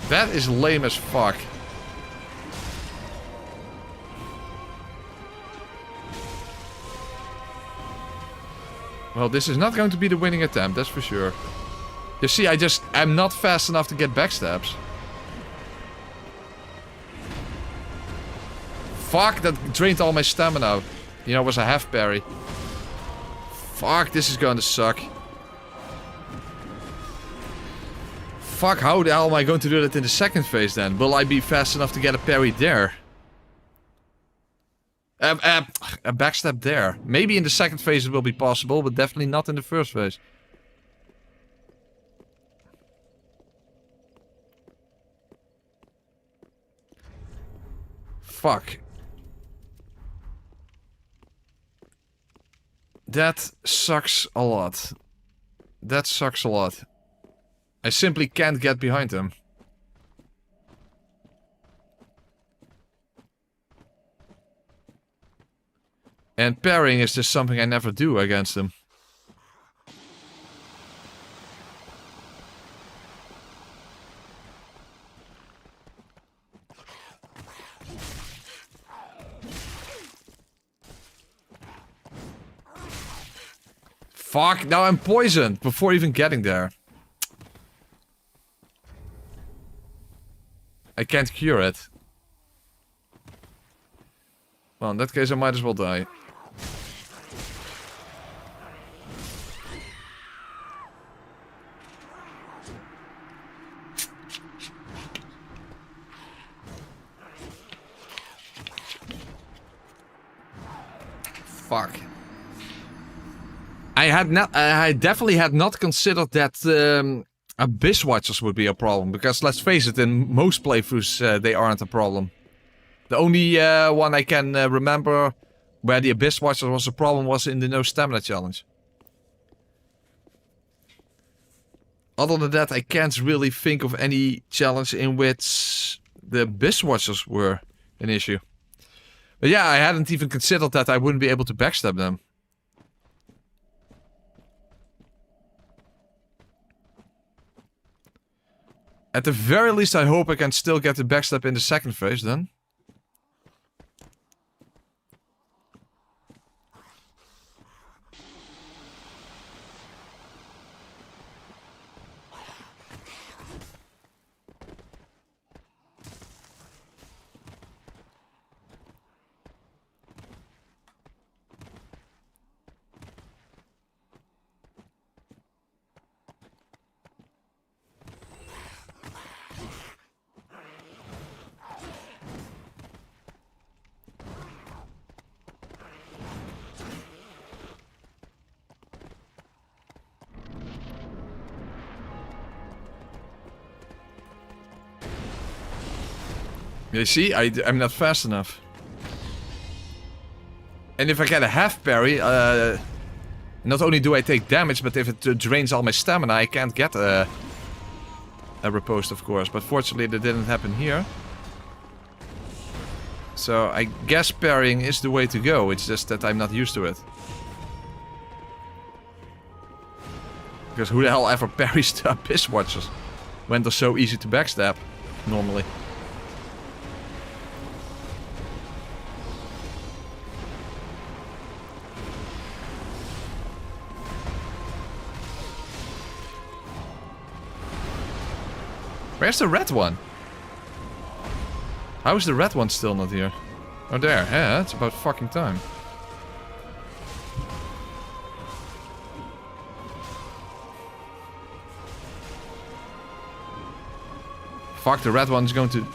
That is lame as fuck. Well, this is not going to be the winning attempt, that's for sure. You see, I'm not fast enough to get backstabs. Fuck, that drained all my stamina. You know, it was a half parry. Fuck, this is going to suck. Fuck, how the hell am I going to do that in the second phase then? Will I be fast enough to get a parry there? A backstab there. Maybe in the second phase it will be possible, but definitely not in the first phase. Fuck. That sucks a lot. That sucks a lot. I simply can't get behind him. And parrying is just something I never do against him. Fuck, now I'm poisoned before even getting there. I can't cure it. Well, in that case I might as well die. Fuck. I definitely had not considered that Abyss Watchers would be a problem, because let's face it, in most playthroughs they aren't a problem. The only one I can remember where the Abyss Watchers was a problem was in the no stamina challenge. Other than that, I can't really think of any challenge in which the Abyss Watchers were an issue. But yeah, I hadn't even considered that I wouldn't be able to backstab them. At the very least, I hope I can still get the backstab in the second phase then. You see, I'm not fast enough. And if I get a half parry, not only do I take damage, but if it drains all my stamina, I can't get a riposte, of course. But fortunately, that didn't happen here. So I guess parrying is the way to go. It's just that I'm not used to it. Because who the hell ever parries the Abyss Watchers when they're so easy to backstab, normally? Where's the red one? How is the red one still not here? Oh, there. Yeah, it's about fucking time. Fuck, the red one's going to...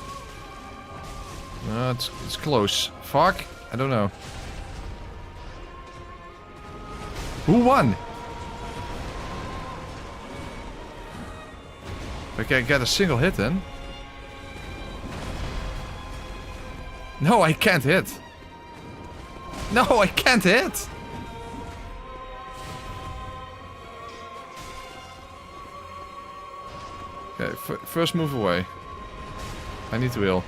it's close. Fuck, I don't know. Who won? I can't get a single hit in. No, I can't hit. No, I can't hit. Okay, first move away. I need to heal.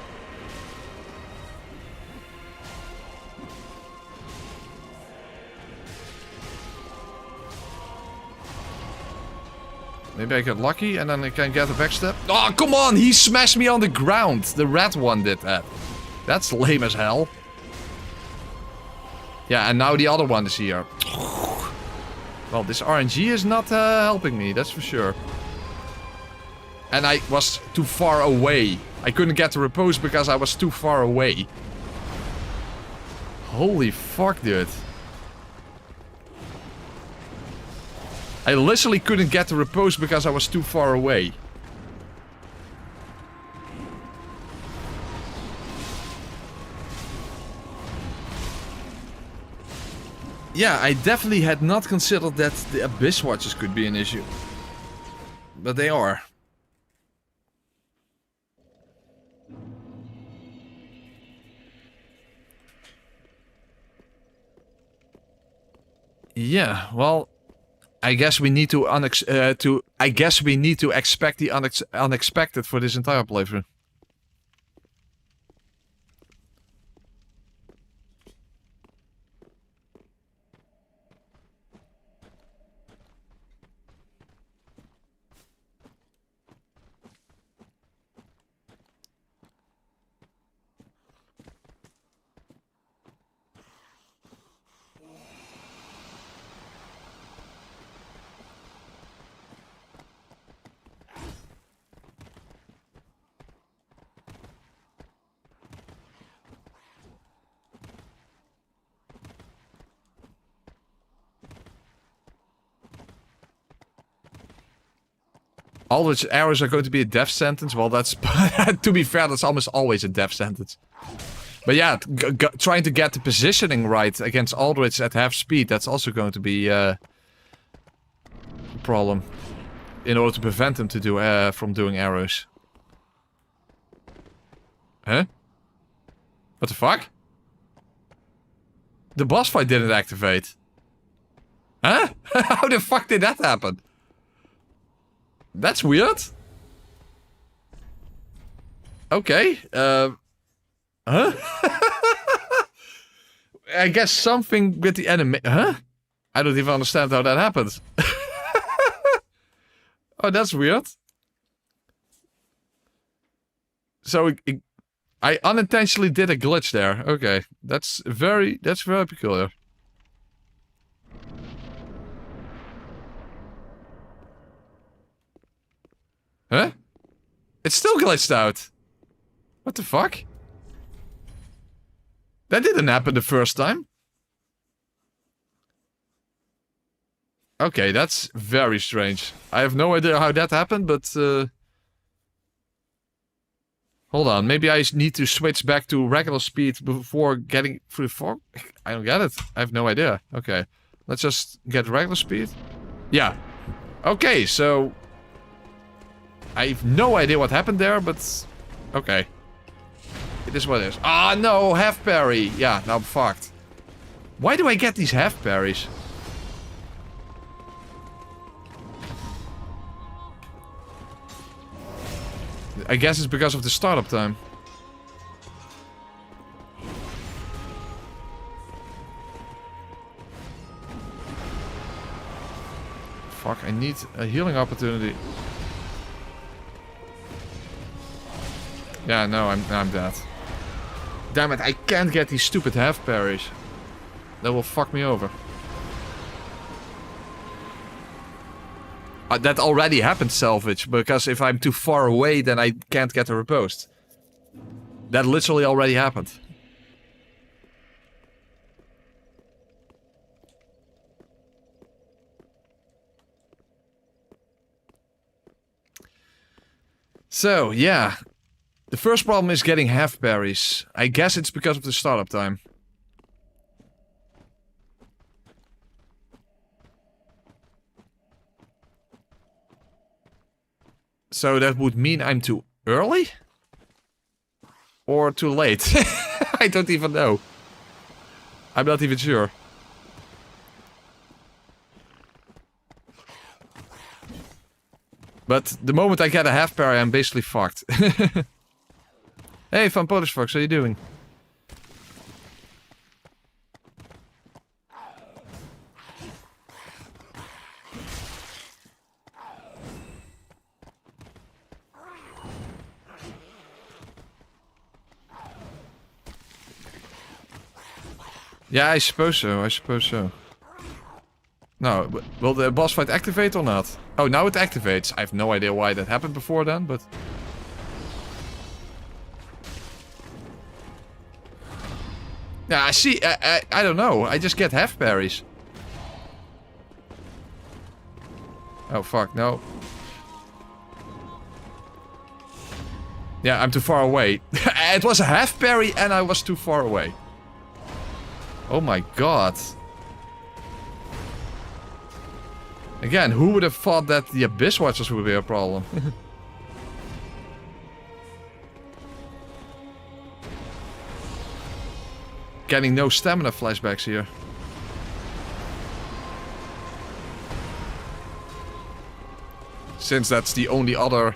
Maybe I get lucky and then I can get a backstep. Oh, come on! He smashed me on the ground! The red one did that. That's lame as hell. Yeah, and now the other one is here. Well, this RNG is not helping me, that's for sure. And I was too far away. I couldn't get the repose because I was too far away. Holy fuck, dude. I literally couldn't get the repose because I was too far away. Yeah, I definitely had not considered that the Abyss Watchers could be an issue. But they are. Yeah, well, I guess we need to expect the unexpected for this entire playthrough. Aldrich arrows are going to be a death sentence. Well, that's... to be fair, that's almost always a death sentence. But yeah, trying to get the positioning right against Aldrich at half speed, that's also going to be a problem. In order to prevent him to do from doing arrows. Huh? What the fuck? The boss fight didn't activate. Huh? How the fuck did that happen? That's weird. Okay, Huh? I guess something with the enemy... Huh? I don't even understand how that happened. Oh, that's weird. So, I unintentionally did a glitch there. Okay, that's very peculiar. Huh? It's still glitched out. What the fuck? That didn't happen the first time. Okay, that's very strange. I have no idea how that happened, but... Hold on, maybe I need to switch back to regular speed before getting through the fog? I don't get it. I have no idea. Okay, let's just get regular speed. Yeah. Okay, so... I have no idea what happened there, but... Okay. It is what it is. Ah, no! Half parry! Yeah, now I'm fucked. Why do I get these half parries? I guess it's because of the startup time. Fuck, I need a healing opportunity. Yeah, no, I'm dead. Damn it, I can't get these stupid half parries. That will fuck me over. That already happened, Salvage, because if I'm too far away, then I can't get a riposte. That literally already happened. So, yeah. The first problem is getting half parries. I guess it's because of the startup time. So that would mean I'm too early? Or too late? I don't even know. I'm not even sure. But the moment I get a half parry, I'm basically fucked. Hey, Van Polish Fox, how you doing? Yeah, I suppose so, I suppose so. No, will the boss fight activate or not? Oh, now it activates. I have no idea why that happened before then, but... Yeah, I see, I don't know. I just get half parries. Oh, fuck, no. Yeah, I'm too far away. It was a half parry and I was too far away. Oh my god. Again, who would have thought that the Abyss Watchers would be a problem? Getting no stamina flashbacks here. Since that's the only other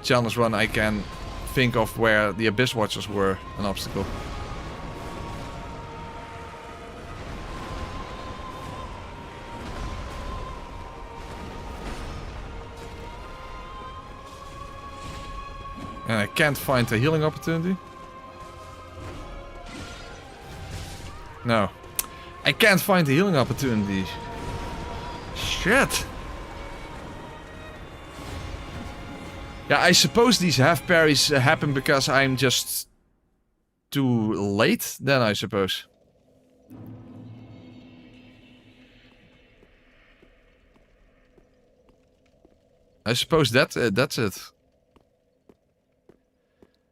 challenge run I can think of where the Abyss Watchers were an obstacle. And I can't find a healing opportunity. No. I can't find a healing opportunity. Shit. Yeah, I suppose these half parries happen because I'm just too late, then I suppose. I suppose that's it.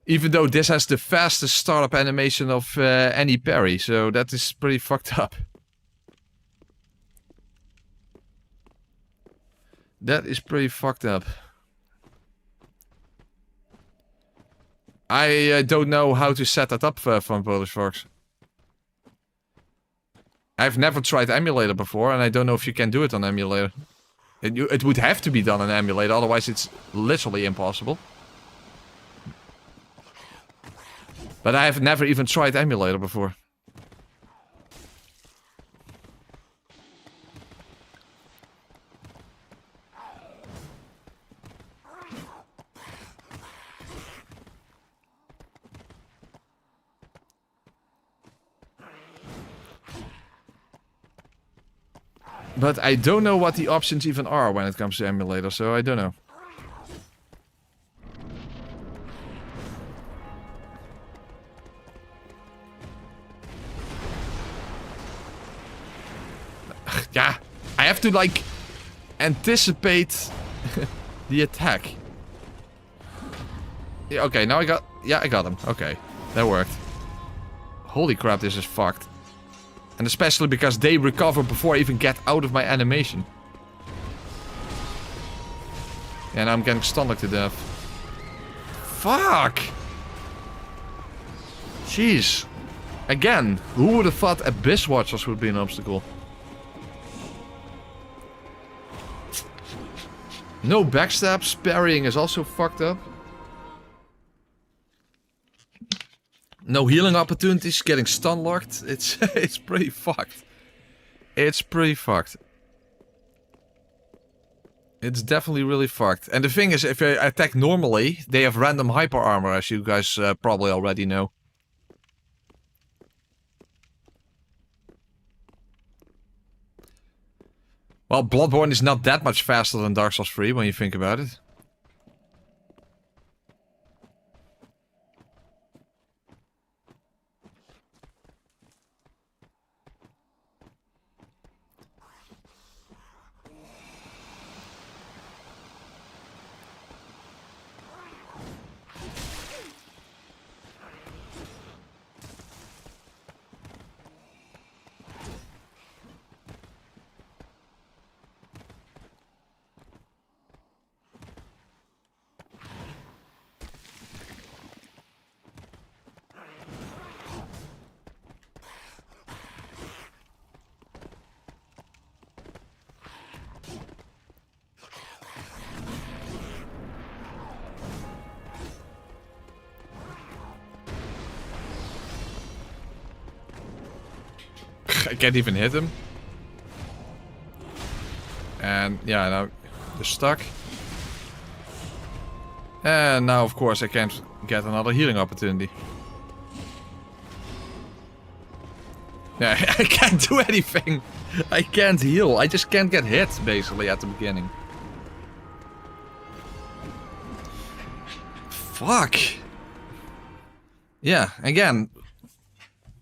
Even though this has the fastest startup animation of any parry, so that is pretty fucked up. That is pretty fucked up. I don't know how to set that up from Polish Fox. I've never tried emulator before, and I don't know if you can do it on emulator. It would have to be done on emulator, otherwise it's literally impossible. But I have never even tried emulator before. But I don't know what the options even are when it comes to emulator, so I don't know. Yeah, I have to like anticipate the attack. Yeah, okay, now I got him. Okay, that worked. Holy crap, this is fucked. And especially because they recover before I even get out of my animation. And I'm getting stunned to death. Fuck! Jeez. Again, who would have thought Abyss Watchers would be an obstacle? No backstabs, parrying is also fucked up. No healing opportunities, getting stun locked. It's pretty fucked. It's pretty fucked. It's definitely really fucked. And the thing is, if I attack normally, they have random hyper armor, as you guys probably already know. Well, Bloodborne is not that much faster than Dark Souls 3 when you think about it. I can't even hit him. And yeah, now they're stuck. And now of course I can't get another healing opportunity. Yeah, I can't do anything. I can't heal. I just can't get hit basically at the beginning. Fuck. Yeah, again.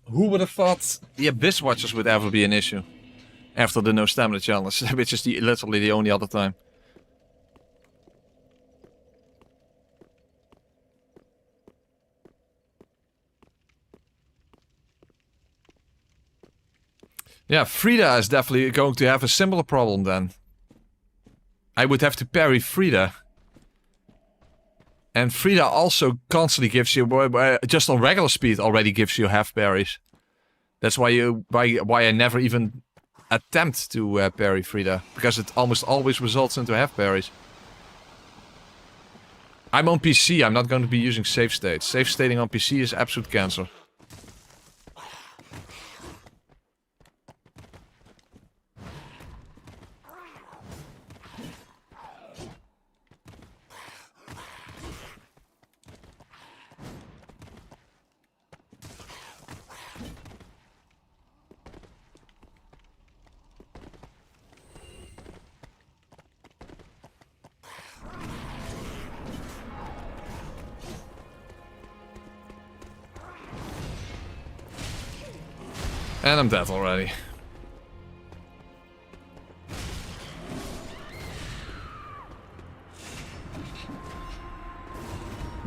Who would have thought the Abyss Watchers would ever be an issue? After the no stamina challenge, which is literally the only other time. Yeah, Frida is definitely going to have a similar problem then. I would have to parry Frida. And Frida also constantly gives you, just on regular speed already gives you half parries. That's why I never even attempt to parry Frida. Because it almost always results into half parries. I'm on PC, I'm not going to be using save states. Save stating on PC is absolute cancer. And I'm dead already.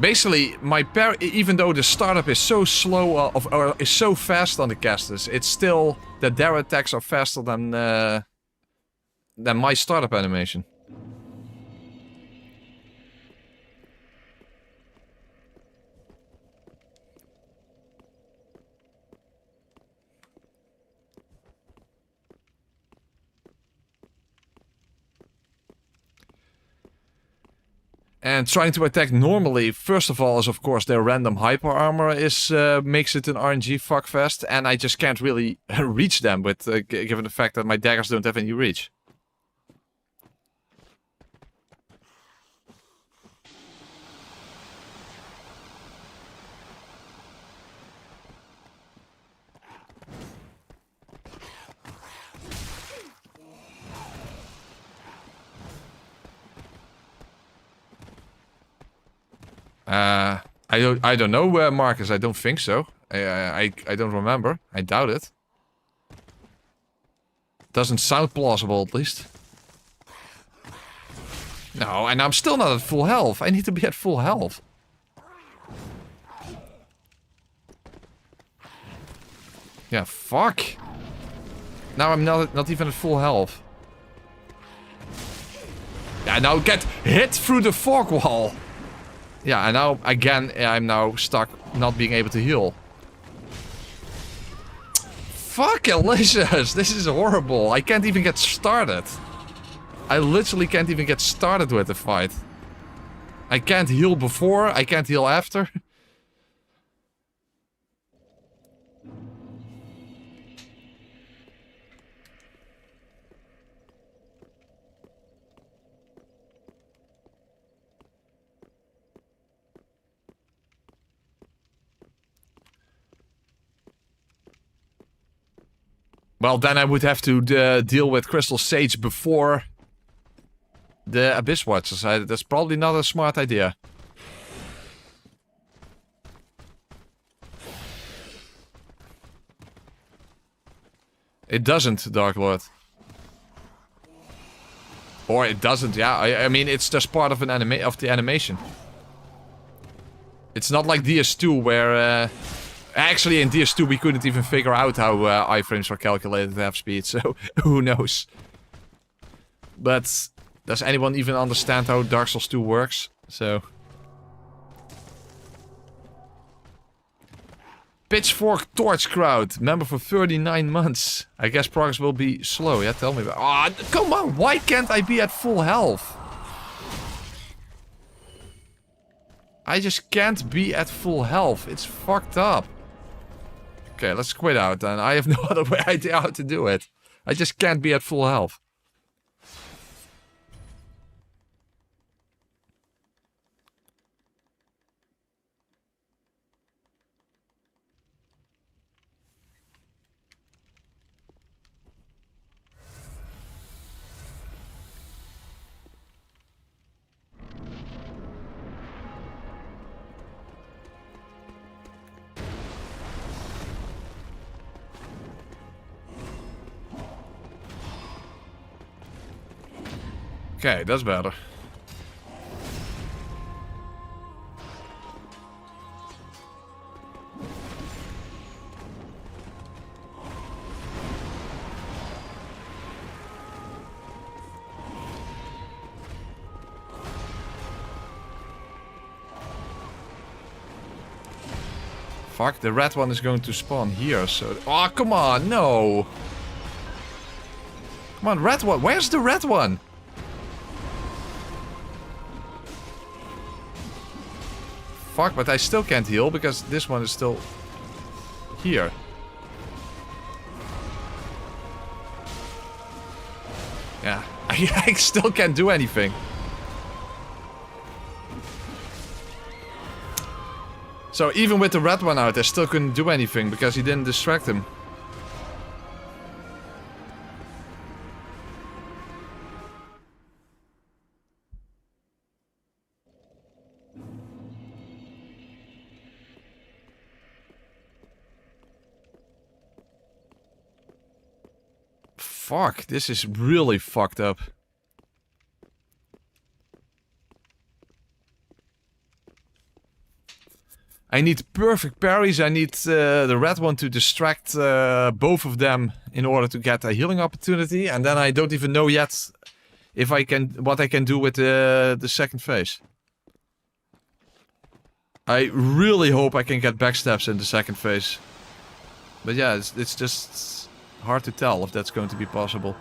Basically, my even though the startup is so slow or is so fast on the casters, it's still that their attacks are faster than my startup animation. And trying to attack normally, first of all, is of course their random hyper armor is makes it an RNG fuckfest, and I just can't really reach them with given the fact that my daggers don't have any reach. I don't know, Marcus. I don't think so. I don't remember. I doubt it. Doesn't sound plausible, at least. No, and I'm still not at full health. I need to be at full health. Yeah, fuck. Now I'm not even at full health. Yeah, now get hit through the fog wall. Yeah, and now, again, I'm now stuck not being able to heal. Fuck, Alicious! This is horrible. I can't even get started. I literally can't even get started with the fight. I can't heal before, I can't heal after. Well, then I would have to deal with Crystal Sage before the Abyss Watchers. That's probably not a smart idea. It doesn't, Dark Lord. Or it doesn't, yeah. I mean, it's just part of the animation. It's not like DS2 where... Actually, in DS2 we couldn't even figure out how iframes were calculated at f-speed, so who knows. But does anyone even understand how Dark Souls 2 works? So... Pitchfork Torch Crowd, member for 39 months. I guess progress will be slow, yeah? Tell me about... Ah, come on, why can't I be at full health? I just can't be at full health. It's fucked up. Okay, let's quit out then. I have no other idea how to do it. I just can't be at full health. Okay, that's better. Fuck, the red one is going to spawn here, so... Oh, come on, no! Come on, red one, where's the red one? Fuck, but I still can't heal because this one is still here. Yeah, I still can't do anything. So even with the red one out, I still couldn't do anything because he didn't distract him. Fuck, this is really fucked up. I need perfect parries. I need the red one to distract both of them in order to get a healing opportunity. And then I don't even know yet if I can what I can do with the second phase. I really hope I can get backstabs in the second phase. But yeah, it's just hard to tell if that's going to be possible.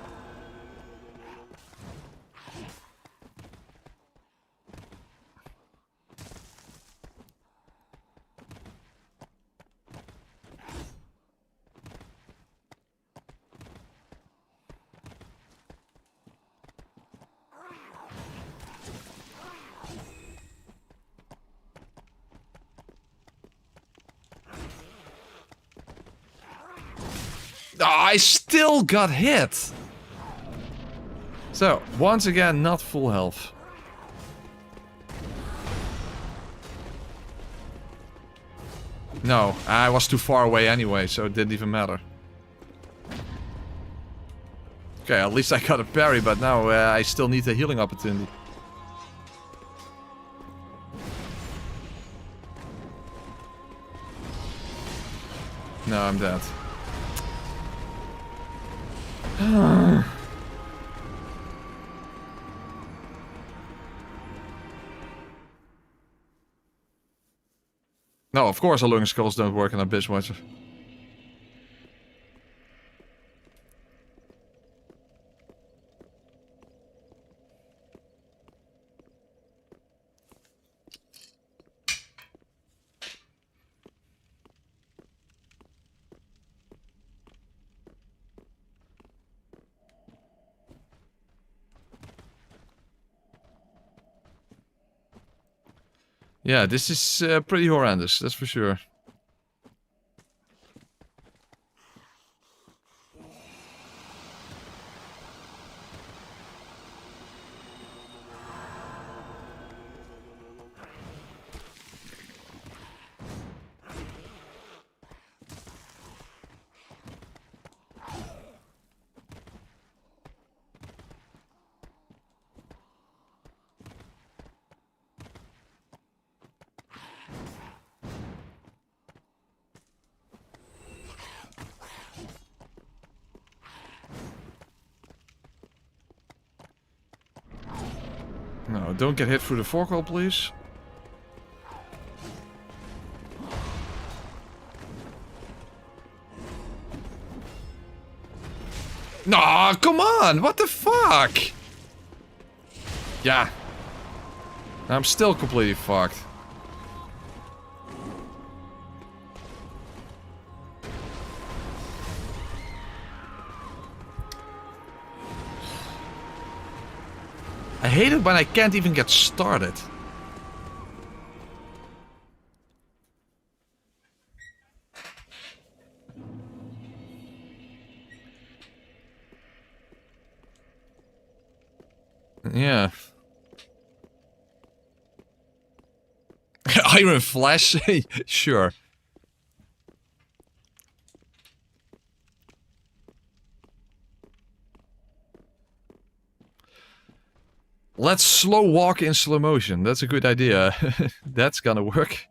Oh, I still got hit! So, once again, not full health. No, I was too far away anyway, so it didn't even matter. Okay, at least I got a parry, but now I still need a healing opportunity. No, I'm dead. No, of course alluring skulls don't work on Abyss Watcher. Yeah, this is pretty horrendous, that's for sure. No, don't get hit through the forkwall, please. No, come on! What the fuck? Yeah. I'm still completely fucked. I hate it when I can't even get started. Yeah. Iron Flash? Sure. Let's slow walk in slow motion. That's a good idea. That's gonna work.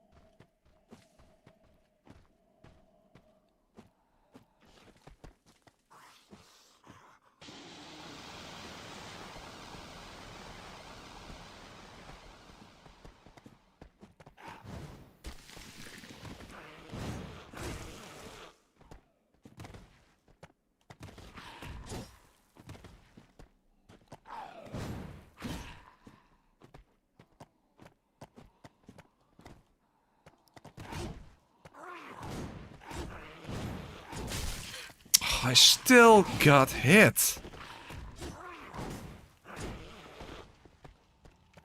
I still got hit.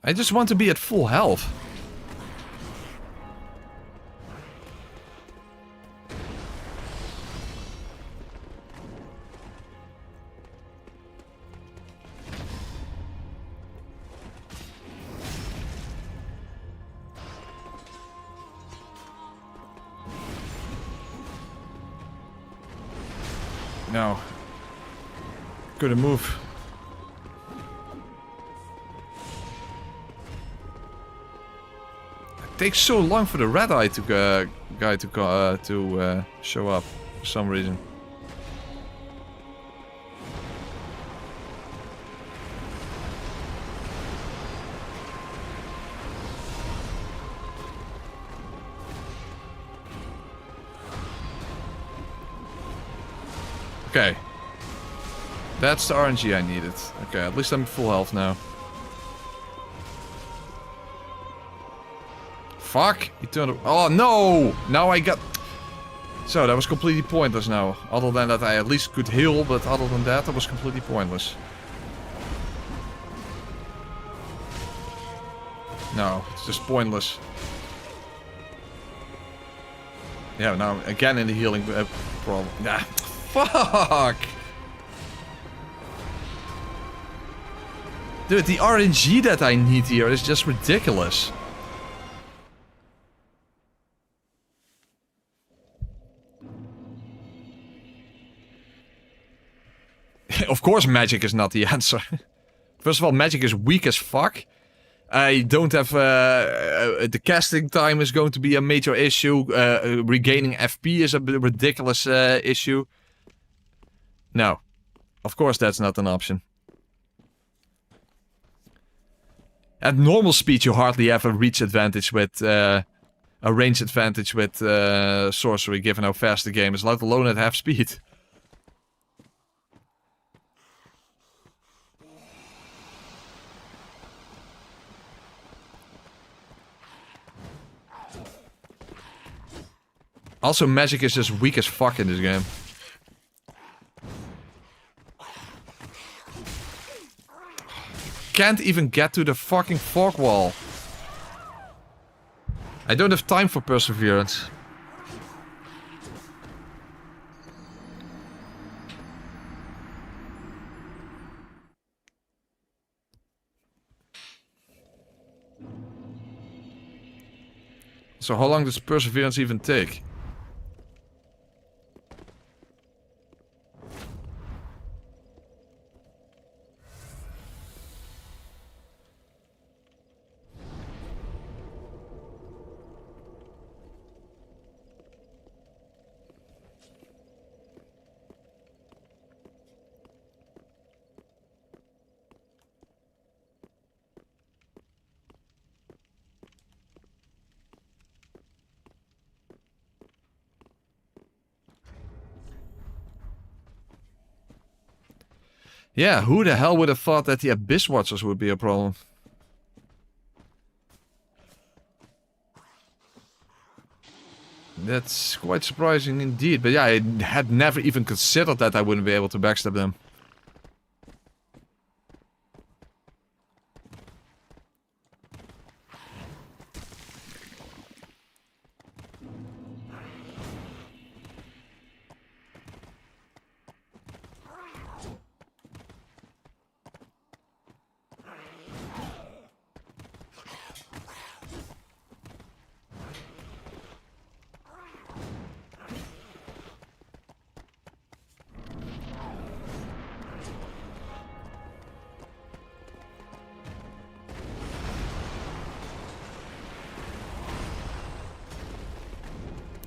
I just want to be at full health. No. Couldn't move. takes so long for the red eye to guy to show up for some reason. Okay. That's the RNG I needed. Okay, at least I'm full health now. Fuck! He turned... Oh, no! Now I got... So, that was completely pointless now. Other than that I at least could heal, but other than that, that was completely pointless. No, it's just pointless. Yeah, now again in the healing problem. Nah, fuck! Dude, the RNG that I need here is just ridiculous. Of course magic is not the answer. First of all, magic is weak as fuck. I don't have... the casting time is going to be a major issue. Regaining FP is a ridiculous issue. No. Of course that's not an option. At normal speed you hardly have a reach advantage with... a range advantage with sorcery, given how fast the game is, let alone at half speed. Also, magic is just weak as fuck in this game. Can't even get to the fucking fog wall. I don't have time for perseverance. So how long does perseverance even take? Yeah, who the hell would have thought that the Abyss Watchers would be a problem? That's quite surprising indeed, but yeah, I had never even considered that I wouldn't be able to backstab them.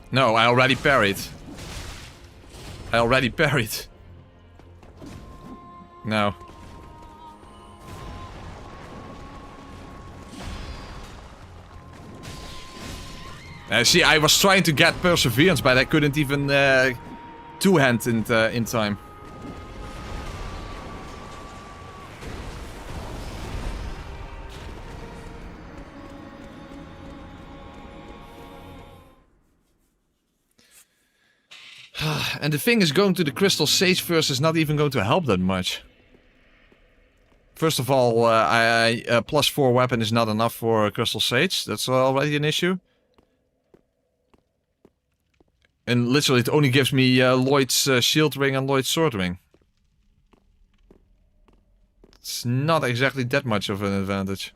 No, I already parried. I already parried. No. See, I was trying to get perseverance, but I couldn't even two-hand in time. And the thing is, going to the Crystal Sage first is not even going to help that much. First of all, +4 weapon is not enough for Crystal Sage. That's already an issue. And literally it only gives me Lloyd's Shield Ring and Lloyd's Sword Ring. It's not exactly that much of an advantage.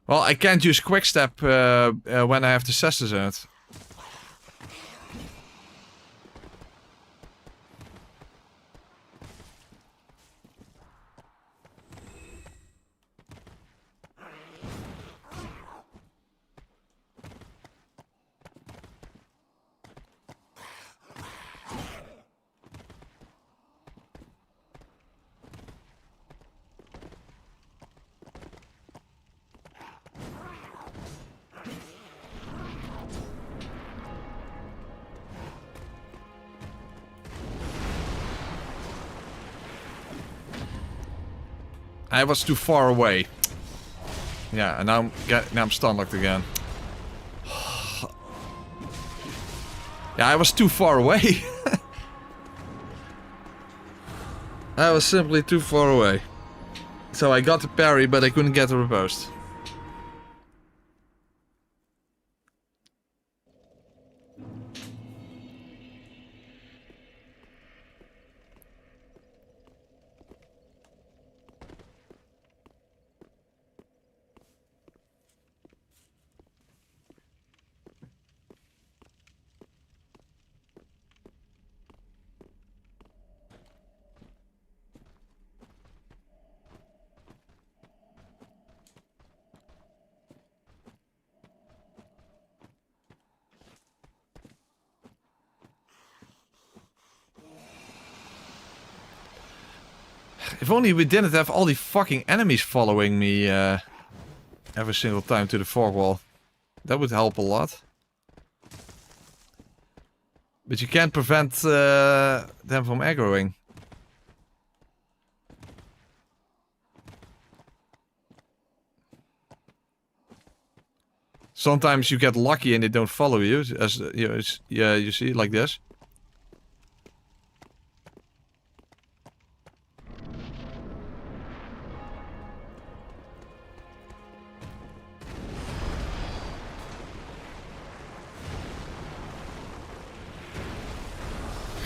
Well, I can't use Quickstep when I have the Cestus out. I was too far away. Yeah, and now I'm stun locked again. Yeah, I was too far away. I was simply too far away. So I got the parry, but I couldn't get the riposte. If only we didn't have all the fucking enemies following me every single time to the fog wall. That would help a lot. But you can't prevent them from aggroing. Sometimes you get lucky and they don't follow you, as you see, like this.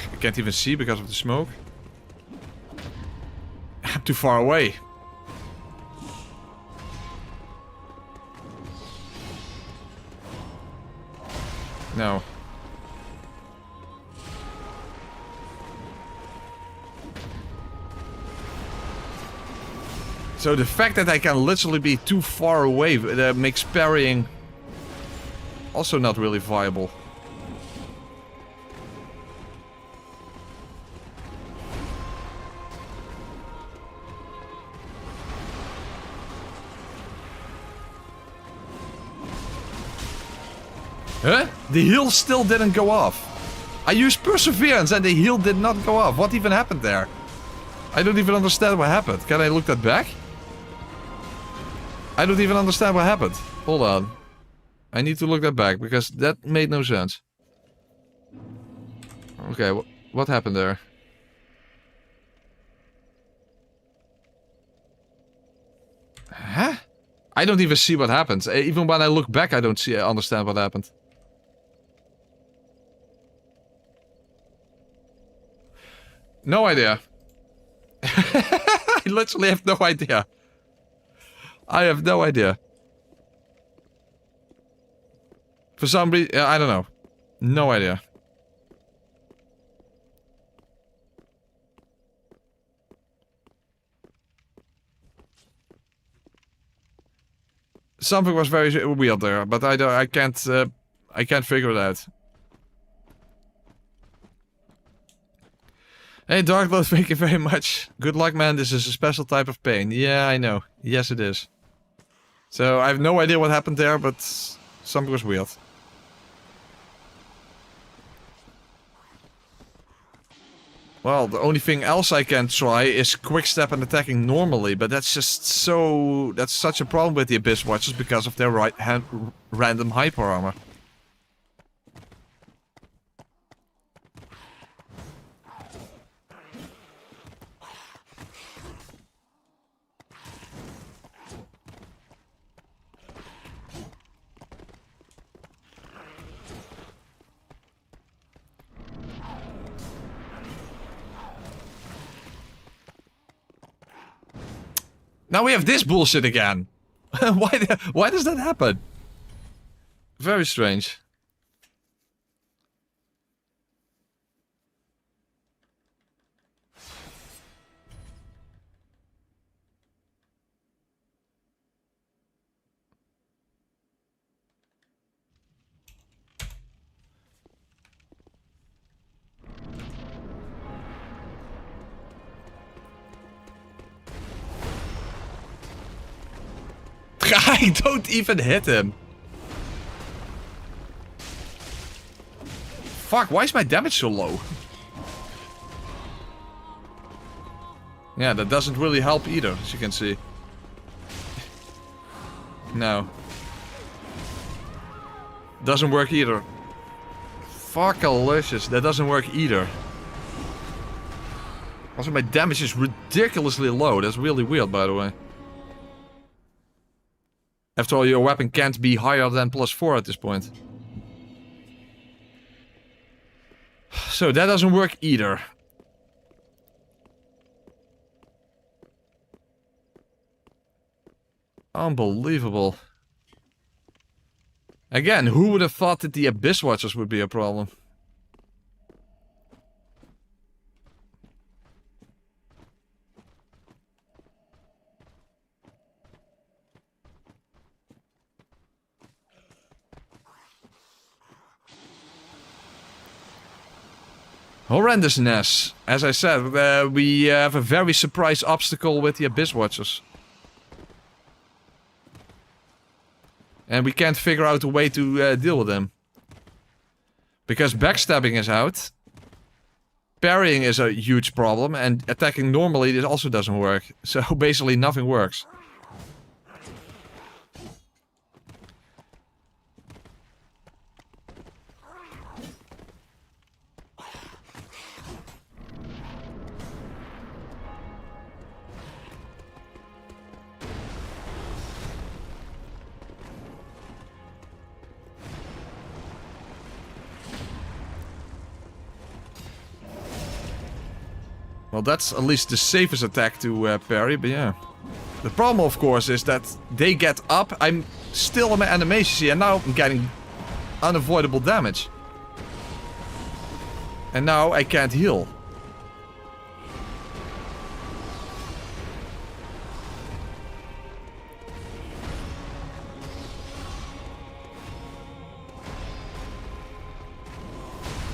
I can't even see because of the smoke. I'm too far away. No. So the fact that I can literally be too far away makes parrying also not really viable. Huh? The heal still didn't go off. I used perseverance and the heal did not go off. What even happened there? I don't even understand what happened. Can I look that back? I don't even understand what happened. Hold on. I need to look that back because that made no sense. Okay, what happened there? Huh? I don't even see what happened. Even when I look back, I don't understand what happened. No idea. I literally have no idea. I have no idea. For some reason, I don't know. No idea. Something was very weird there, but I can't figure it out. Hey Darklord, thank you very much. Good luck, man. This is a special type of pain. Yeah, I know. Yes, it is. So I have no idea what happened there, but something was weird. Well, the only thing else I can try is quick step and attacking normally, but that's just so... That's such a problem with the Abyss Watchers because of their random hyper armor. Now we have this bullshit again. Why does that happen? Very strange. I don't even hit him. Fuck, why is my damage so low? Yeah, that doesn't really help either, as you can see. No. Doesn't work either. Fuckalicious, that doesn't work either. Also, my damage is ridiculously low. That's really weird, by the way. After all, your weapon can't be higher than +4 at this point. So that doesn't work either. Unbelievable. Again, who would have thought that the Abyss Watchers would be a problem? Horrendousness. As I said, we have a very surprise obstacle with the Abyss Watchers. And we can't figure out a way to deal with them. Because backstabbing is out. Parrying is a huge problem. And attacking normally this also doesn't work. So basically nothing works. Well, that's at least the safest attack to parry, but yeah. The problem, of course, is that they get up, I'm still in my animation, see, and now I'm getting unavoidable damage. And now I can't heal.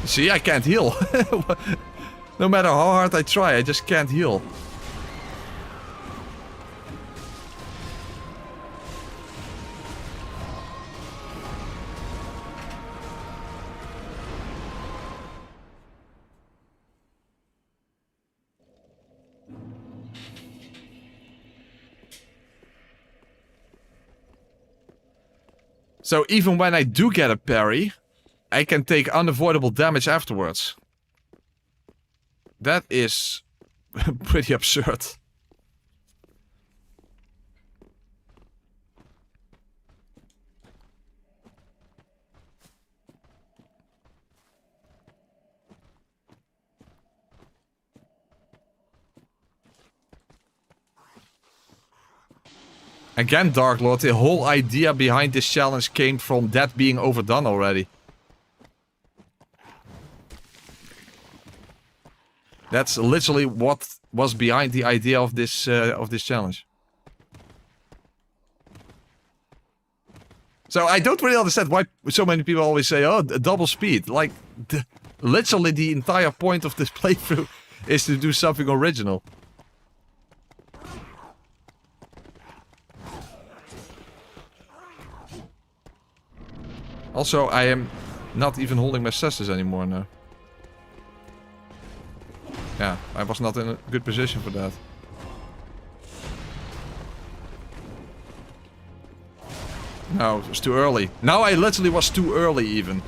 See, I can't heal. No matter how hard I try, I just can't heal. So even when I do get a parry, I can take unavoidable damage afterwards. That is pretty absurd. Again, Dark Lord, the whole idea behind this challenge came from that being overdone already. That's literally what was behind the idea of this challenge. So I don't really understand why so many people always say, "Oh, double speed." Like, literally the entire point of this playthrough is to do something original. Also, I am not even holding my cestus anymore now. Yeah, I was not in a good position for that. No, it was too early. Now I literally was too early even.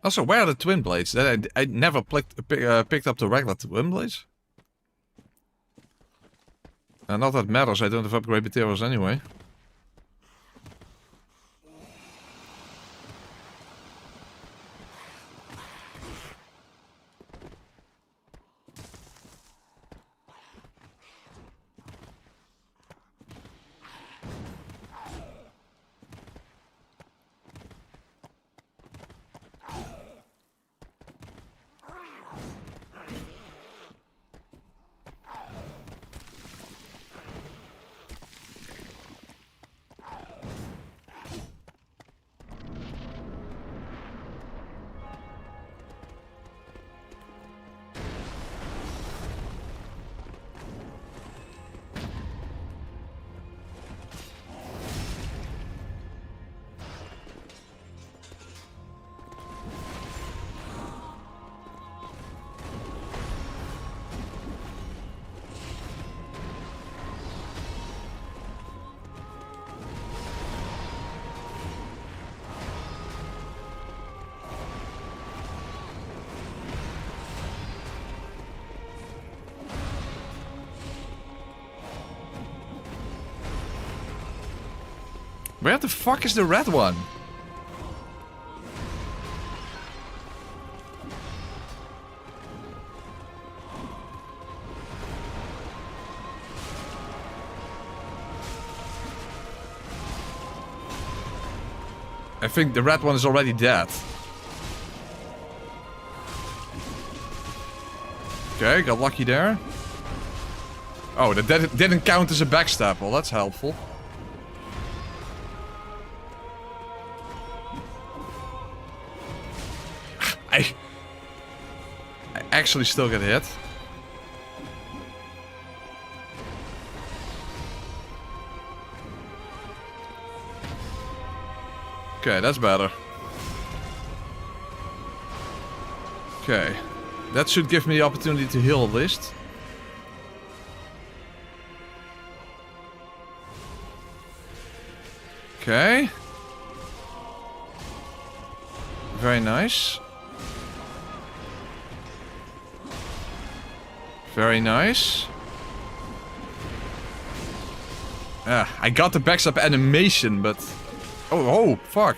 Also, where are the twin blades? I never picked up the regular twin blades. Not that matters, I don't have upgrade materials anyway. Where the fuck is the red one? I think the red one is already dead. Okay, got lucky there. Oh, that didn't count as a backstab. Well, that's helpful. I actually still get hit. Okay, that's better. Okay. That should give me the opportunity to heal at least. Okay. Very nice. Very nice. I got the backstab animation, but... Oh, fuck.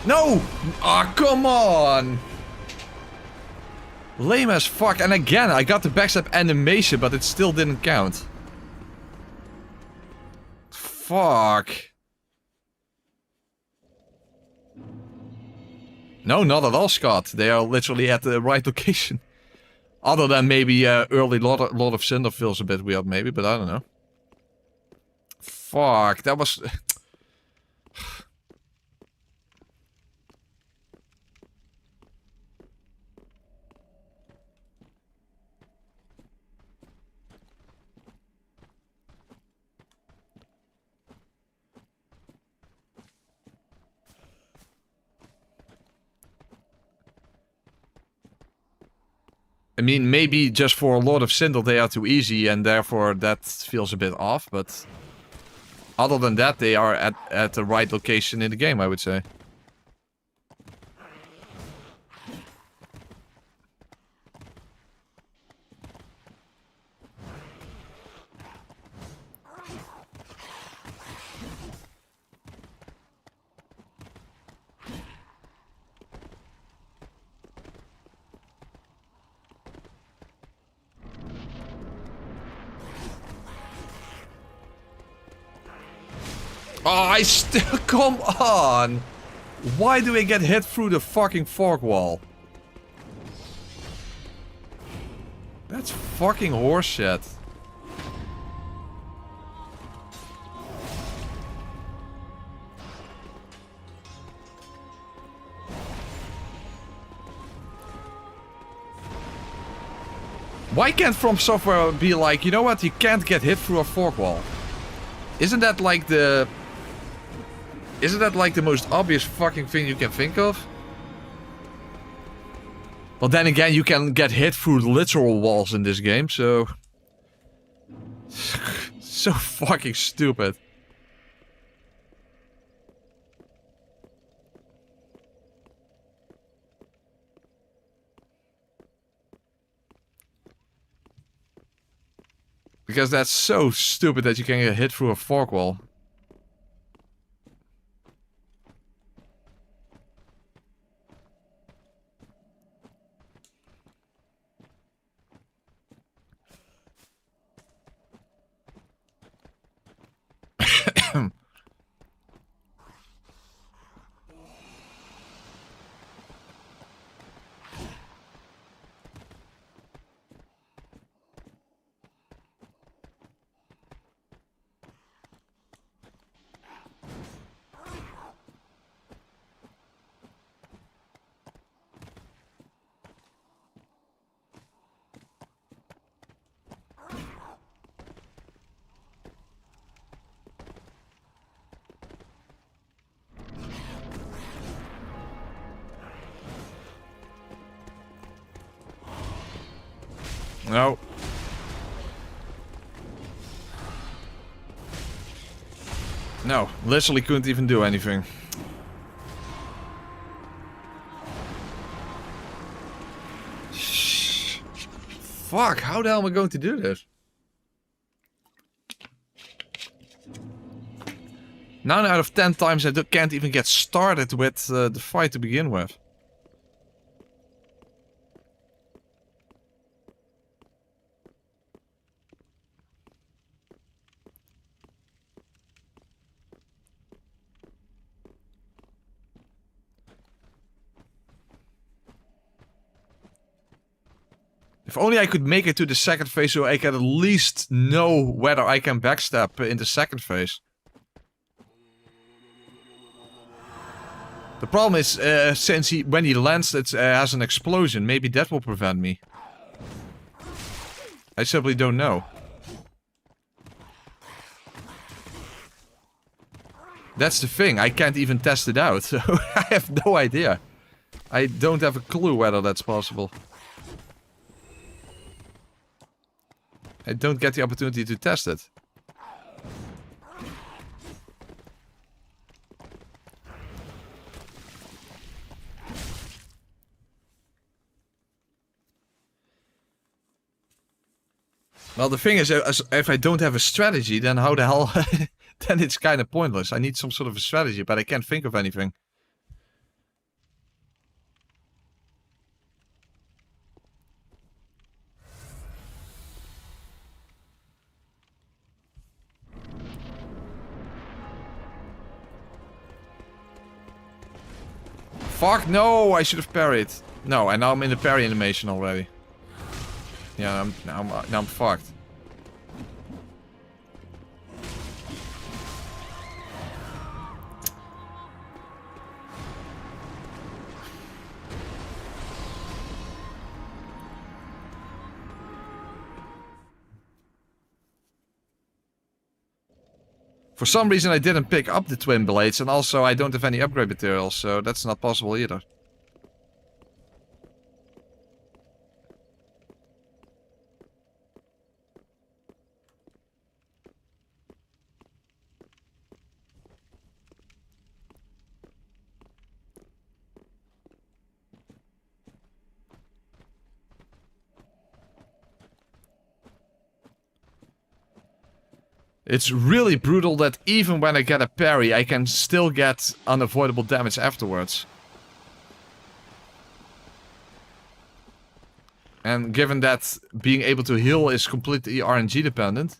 No! Ah, come on! Lame as fuck. And again, I got the backstab animation, but it still didn't count. Fuck. No, not at all, Scott. They are literally at the right location. Other than maybe early lot of Cinder feels a bit weird, maybe, but I don't know. Fuck, that was... I mean, maybe just for a lot of Cinder they are too easy and therefore that feels a bit off, but... Other than that, they are at the right location in the game, I would say. Oh, I still... Come on! Why do I get hit through the fucking fork wall? That's fucking horseshit. Why can't From Software be like, you know what, you can't get hit through a fork wall? Isn't that like the... Isn't that like the most obvious fucking thing you can think of? Well, then again, you can get hit through literal walls in this game, so... So fucking stupid. Because that's so stupid that you can get hit through a fork wall. No. No, literally couldn't even do anything. Fuck, how the hell am I going to do this? 9 out of 10 times I can't even get started with the fight to begin with. If only I could make it to the second phase so I can at least know whether I can backstab in the second phase. The problem is, since when he lands it has an explosion, maybe that will prevent me. I simply don't know. That's the thing, I can't even test it out, so I have no idea. I don't have a clue whether that's possible. I don't get the opportunity to test it. Well, the thing is, if I don't have a strategy, then how the hell... then it's kind of pointless. I need some sort of a strategy, but I can't think of anything. Fuck, no! I should have parried. No, and now I'm in the parry animation already. Yeah, now I'm fucked. For some reason I didn't pick up the twin blades, and also I don't have any upgrade materials, so that's not possible either. It's really brutal that even when I get a parry, I can still get unavoidable damage afterwards. And given that being able to heal is completely RNG dependent.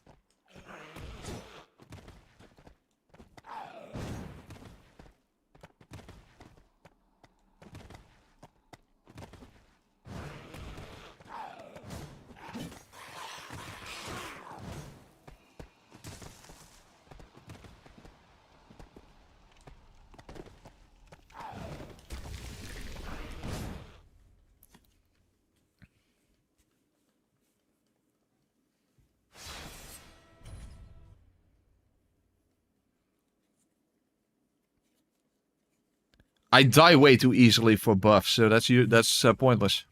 I die way too easily for buffs, so that's pointless.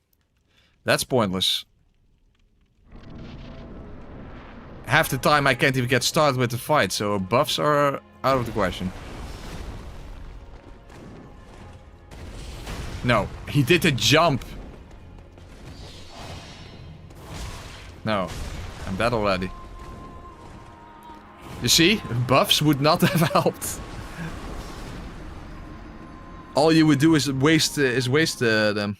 That's pointless. Half the time I can't even get started with the fight, so buffs are out of the question. No, he did a jump. No, I'm dead already. You see, buffs would not have helped. All you would do is waste them.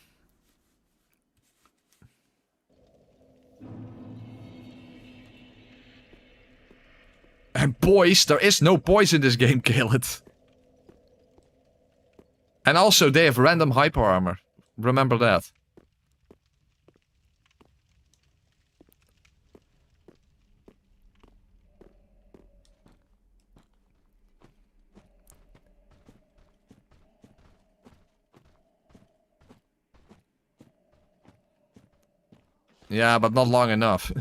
And boys, there is no boys in this game, kill it. And also, they have random hyper armor. Remember that. Yeah, but not long enough.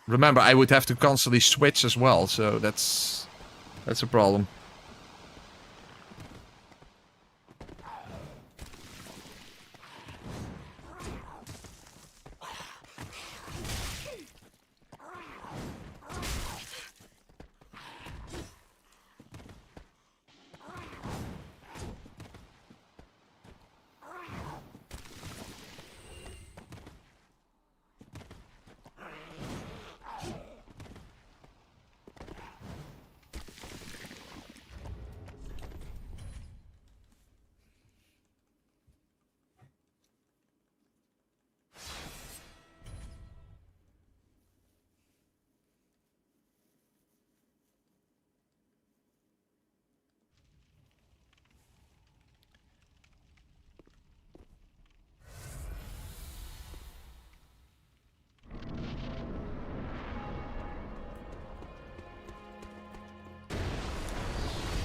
Remember, I would have to constantly switch as well, so that's a problem.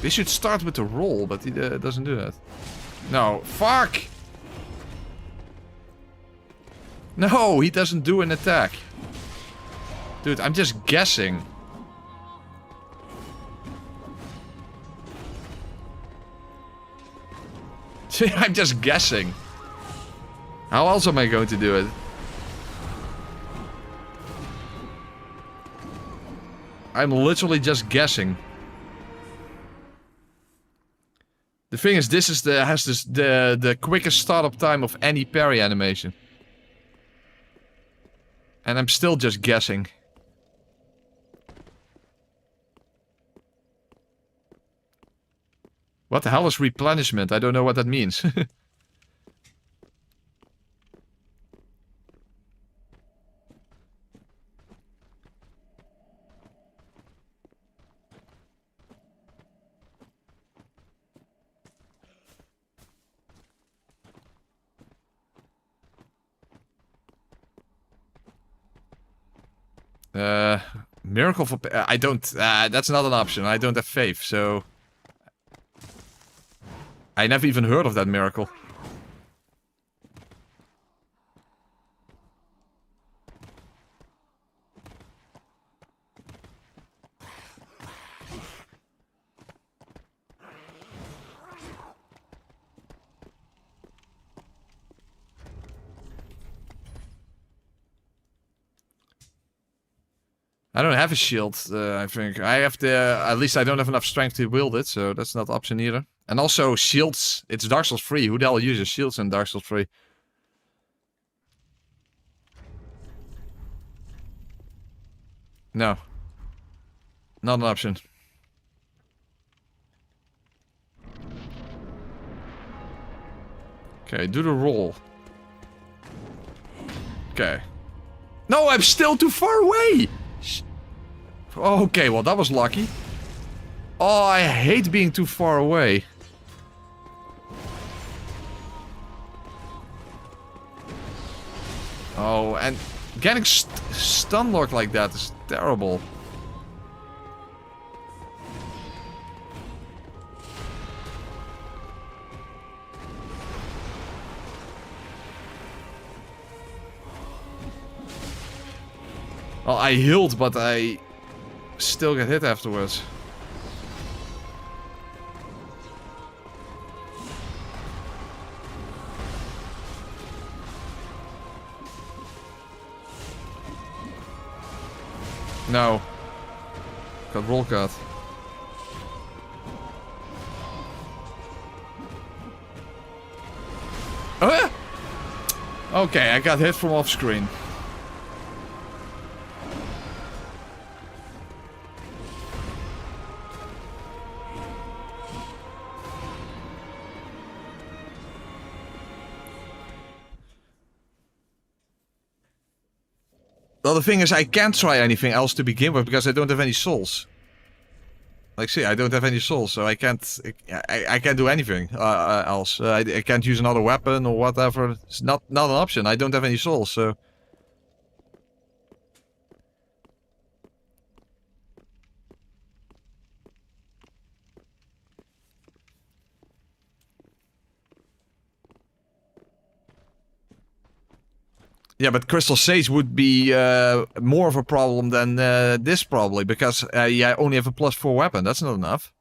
They should start with the roll, but he doesn't do that. No, fuck! No, he doesn't do an attack. Dude, I'm just guessing. I'm just guessing. How else am I going to do it? I'm literally just guessing. The thing is, this is the quickest startup time of any parry animation. And I'm still just guessing. What the hell is replenishment? I don't know what that means. Miracle for... I don't... that's not an option. I don't have faith, so... I never even heard of that miracle. I don't have a shield, I think. I have the... At least I don't have enough strength to wield it, so that's not an option either. And also, shields... It's Dark Souls 3. Who the hell uses shields in Dark Souls 3? No. Not an option. Okay, do the roll. Okay. No, I'm still too far away! Okay, well that was lucky. Oh, I hate being too far away. Oh, and getting stun locked like that is terrible. Well, I healed, but I still get hit afterwards. No. Got roll cut. Okay, I got hit from off screen. Well, the thing is, I can't try anything else to begin with because I don't have any souls. Like, see, I don't have any souls, so I can't. I can't do anything else. I can't use another weapon or whatever. It's not an option. I don't have any souls, so. Yeah, but Crystal Sage would be more of a problem than this probably, because yeah, I only have a +4 weapon. That's not enough.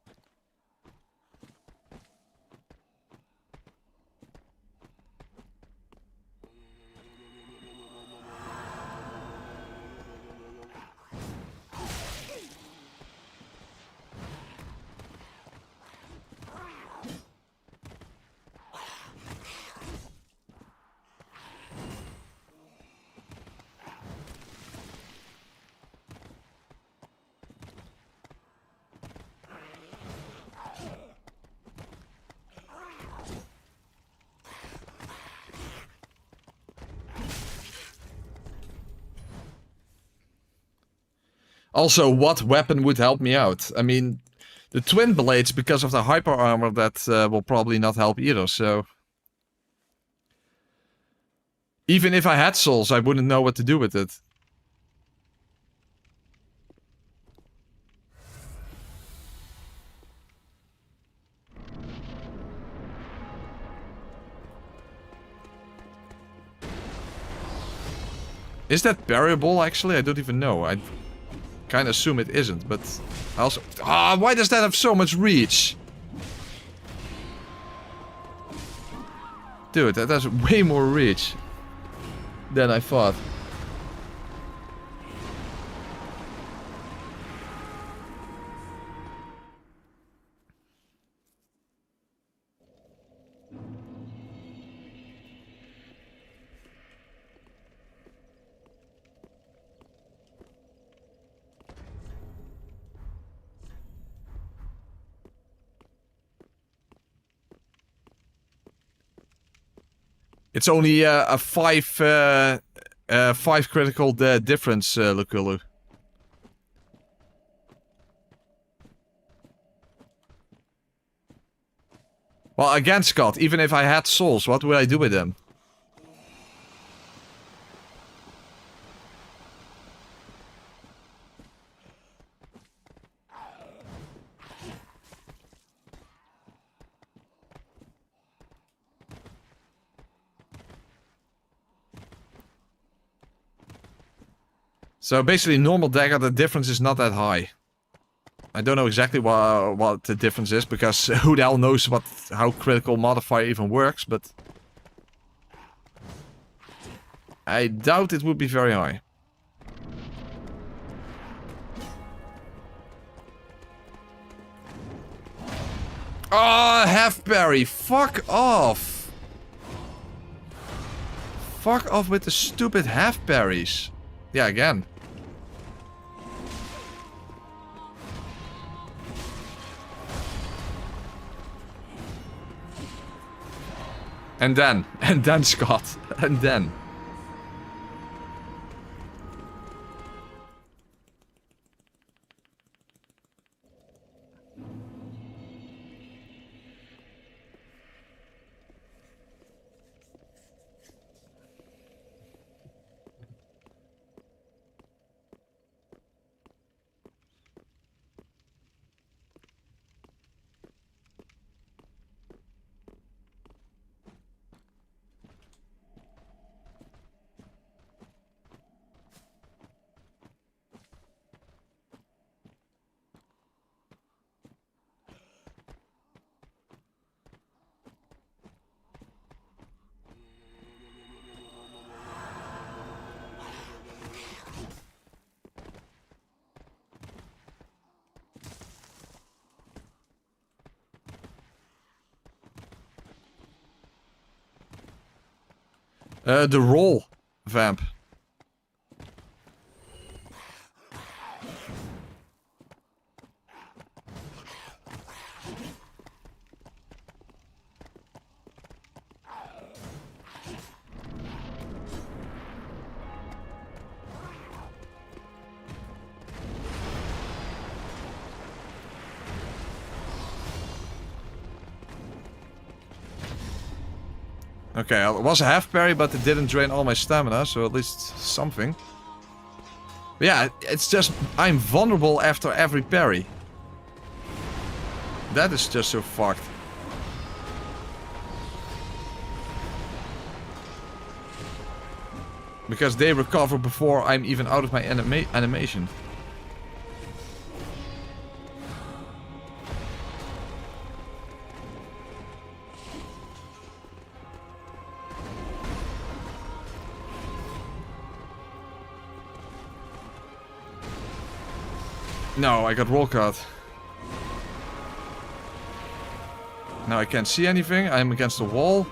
Also, what weapon would help me out? I mean, the twin blades, because of the hyper armor, that will probably not help either, so... Even if I had souls, I wouldn't know what to do with it. Is that variable actually? I don't even know. I kind of assume it isn't, but I also... Ah, why does that have so much reach? Dude, that has way more reach than I thought. It's only a 5 critical difference, Lukulu. Well, again, Scott, even if I had souls, what would I do with them? So basically, normal dagger, the difference is not that high. I don't know exactly what the difference is, because who the hell knows how critical modifier even works, but... I doubt it would be very high. Oh, half berry! Fuck off! Fuck off with the stupid half berries. Yeah, again. And then Scott, and then. The roll vamp. Okay, it was a half parry, but it didn't drain all my stamina, so at least something. But yeah, it's just... I'm vulnerable after every parry. That is just so fucked. Because they recover before I'm even out of my animation. No, I got roll caught. Now I can't see anything. I'm against the wall.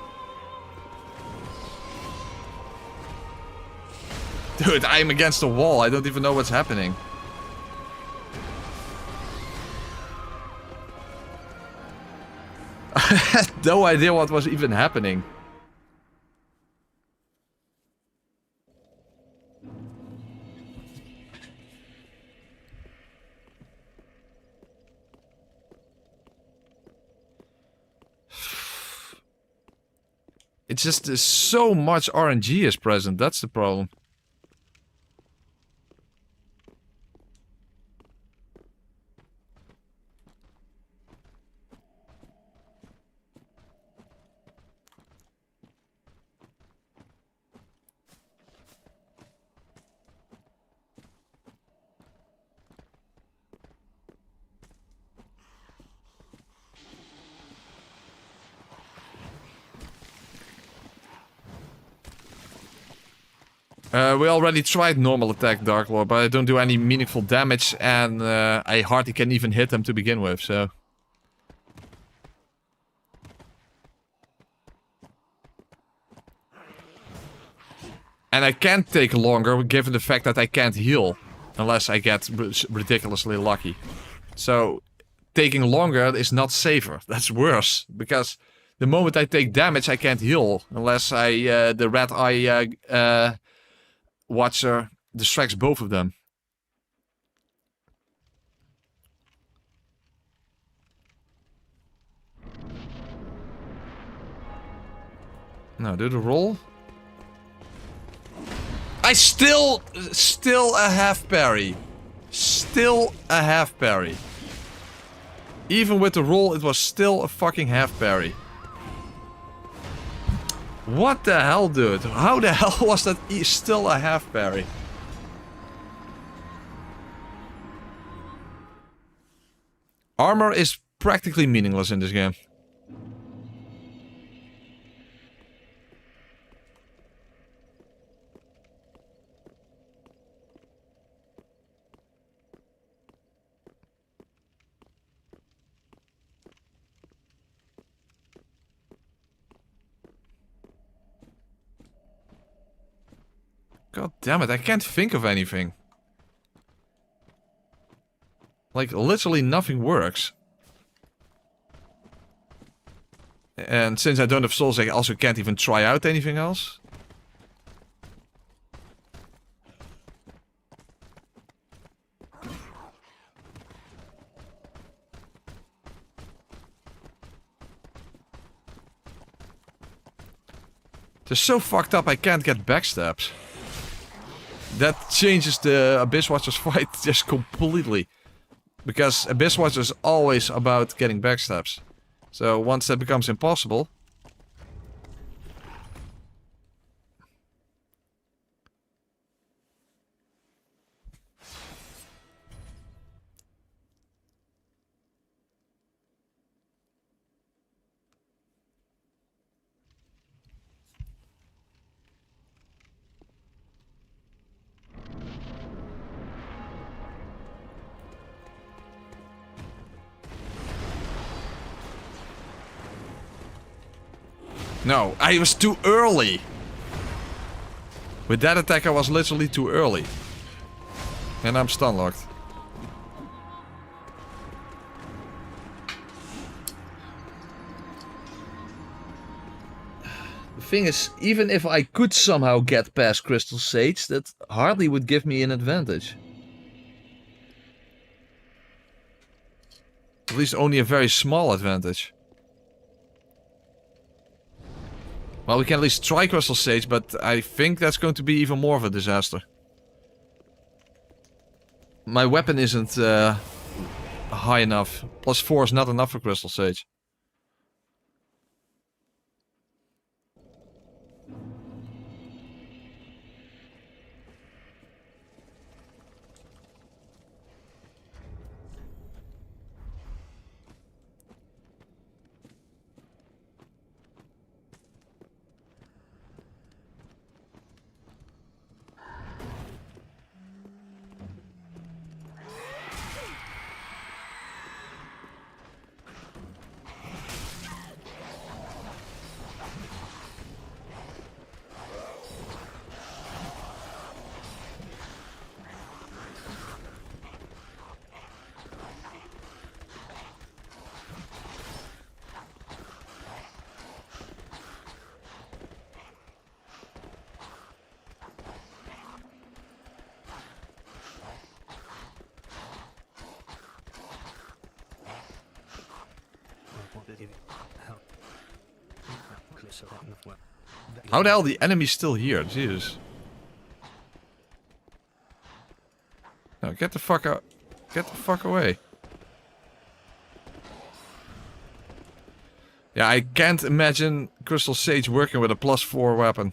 Dude, I'm against the wall. I don't even know what's happening. I had no idea what was even happening. It's just so much RNG is present. That's the problem. We already tried normal attack Dark Lord, but I don't do any meaningful damage, and I hardly can even hit them to begin with, so... And I can't take longer, given the fact that I can't heal. Unless I get ridiculously lucky. So, taking longer is not safer. That's worse. Because the moment I take damage, I can't heal. Unless the red eye watcher distracts both of them. Now, do the roll. I still a half parry. Still a half parry. Even with the roll, it was still a fucking half parry. What the hell, dude? How the hell was that still a half parry? Armor is practically meaningless in this game. God damn it, I can't think of anything. Like, literally nothing works. And since I don't have souls, I also can't even try out anything else. They're so fucked up I can't get backstabs. That changes the Abyss Watcher's fight just completely. Because Abyss Watcher is always about getting backstabs. So once that becomes impossible... No, I was too early. With that attack I was literally too early. And I'm stun locked. The thing is, even if I could somehow get past Crystal Sage, that hardly would give me an advantage. At least only a very small advantage. Well, we can at least try Crystal Sage, but I think that's going to be even more of a disaster. My weapon isn't high enough. +4 is not enough for Crystal Sage. How the hell the enemy's still here? Jesus. No, get the fuck out. Get the fuck away. Yeah, I can't imagine Crystal Sage working with a +4 weapon.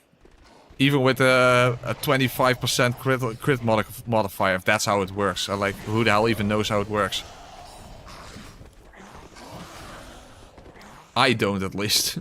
Even with a 25% crit modifier, if that's how it works. Like, who the hell even knows how it works? I don't, at least.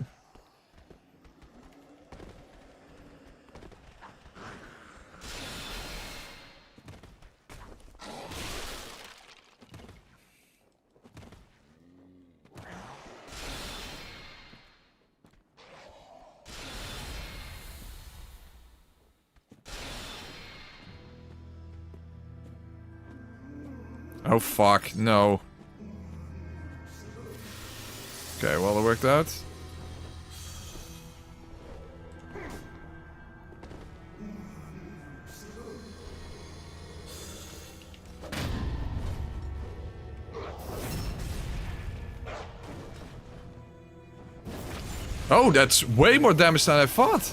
Oh fuck, no. Okay, well it worked out. Oh, that's way more damage than I thought.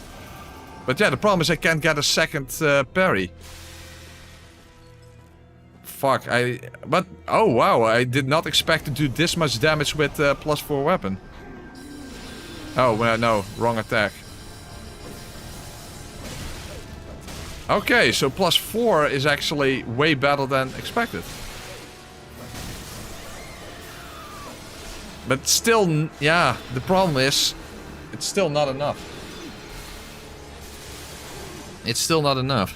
But yeah, the problem is I can't get a second parry. Fuck, but, oh wow, I did not expect to do this much damage with +4 weapon. Oh, well, no, wrong attack. Okay, so +4 is actually way better than expected. But still, yeah, the problem is, it's still not enough. It's still not enough.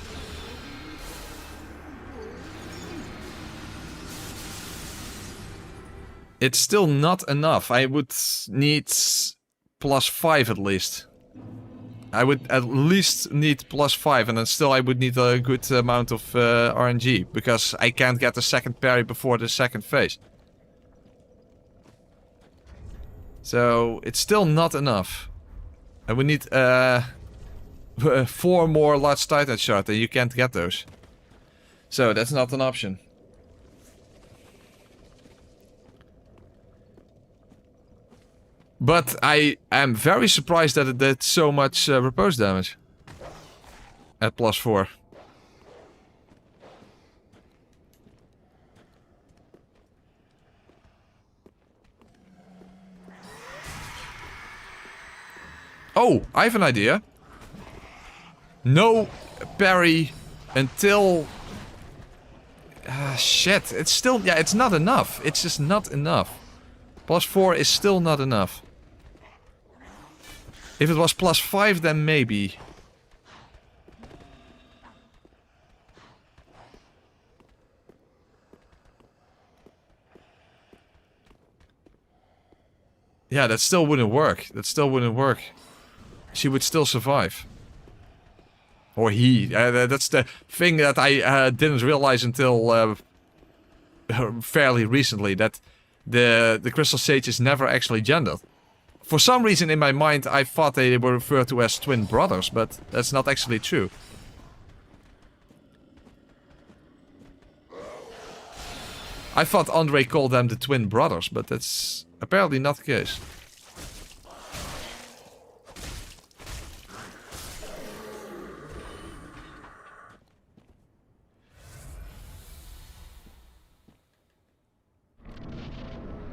It's still not enough. I would need +5 at least. I would at least need +5, and then still I would need a good amount of RNG, because I can't get the second parry before the second phase. So it's still not enough. I would need 4 more large titan shards, and you can't get those. So that's not an option. But I am very surprised that it did so much repose damage. At +4. Oh, I have an idea. No parry until... shit, it's still... Yeah, it's not enough. It's just not enough. +4 is still not enough. If it was +5, then maybe. Yeah, that still wouldn't work. That still wouldn't work. She would still survive. Or he. That's the thing that I didn't realize until fairly recently. That the Crystal Sage is never actually gendered. For some reason in my mind I thought they were referred to as twin brothers, but that's not actually true. I thought Andre called them the twin brothers, but that's apparently not the case.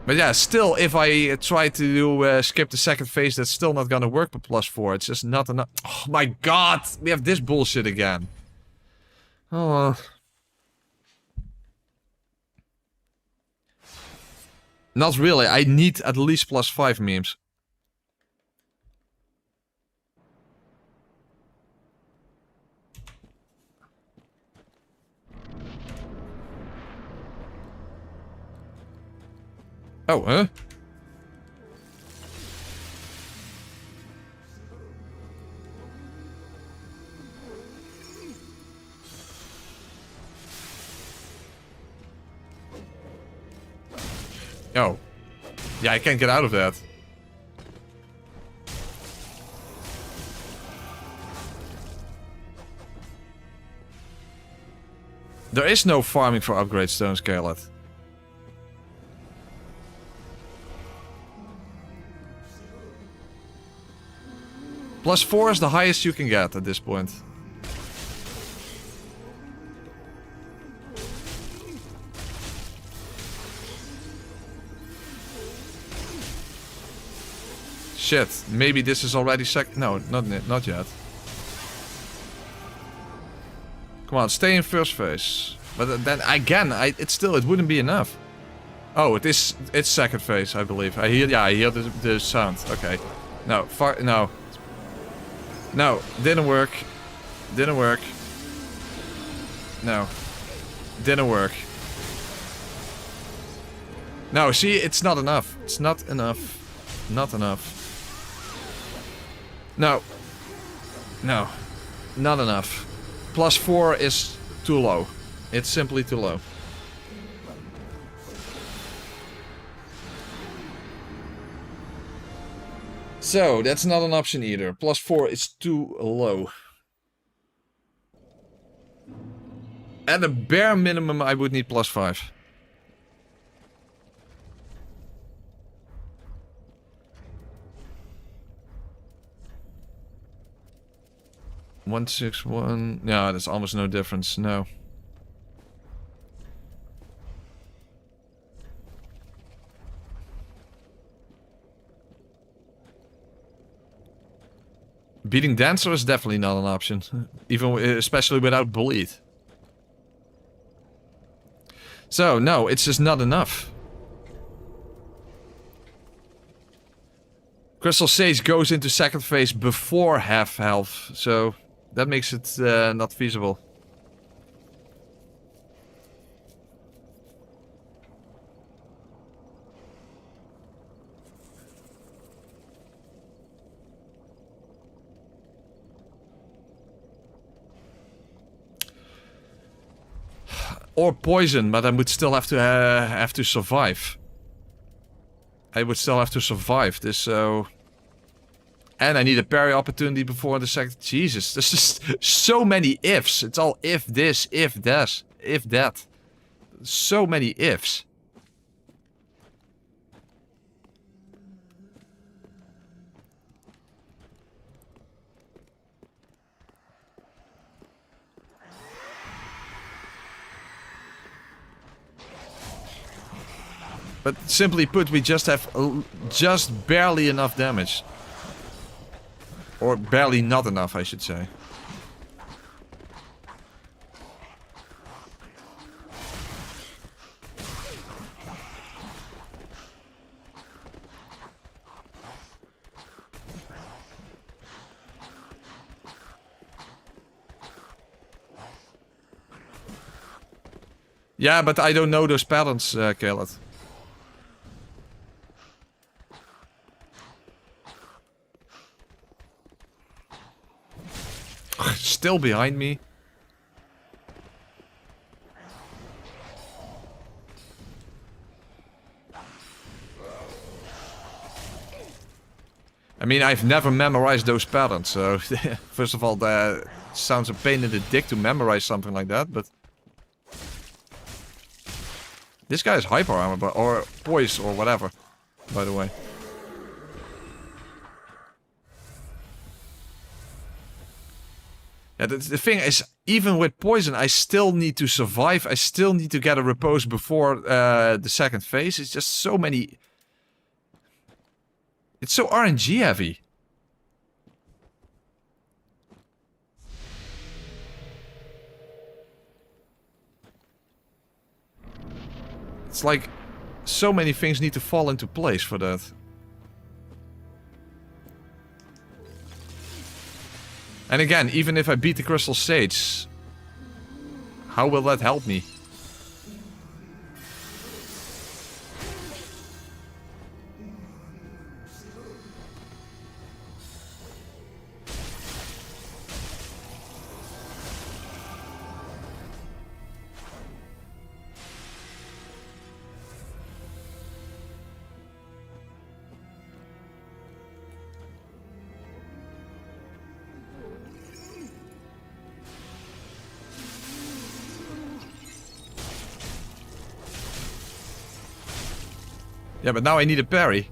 But yeah, still, if I try to do, skip the second phase, that's still not gonna work with +4. It's just not enough. Oh my god! We have this bullshit again. Oh. Not really. I need at least +5 memes. Oh, huh? Oh. Yeah, I can't get out of that. There is no farming for upgrade stone scarlet. +4 is the highest you can get at this point. Shit, maybe this is already no, not yet. Come on, stay in first phase. But then again, it wouldn't be enough. Oh, it's second phase, I believe. I hear the sound. Okay. No, no. No, didn't work. Didn't work. No. Didn't work. No, see, it's not enough. It's not enough. Not enough. No. No. Not enough. +4 is too low. It's simply too low. So, that's not an option either. +4 is too low. At a bare minimum, I would need +5. $161. No, there's almost no difference. No. Beating Dancer is definitely not an option, even especially without bleed. So no, it's just not enough. Crystal Sage goes into second phase before half health, so that makes it not feasible. Or poison, but I would still have to survive. I would still have to survive this, so... And I need a parry opportunity before the second... Jesus, there's just so many ifs. It's all if this, if that, if that. So many ifs. But simply put, we just have just barely enough damage. Or barely not enough, I should say. Yeah, but I don't know those patterns, Caleb. Still behind me. I mean, I've never memorized those patterns, so first of all, that sounds a pain in the dick to memorize something like that, but... This guy is hyper armor, or poise, or whatever, by the way. Yeah, the thing is, even with poison, I still need to survive. I still need to get a repose before the second phase. It's just so many... It's so RNG heavy. It's like, so many things need to fall into place for that. And again, even if I beat the Crystal Sage, how will that help me? Yeah, but now I need a parry.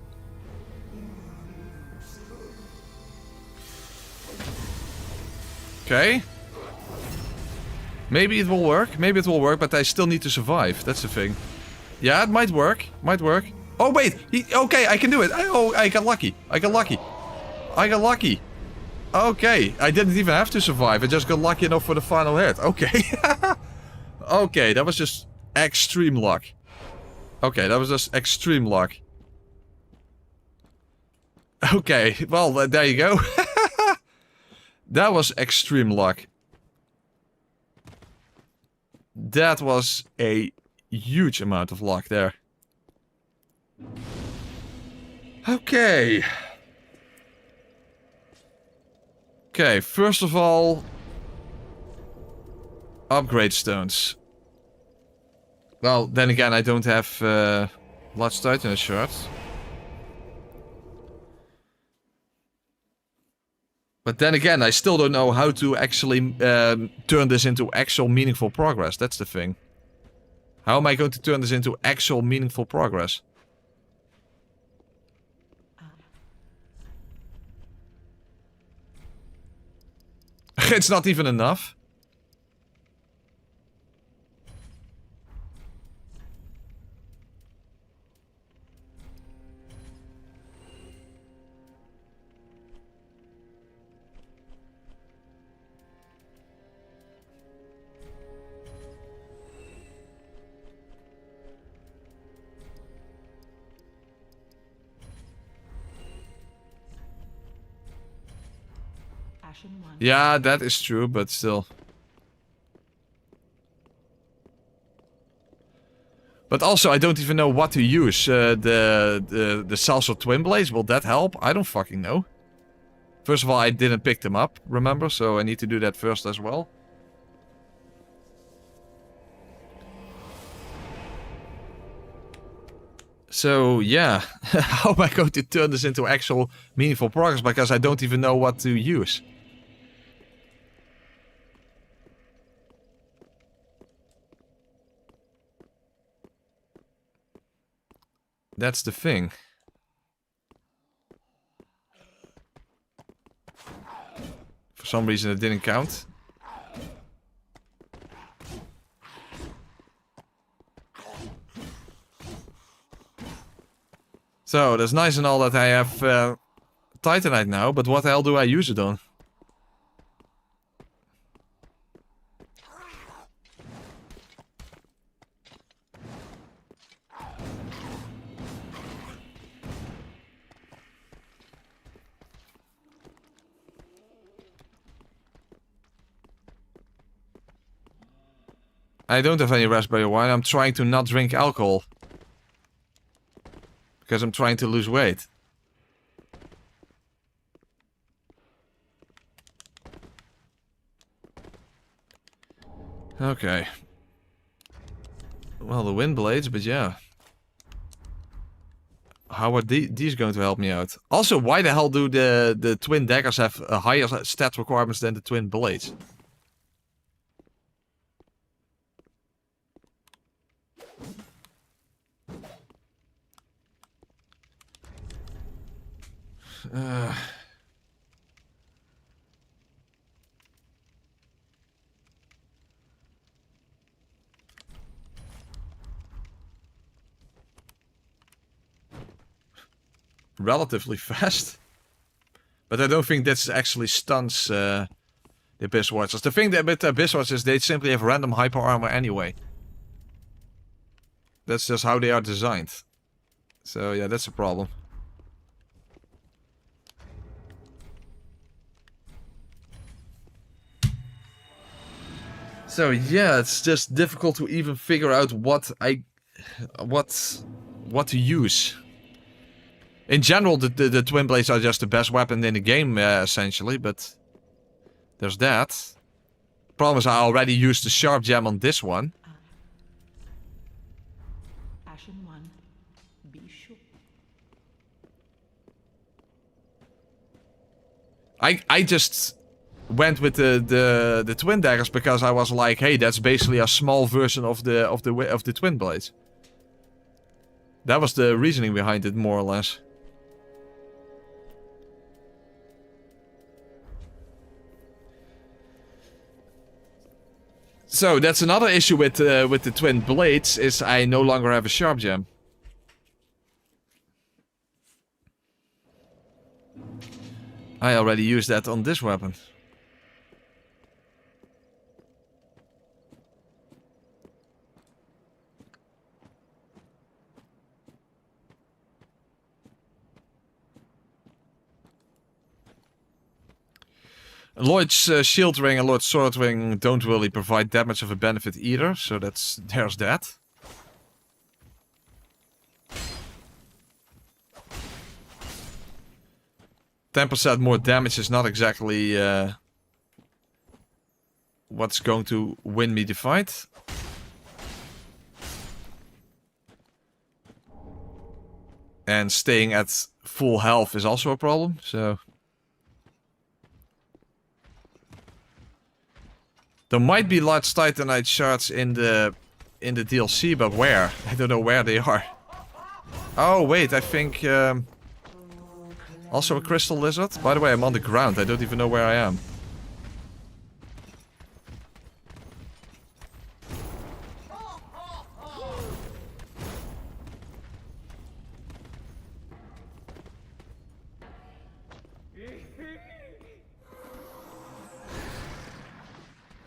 Okay. Maybe it will work. Maybe it will work, but I still need to survive. That's the thing. Yeah, it might work. Might work. Oh, wait. Okay, I can do it. I got lucky. I got lucky. I got lucky. Okay. I didn't even have to survive. I just got lucky enough for the final hit. Okay. Okay, that was just extreme luck. Okay, that was just extreme luck. Okay, well, there you go. That was extreme luck. That was a huge amount of luck there. Okay. Okay, first of all... Upgrade stones. Well, then again, I don't have large Titanus shards. But then again, I still don't know how to actually turn this into actual meaningful progress. That's the thing. How am I going to turn this into actual meaningful progress? It's not even enough. Yeah, that is true, but still. But also, I don't even know what to use. The salsa twin blades, will that help? I don't fucking know. First of all, I didn't pick them up, remember? So I need to do that first as well. So, yeah. How am I going to turn this into actual meaningful progress? Because I don't even know what to use. That's the thing. For some reason it didn't count. So, that's nice and all that I have Titanite now, but what the hell do I use it on? I don't have any raspberry wine. I'm trying to not drink alcohol. Because I'm trying to lose weight. Okay. Well, the wind blades, but yeah. How are these going to help me out? Also, why the hell do the twin daggers have a higher stat requirements than the twin blades? Relatively fast. But I don't think that's actually stunts the Abyss Watchers. The thing with the Abyss Watchers is they simply have random hyper armor anyway. That's just how they are designed. So yeah, that's a problem. So yeah, it's just difficult to even figure out what to use. In general, the twin blades are just the best weapon in the game, essentially, but there's that. Problem is I already used the sharp gem on this one. I just went with the twin daggers because I was like, hey, that's basically a small version of the twin blades. That was the reasoning behind it, more or less. So that's another issue with the twin blades, is I no longer have a sharp gem. I already used that on this weapon. Lloyd's Shield Ring and Lloyd's Sword Ring don't really provide that much of a benefit either, so there's that. %10 more damage is not exactly what's going to win me the fight. And staying at full health is also a problem, so... There might be large titanite shards in the DLC, but where? I don't know where they are. Oh wait, I think also a crystal lizard. By the way, I'm on the ground. I don't even know where I am.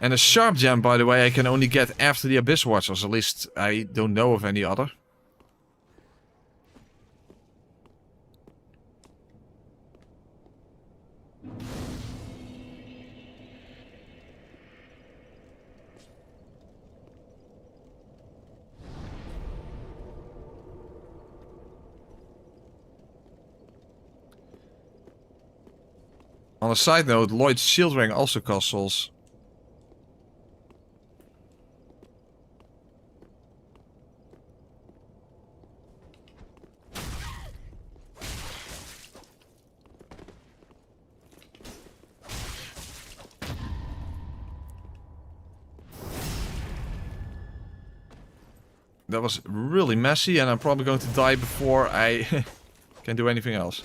And a sharp gem, by the way, I can only get after the Abyss Watchers. At least I don't know of any other. On a side note, Lloyd's shield ring also costs souls. That was really messy, and I'm probably going to die before I can do anything else.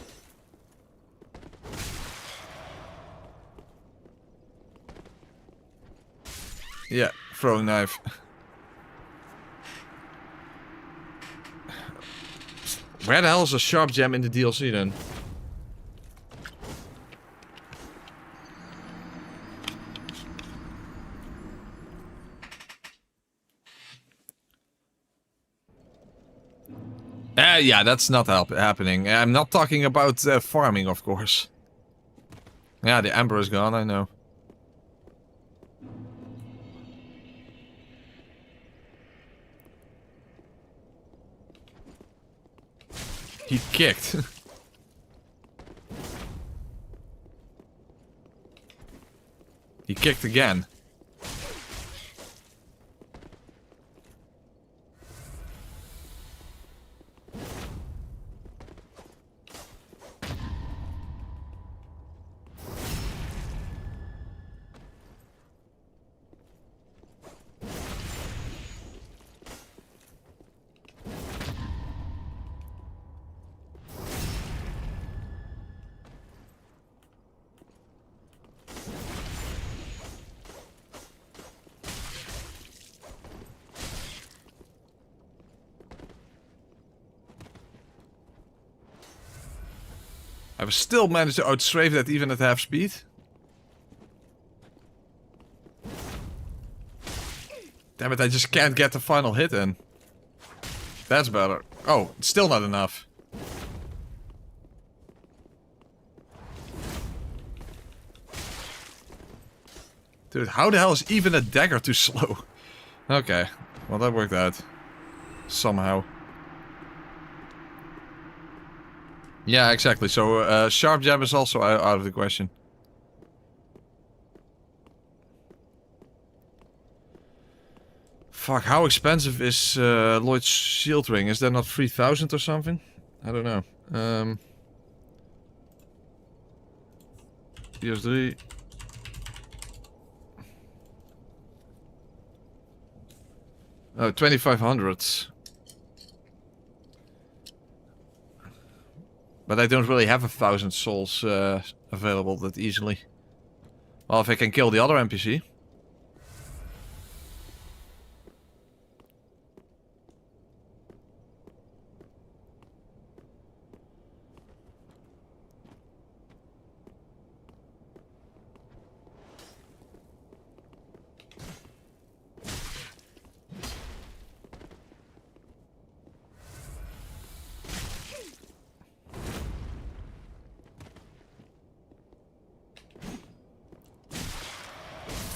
Yeah, throwing knife. Where the hell is a sharp gem in the DLC then? Yeah, that's not happening. I'm not talking about farming, of course. Yeah, the Emperor is gone, I know. He kicked. He kicked again. I've still managed to outstrafe that even at half speed. Damn it, I just can't get the final hit in. That's better. Oh, it's still not enough. Dude, how the hell is even a dagger too slow? Okay, well that worked out. Somehow. Yeah, exactly. So, sharp jab is also out of the question. Fuck, how expensive is Lloyd's shield ring? Is that not 3,000 or something? I don't know. PS3. Oh, 2,500. But I don't really have 1,000 souls available that easily. Well, if I can kill the other NPC.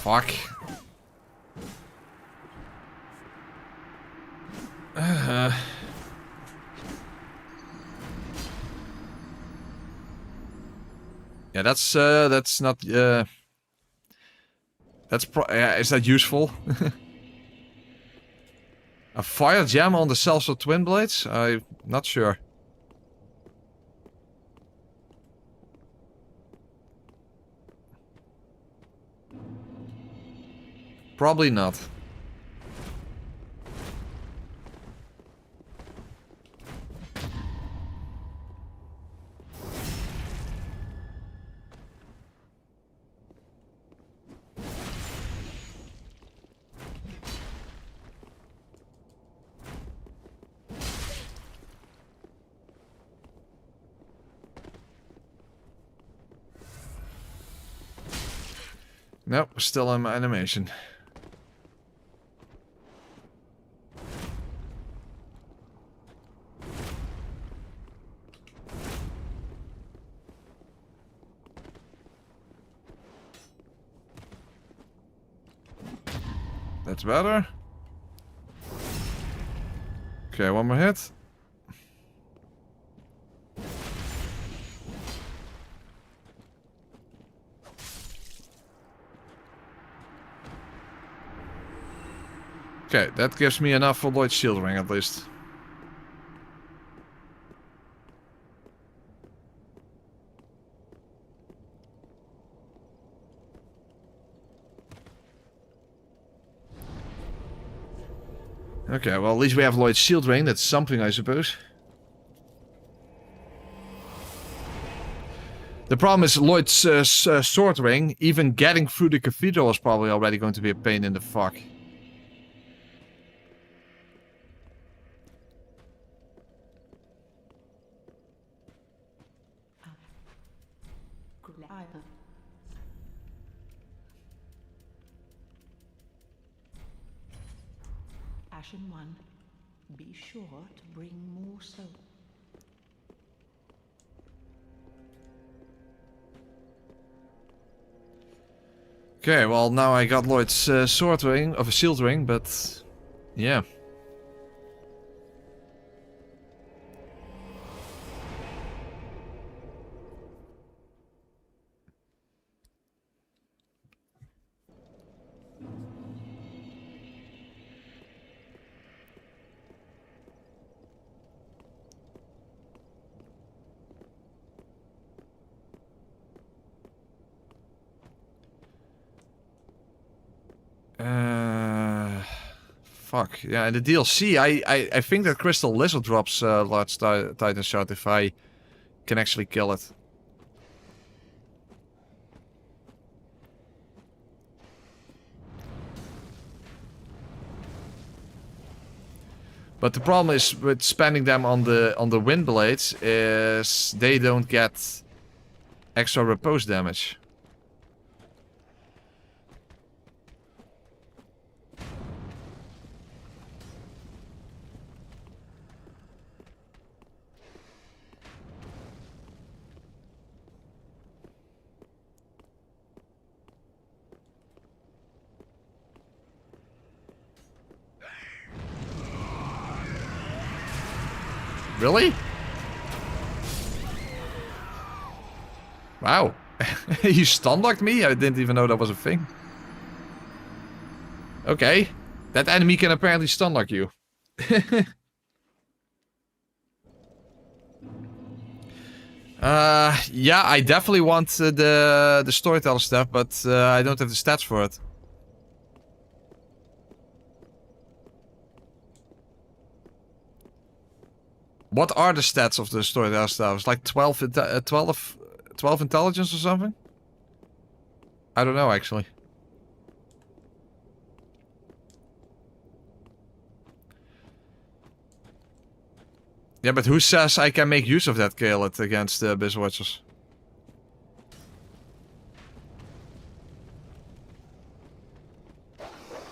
Fuck. Yeah, that's not is that useful? A fire gem on the cells of twin blades? I'm not sure. Probably not. Nope, still in my animation. That's better. Okay, one more hit. Okay, that gives me enough for Lloyd's shield ring at least. Okay, well at least we have Lloyd's shield ring, that's something I suppose. The problem is Lloyd's sword ring, even getting through the cathedral is probably already going to be a pain in the fuck. Ashen One, be sure to bring more soap. Okay, well now I got Lloyd's sword ring, of a shield ring, but yeah. Fuck. Yeah, in the DLC, I think that Crystal Lizard drops large Titan Shard if I can actually kill it. But the problem is with spending them on the wind blades is they don't get extra repose damage. Really? Wow. You stun-locked me? I didn't even know that was a thing. Okay. That enemy can apparently stun-lock you. Yeah, I definitely want the storyteller stuff, but I don't have the stats for it. What are the stats of the storyteller stuff? It's like 12 intelligence or something? I don't know, actually. Yeah, but who says I can make use of that Kaelit against the Abyss Watchers?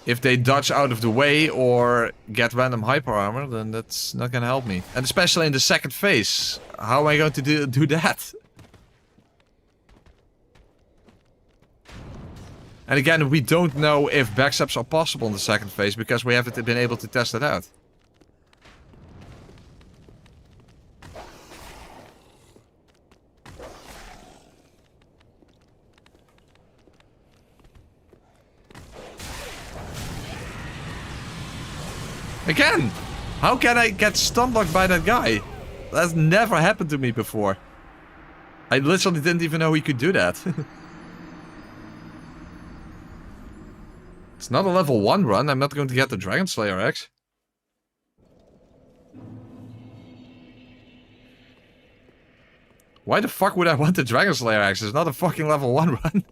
If they dodge out of the way or get random hyper armor, then that's not gonna help me. And especially in the second phase. How am I going to do that? And again, we don't know if backstabs are possible in the second phase because we haven't been able to test it out. Again! How can I get stun-locked by that guy? That's never happened to me before. I literally didn't even know he could do that. It's not a level 1 run. I'm not going to get the Dragon Slayer axe. Why the fuck would I want the Dragon Slayer axe? It's not a fucking level 1 run.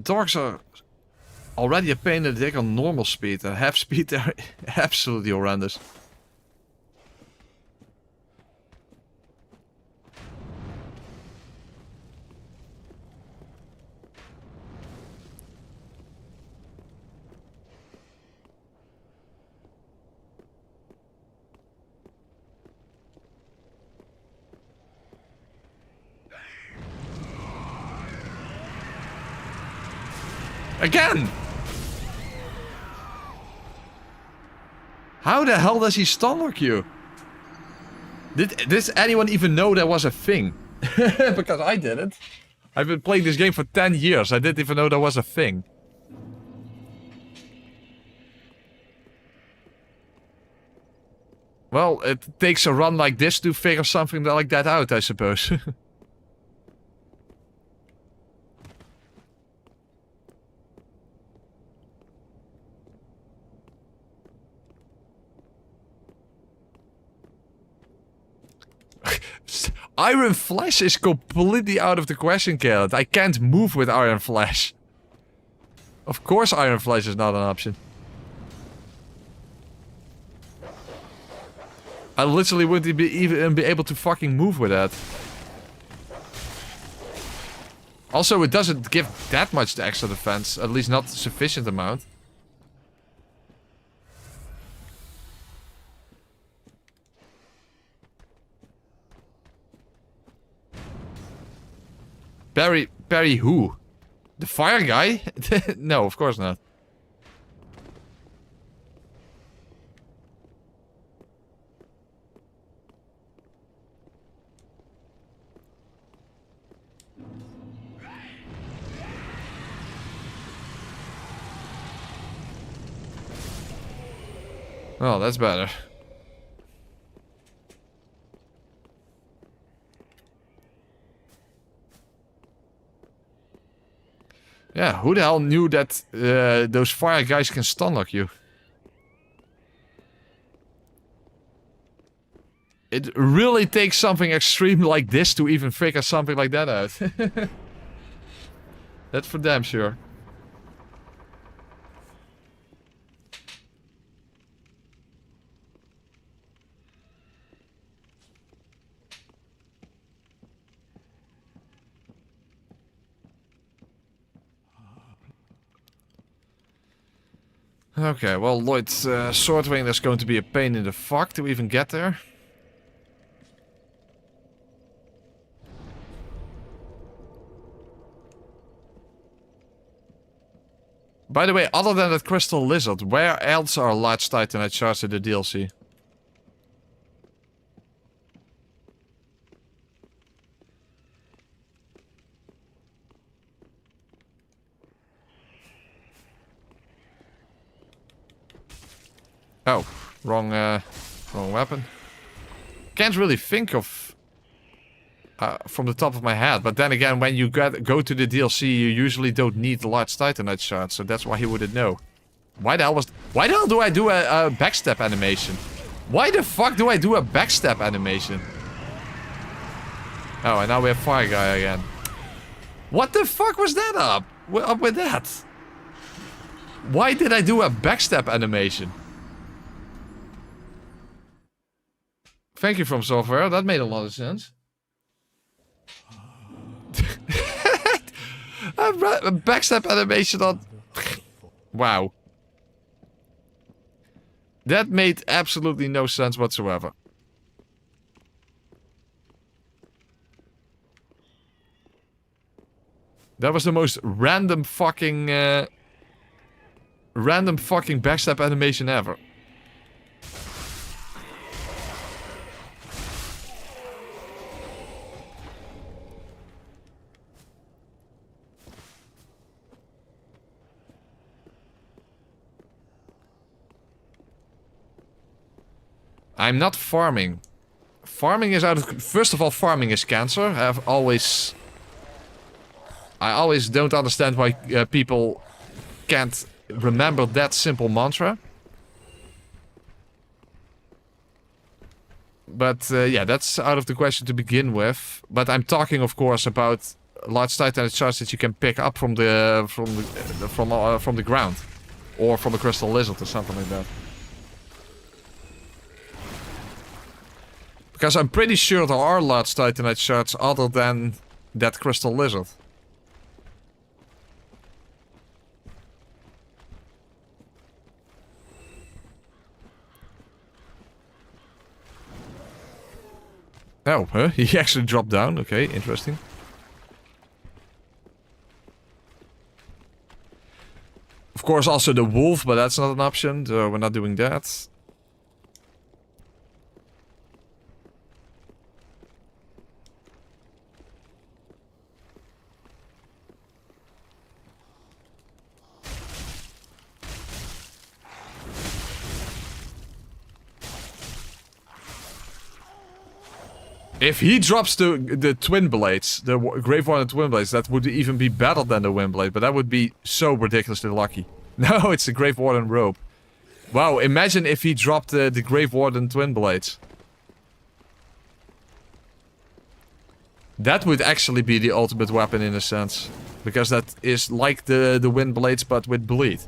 Dogs are already a pain in the dick on normal speed, and half speed they're absolutely horrendous. Again! How the hell does he stun lock you? Does anyone even know there was a thing? Because I didn't. I've been playing this game for 10 years. I didn't even know there was a thing. Well, it takes a run like this to figure something like that out, I suppose. Iron Flesh is completely out of the question, Caleb. I can't move with Iron Flesh. Of course Iron Flesh is not an option. I literally wouldn't even be able to fucking move with that. Also, it doesn't give that much extra defense. At least not sufficient amount. Barry who? The fire guy? No, of course not. Well, that's better. Yeah, who the hell knew that those fire guys can stun lock you? It really takes something extreme like this to even figure something like that out. That's for damn sure. Okay, well, Lloyd's Swordwing, there's going to be a pain in the fuck to even get there. By the way, other than that crystal lizard, where else are large titanite shards in the DLC? Oh, wrong weapon. Can't really think of from the top of my head, but then again, when you go to the DLC, you usually don't need large titanite shards, so that's why he wouldn't know. Why the hell do I do a backstep animation? Why the fuck do I do a backstep animation? Oh, and now we have Fire Guy again. What the fuck was that up with that? Why did I do a backstep animation? Thank you, From Software. That made a lot of sense. A backstep animation on... Wow. That made absolutely no sense whatsoever. That was the most random fucking backstab animation ever. I'm not farming. Farming is out of... First of all, farming is cancer. I always don't understand why people can't remember that simple mantra. But yeah, that's out of the question to begin with. But I'm talking, of course, about large titanite shards that you can pick up from the ground, or from a crystal lizard or something like that. Because I'm pretty sure there are large titanite shards other than that crystal lizard. Oh, huh? He actually dropped down. Okay, interesting. Of course, also the wolf, but that's not an option, so we're not doing that. If he drops the twin blades, the Grave Warden twin blades, that would even be better than the wind blade, but that would be so ridiculously lucky. No, it's the Grave Warden rope. Wow, imagine if he dropped the Grave Warden twin blades. That would actually be the ultimate weapon in a sense. Because that is like the wind blades, but with bleed.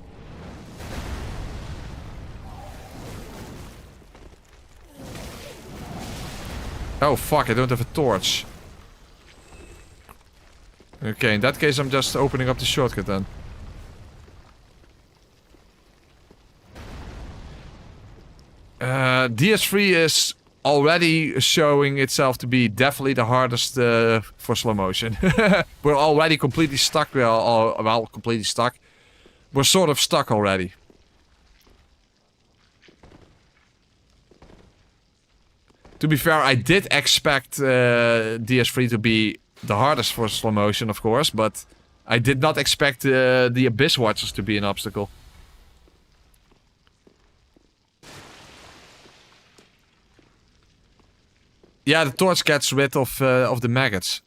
Oh fuck, I don't have a torch. Okay, in that case I'm just opening up the shortcut then. DS3 is already showing itself to be definitely the hardest for slow motion. We're already completely stuck. Well, completely stuck. We're sort of stuck already. To be fair, I did expect DS3 to be the hardest for slow motion, of course, but I did not expect the Abyss Watchers to be an obstacle. Yeah, the torch gets rid of the maggots.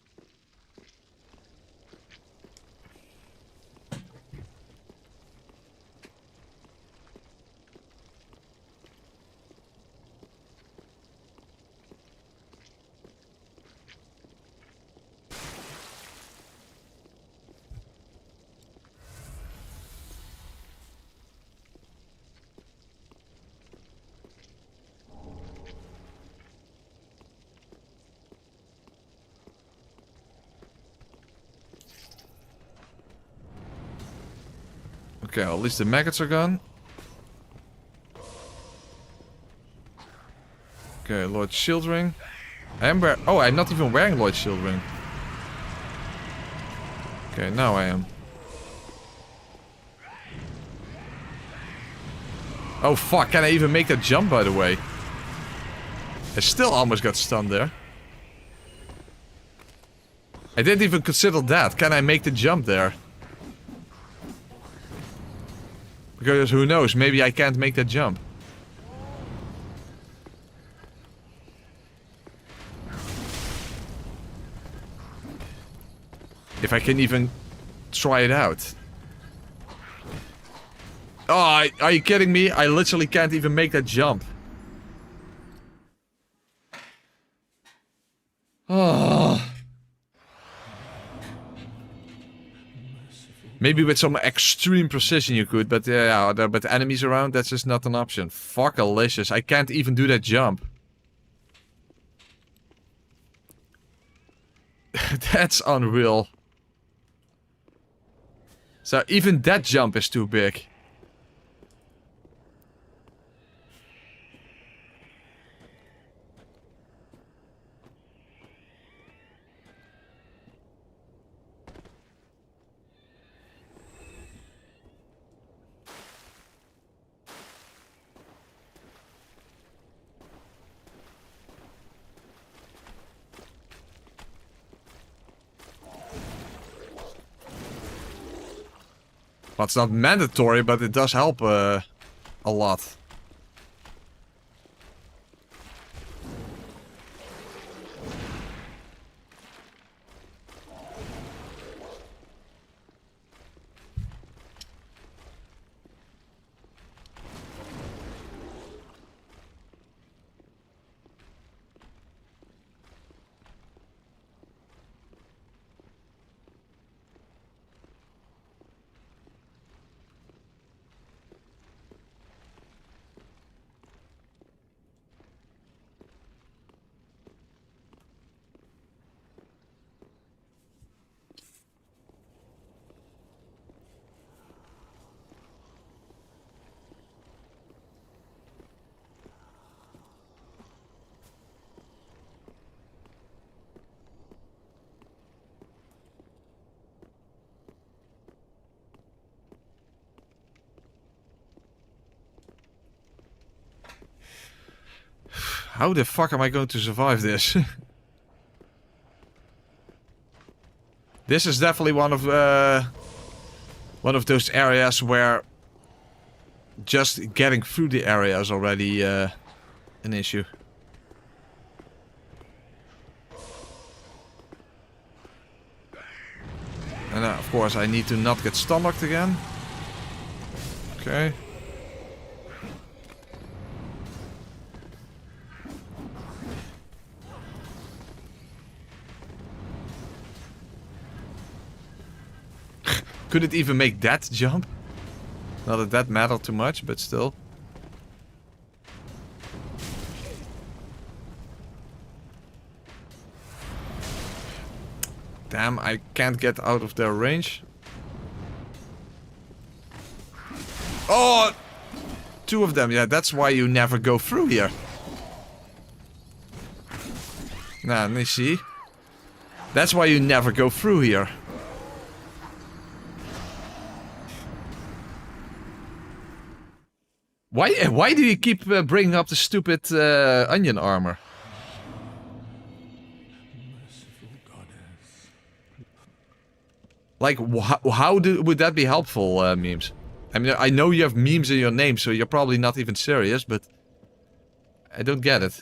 Okay, at least the maggots are gone. Okay, Lord Shieldring. I'm not even wearing Lord Shieldring. Okay, now I am. Oh fuck, can I even make that jump, by the way? I still almost got stunned there. I didn't even consider that. Can I make the jump there? Because who knows, maybe I can't make that jump. If I can even try it out. Oh, are you kidding me? I literally can't even make that jump. Oh. Maybe with some extreme precision you could, but yeah, but enemies around, that's just not an option. Fuckalicious, I can't even do that jump. That's unreal. So even that jump is too big. Well, it's not mandatory, but it does help a lot. How the fuck am I going to survive this? This is definitely one of those areas where just getting through the area is already an issue. And of course I need to not get stomached again. Okay. Couldn't even make that jump. Not that that mattered too much, but still. Damn, I can't get out of their range. Oh! 2 of them, yeah, that's why you never go through here. Nah, you see? That's why you never go through here. Why do you keep bringing up the stupid onion armor? Like, how would that be helpful, memes? I mean, I know you have memes in your name, so you're probably not even serious, but I don't get it.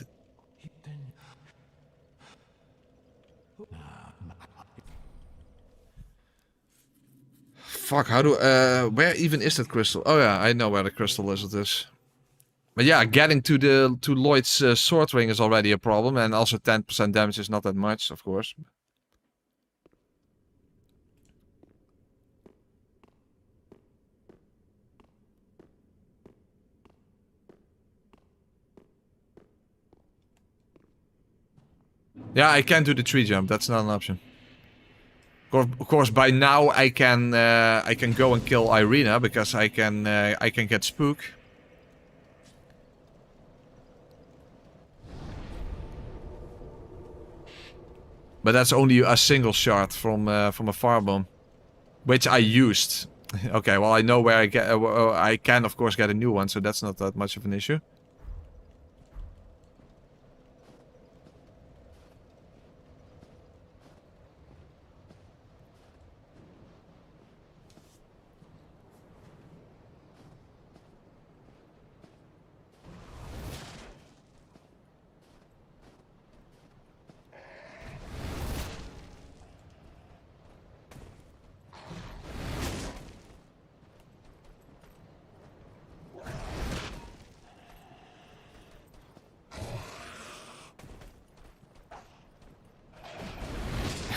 Fuck, how do... where even is that crystal? Oh yeah, I know where the crystal is. It is. But yeah, getting to Lloyd's sword ring is already a problem, and also 10% damage is not that much, of course. Yeah, I can't do the tree jump. That's not an option. Of course, by now I can go and kill Irina because I can get spook. But that's only a single shard from a firebomb, which I used. Okay, well I know where I get. I can of course get a new one, so that's not that much of an issue.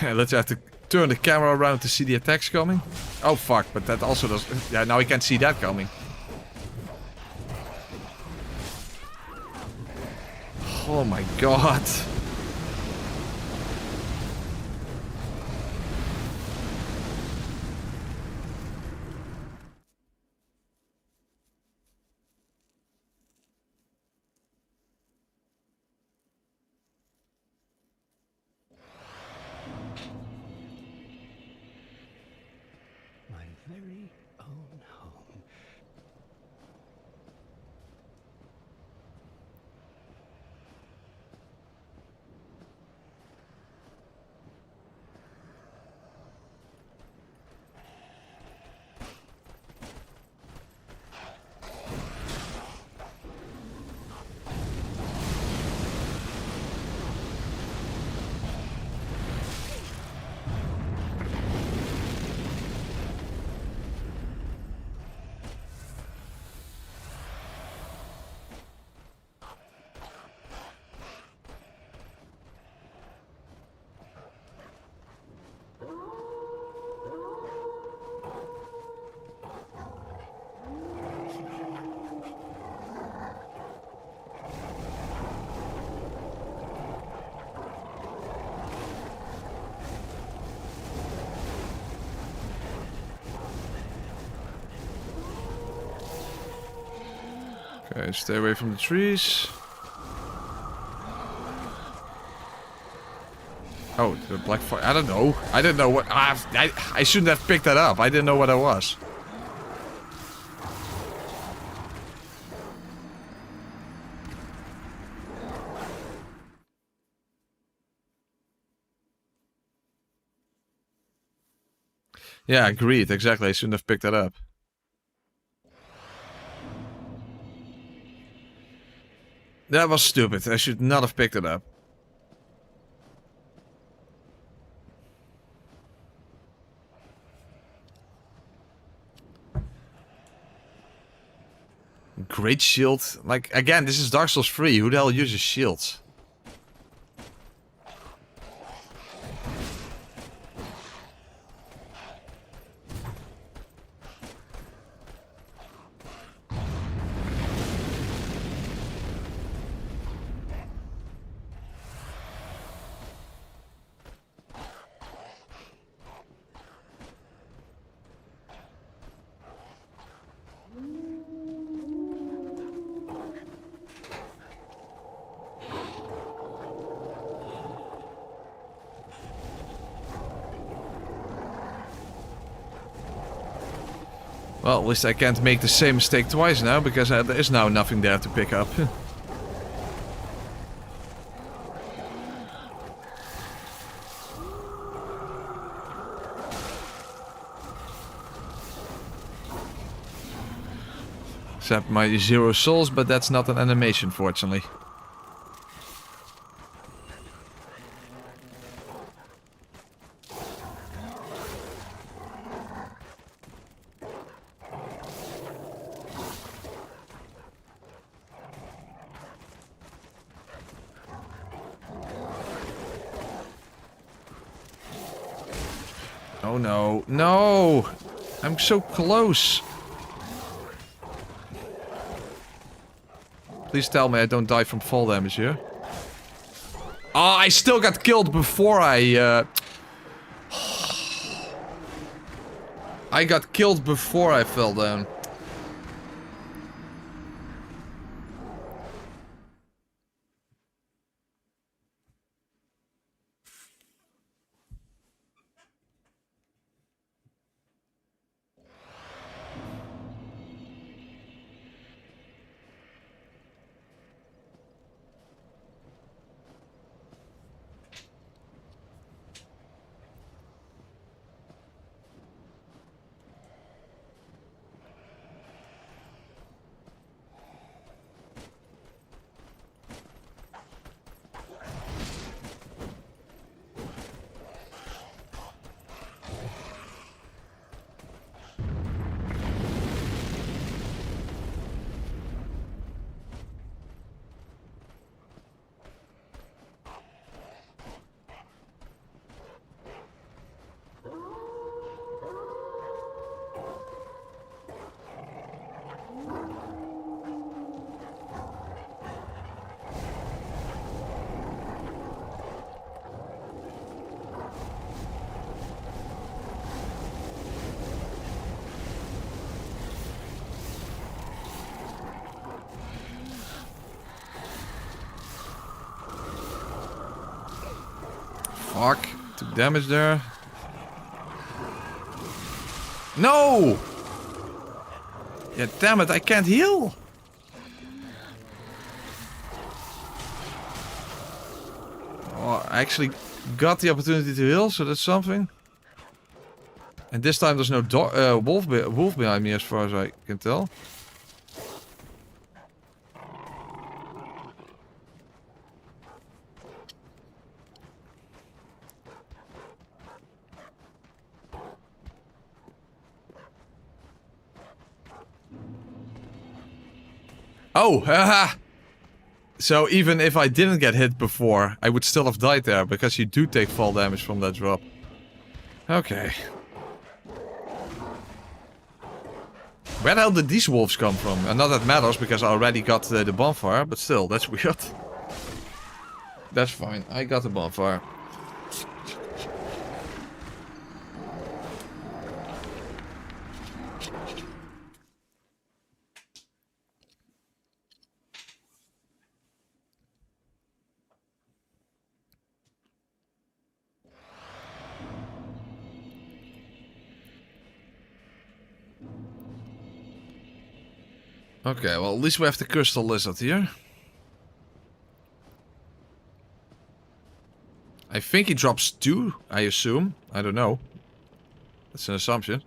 Let's have to turn the camera around to see the attacks coming. Oh fuck, but that also does... Yeah, now I can't see that coming. Oh my god. My very own home. Okay, stay away from the trees. Oh, the black fire. I don't know. I didn't know what. I shouldn't have picked that up. I didn't know what that was. Yeah, agreed. Exactly. I shouldn't have picked that up. That was stupid. I should not have picked it up. Great shield. Like, again, this is Dark Souls 3. Who the hell uses shields? Well, at least I can't make the same mistake twice now, because there is now nothing there to pick up. Except my 0 souls, but that's not an animation, fortunately. Oh no, no! I'm so close! Please tell me I don't die from fall damage here. Oh, I still got killed before I I got killed before I fell down. Fuck. Took damage there. No! Yeah, damn it, I can't heal! Oh, I actually got the opportunity to heal, so that's something. And this time there's no wolf behind me as far as I can tell. Oh, haha! So even if I didn't get hit before, I would still have died there, because you do take fall damage from that drop. Okay. Where the hell did these wolves come from? And not that matters, because I already got the bonfire, but still, that's weird. That's fine, I got the bonfire. Okay, well, at least we have the crystal lizard here. I think he drops 2, I assume. I don't know. That's an assumption.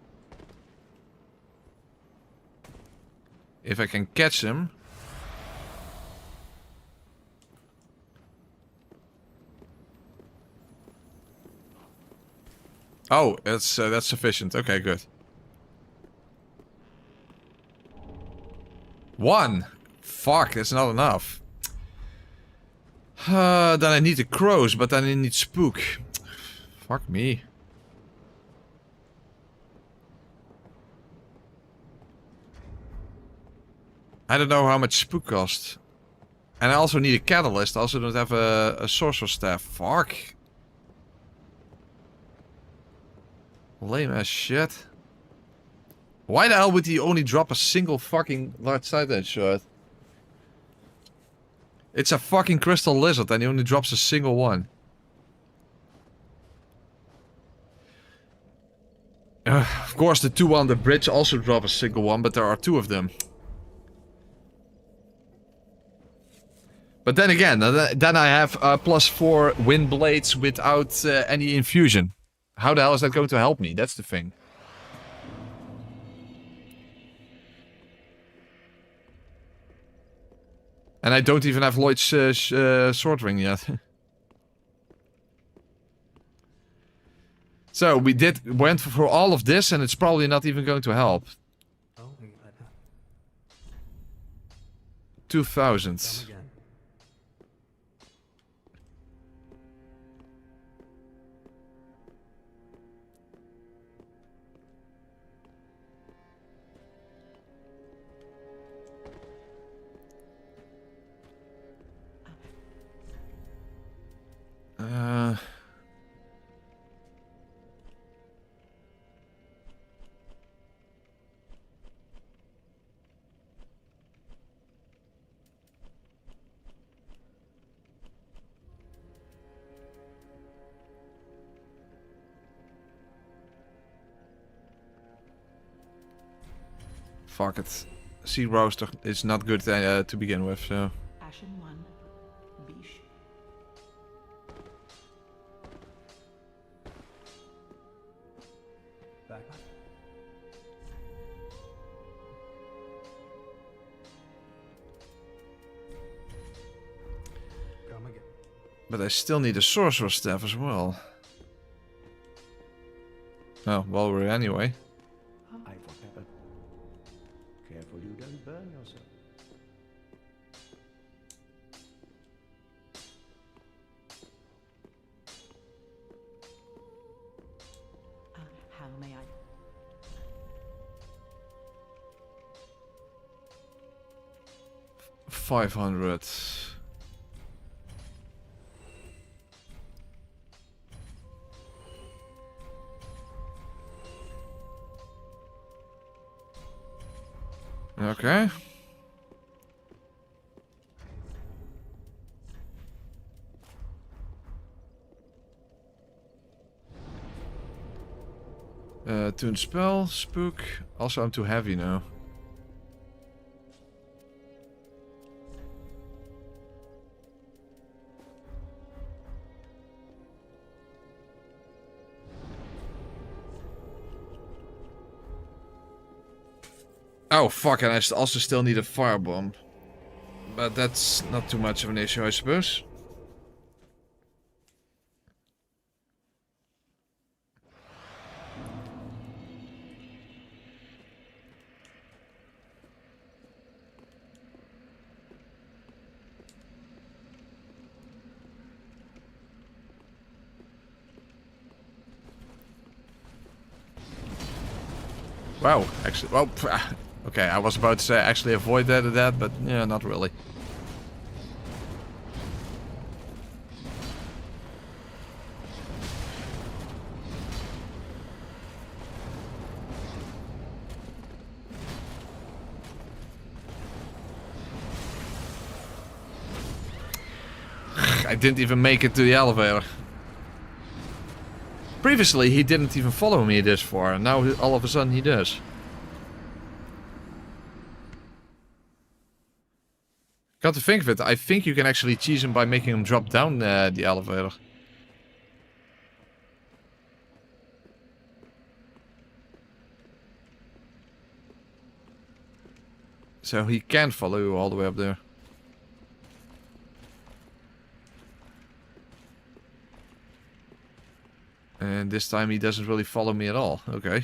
If I can catch him. Oh, that's sufficient. Okay, good. 1. Fuck, that's not enough. Then I need the crows, but then I need spook. Fuck me. I don't know how much spook costs. And I also need a catalyst. I also don't have a sorcerer staff. Fuck. Lame as shit. Why the hell would he only drop a single fucking large side edge shot? It's a fucking crystal lizard and he only drops a single one. Of course the 2 on the bridge also drop a single one, but there are 2 of them. But then again, then I have +4 wind blades without any infusion. How the hell is that going to help me? That's the thing. And I don't even have Lloyd's sword ring yet. So we went for all of this and it's probably not even going to help. 2000. Fuck it. Sea roaster is not good to begin with, so... Ashen one, be sure. Back up. Come again. But I still need a sorcerer staff as well. Oh, well, we're anyway. I forgot. Careful you don't burn yourself. How may I? 500. Okay. Tune spell, spook. Also, I'm too heavy now. Oh fuck, and I also still need a firebomb. But that's not too much of an issue, I suppose. Wow, actually, well, okay, I was about to say actually avoid that, but yeah, not really. I didn't even make it to the elevator. Previously, he didn't even follow me this far, and now all of a sudden he does. Got to think of it, I think you can actually cheese him by making him drop down the elevator. So he can follow you all the way up there. And this time he doesn't really follow me at all. Okay.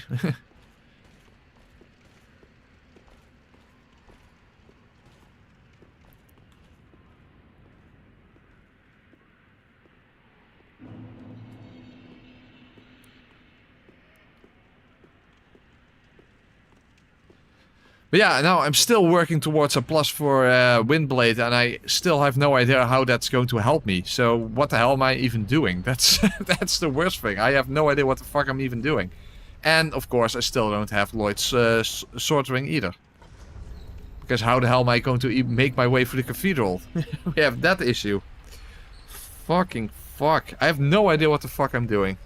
But yeah, now I'm still working towards a plus for Windblade, and I still have no idea how that's going to help me. So what the hell am I even doing? That's that's the worst thing. I have no idea what the fuck I'm even doing. And of course, I still don't have Lloyd's sword ring either. Because how the hell am I going to even make my way through the cathedral? We have that issue. Fucking fuck. I have no idea what the fuck I'm doing.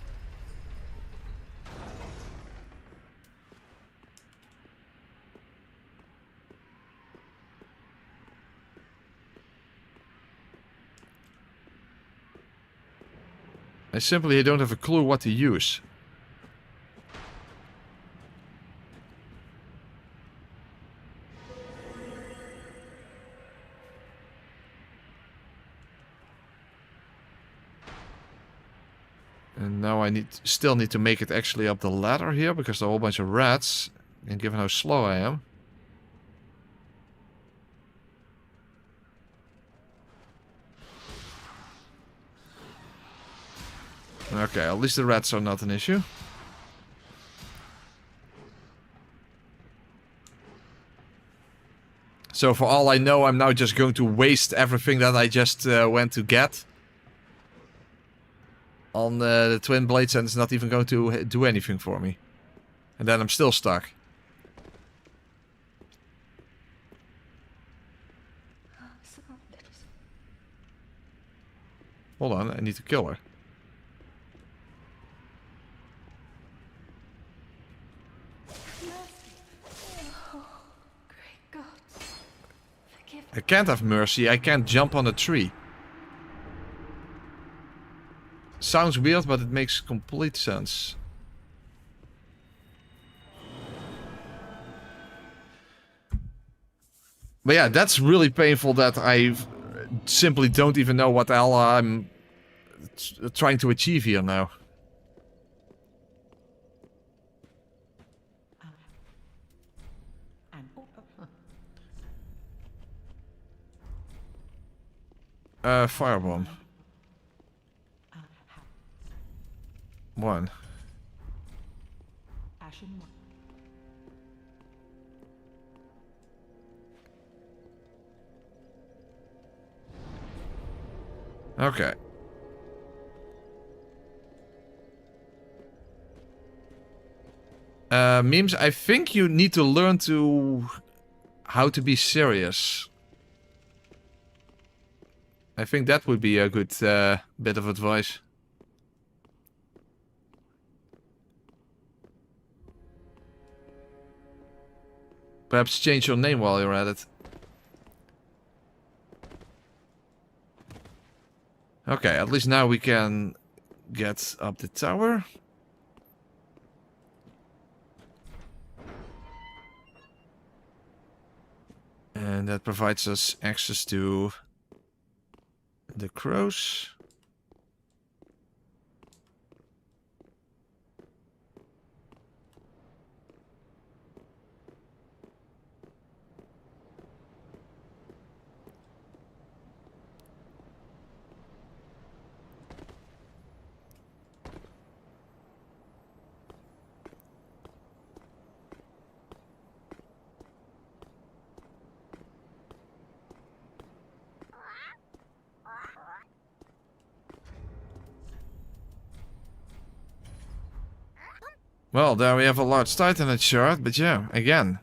I simply don't have a clue what to use. And now I still need to make it actually up the ladder here, because there are a whole bunch of rats. And given how slow I am. Okay, at least the rats are not an issue. So for all I know, I'm now just going to waste everything that I just went to get on the twin blades, and it's not even going to do anything for me. And then I'm still stuck. Hold on, I need to kill her. I can't have mercy, I can't jump on a tree. Sounds weird, but it makes complete sense. But yeah, that's really painful that I simply don't even know what the hell I'm trying to achieve here now. Firebomb. One. Okay. Memes, I think you need to learn how to be serious. I think that would be a good bit of advice. Perhaps change your name while you're at it. Okay, at least now we can get up the tower. And that provides us access to the crows. Well, there we have a large Titanite shard, but yeah, again.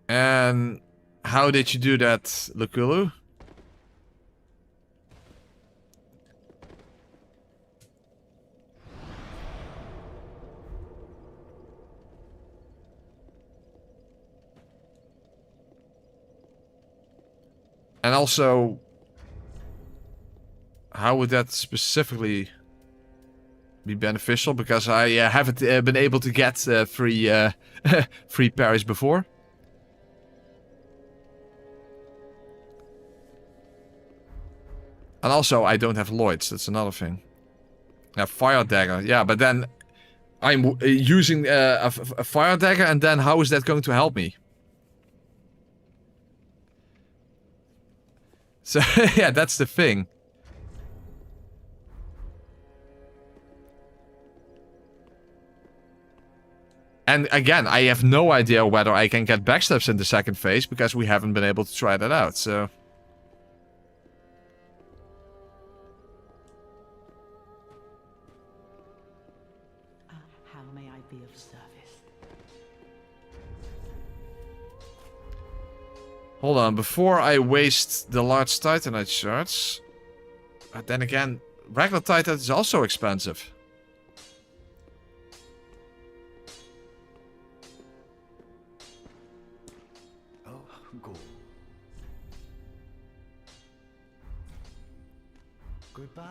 And how did you do that, Lukulu? And also, how would that specifically be beneficial? Because I haven't been able to get free parries before. And also, I don't have Lloyds. That's another thing. Yeah, fire dagger. Yeah, but then I'm using a fire dagger, and then how is that going to help me? So, yeah, that's the thing. And again, I have no idea whether I can get backstabs in the second phase, because we haven't been able to try that out, so... How may I be of service? Hold on, before I waste the large Titanite shards... then again, regular Titanite is also expensive. Oh, go. Goodbye.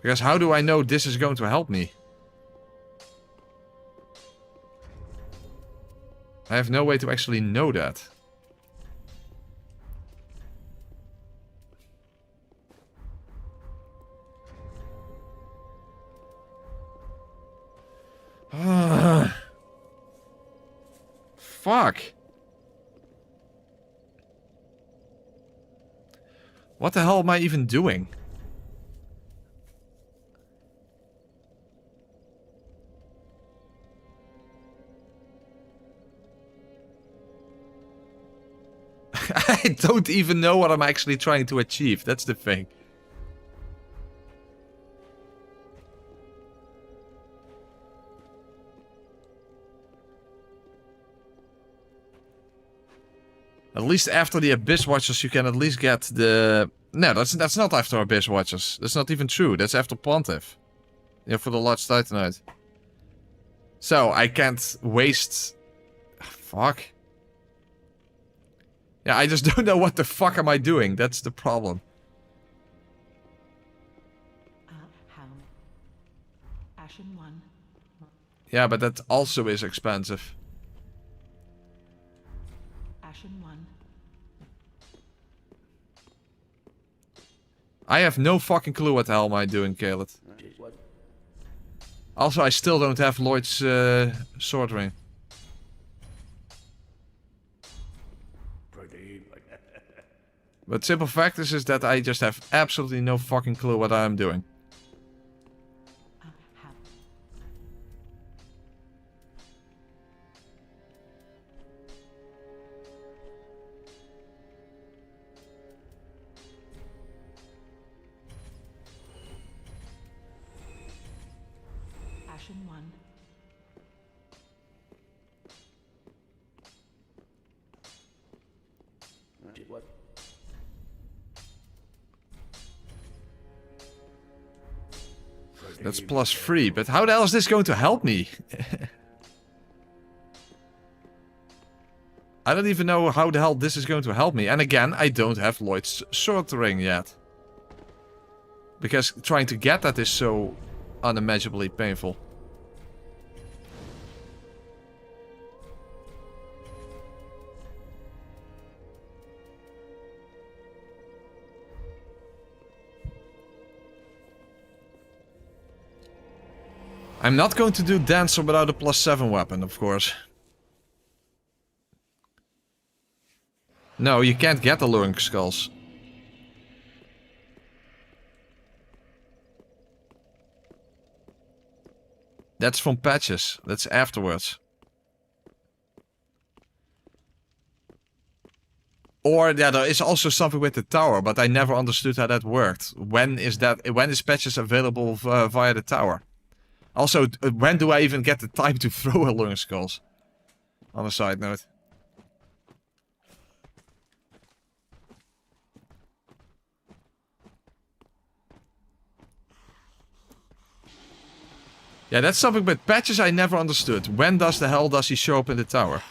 Because how do I know this is going to help me? I have no way to actually know that. Fuck. What the hell am I even doing? I don't even know what I'm actually trying to achieve. That's the thing. At least after the Abyss Watchers, you can at least get the... No, that's not after Abyss Watchers. That's not even true. That's after Pontiff. Yeah, for the Large Titanite. So, I can't waste... Fuck. Yeah, I just don't know what the fuck am I doing. That's the problem. How? Ashen One. Yeah, but that also is expensive. Ashen One. I have no fucking clue what the hell am I doing, Caleb. What? Also, I still don't have Lloyd's sword ring. But simple fact is that I just have absolutely no fucking clue what I'm doing. How? Ashen One. What? That's +3, but how the hell is this going to help me? I don't even know how the hell this is going to help me. And again, I don't have Lloyd's sword ring yet. Because trying to get that is so unimaginably painful. I'm not going to do Dancer without a +7 weapon, of course. No, you can't get the Luring Skulls. That's from patches. That's afterwards. Or, yeah, there is also something with the tower, but I never understood how that worked. When is patches available via the tower? Also, when do I even get the time to throw Luring Skulls? On a side note. Yeah, that's something with patches I never understood. When does the hell does he show up in the tower?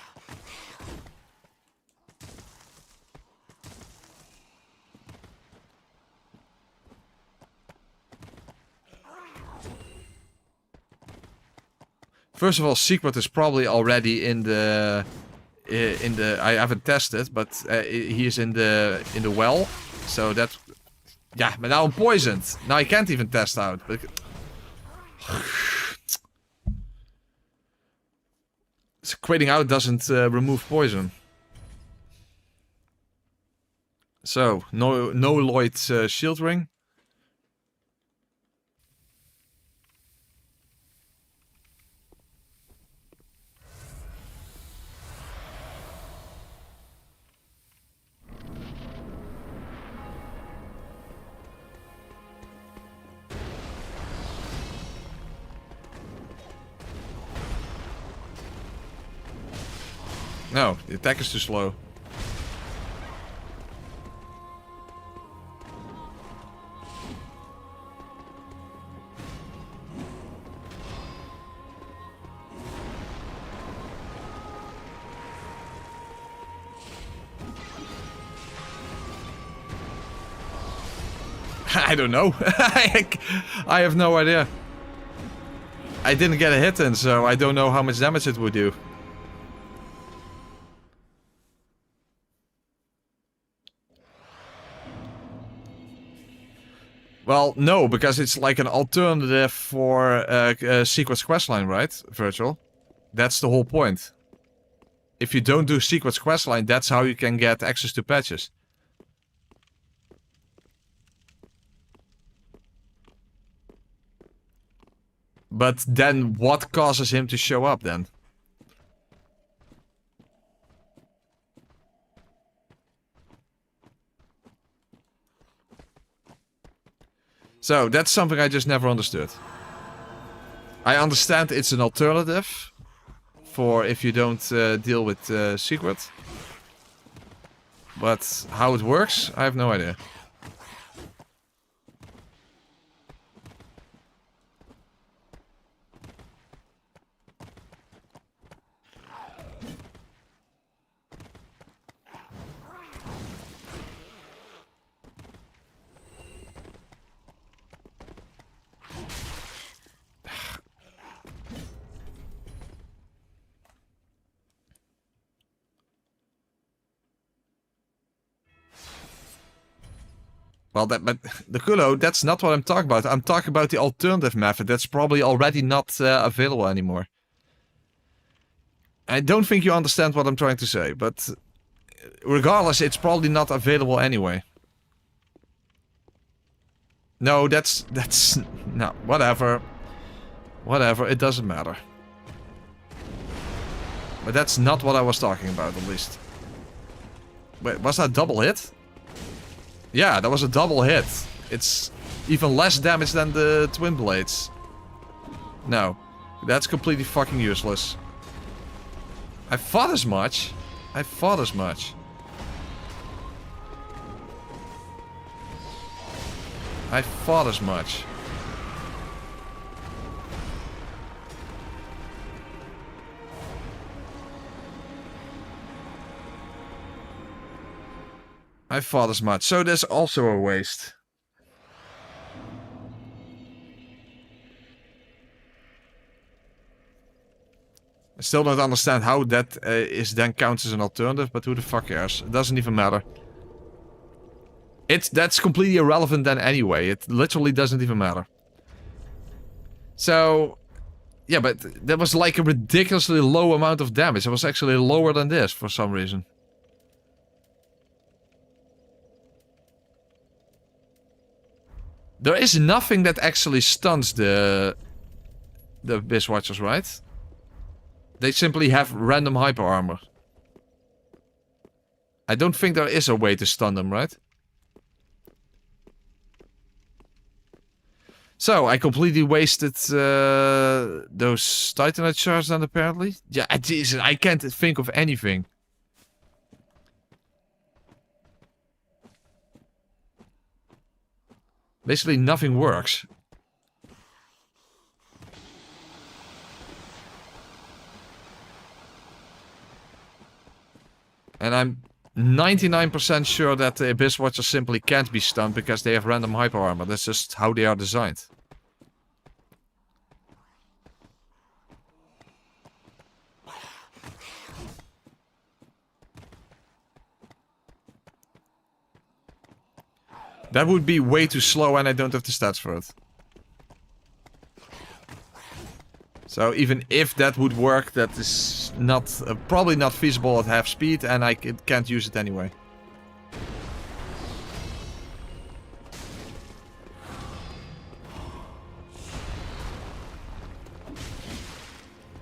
First of all, secret is probably already in the I haven't tested, but he is in the well. So that, yeah. But now I'm poisoned. Now I can't even test out. But so quitting out doesn't remove poison. So no Lloyd shield ring. No, the attack is too slow. I don't know. I have no idea. I didn't get a hit in, so I don't know how much damage it would do. Well, no, because it's like an alternative for Secret's questline, right, Virtual? That's the whole point. If you don't do Secret's questline, that's how you can get access to patches. But then what causes him to show up then? So, that's something I just never understood. I understand it's an alternative for if you don't deal with Secret. But how it works, I have no idea. Well, but the Kulo, that's not what I'm talking about. I'm talking about the alternative method that's probably already not available anymore. I don't think you understand what I'm trying to say, but regardless, it's probably not available anyway. No, that's no, whatever. Whatever, it doesn't matter. But that's not what I was talking about, at least. Wait, was that double hit? Yeah, that was a double hit. It's even less damage than the twin blades. No, that's completely fucking useless. I thought as much. I thought as much. I thought as much. I thought as much. So there's also a waste. I still don't understand how that is then counts as an alternative, but who the fuck cares? It doesn't even matter. That's completely irrelevant then anyway. It literally doesn't even matter. So, yeah, but that was like a ridiculously low amount of damage. It was actually lower than this for some reason. There is nothing that actually stuns the Abyss Watchers, right? They simply have random hyper armor. I don't think there is a way to stun them, right? So, I completely wasted those Titanite shards then, apparently. Yeah, Jesus, I can't think of anything. Basically, nothing works. And I'm 99% sure that the Abyss Watchers simply can't be stunned because they have random hyper armor. That's just how they are designed. That would be way too slow and I don't have the stats for it. So even if that would work, that is not probably not feasible at half speed and I can't use it anyway.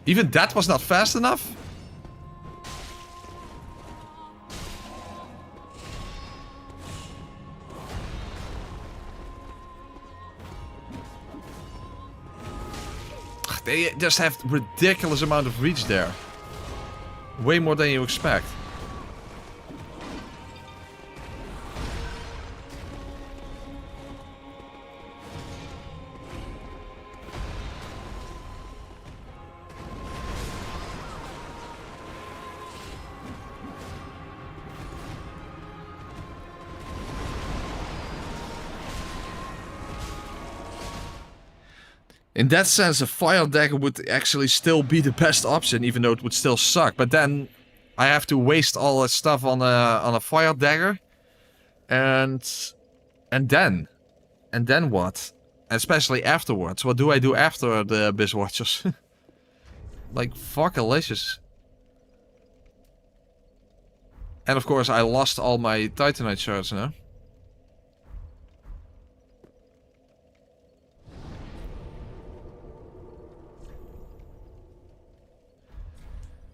Even that was not fast enough? They just have ridiculous amount of reach there. Way more than you expect. In that sense, a fire dagger would actually still be the best option, even though it would still suck. But then I have to waste all that stuff on a fire dagger, and then what? Especially afterwards. What do I do after the Abyss Watchers? Like fuck delicious. And of course, I lost all my Titanite shards now.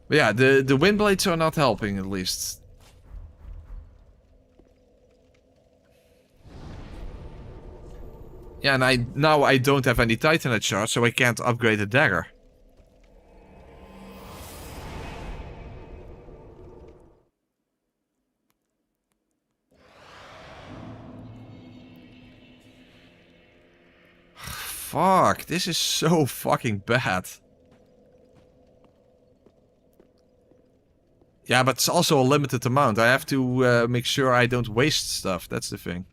But yeah, the wind blades are not helping, at least. Yeah, and now I don't have any Titanite shards, so I can't upgrade the dagger. Fuck, this is so fucking bad. Yeah, but it's also a limited amount. I have to make sure I don't waste stuff. That's the thing.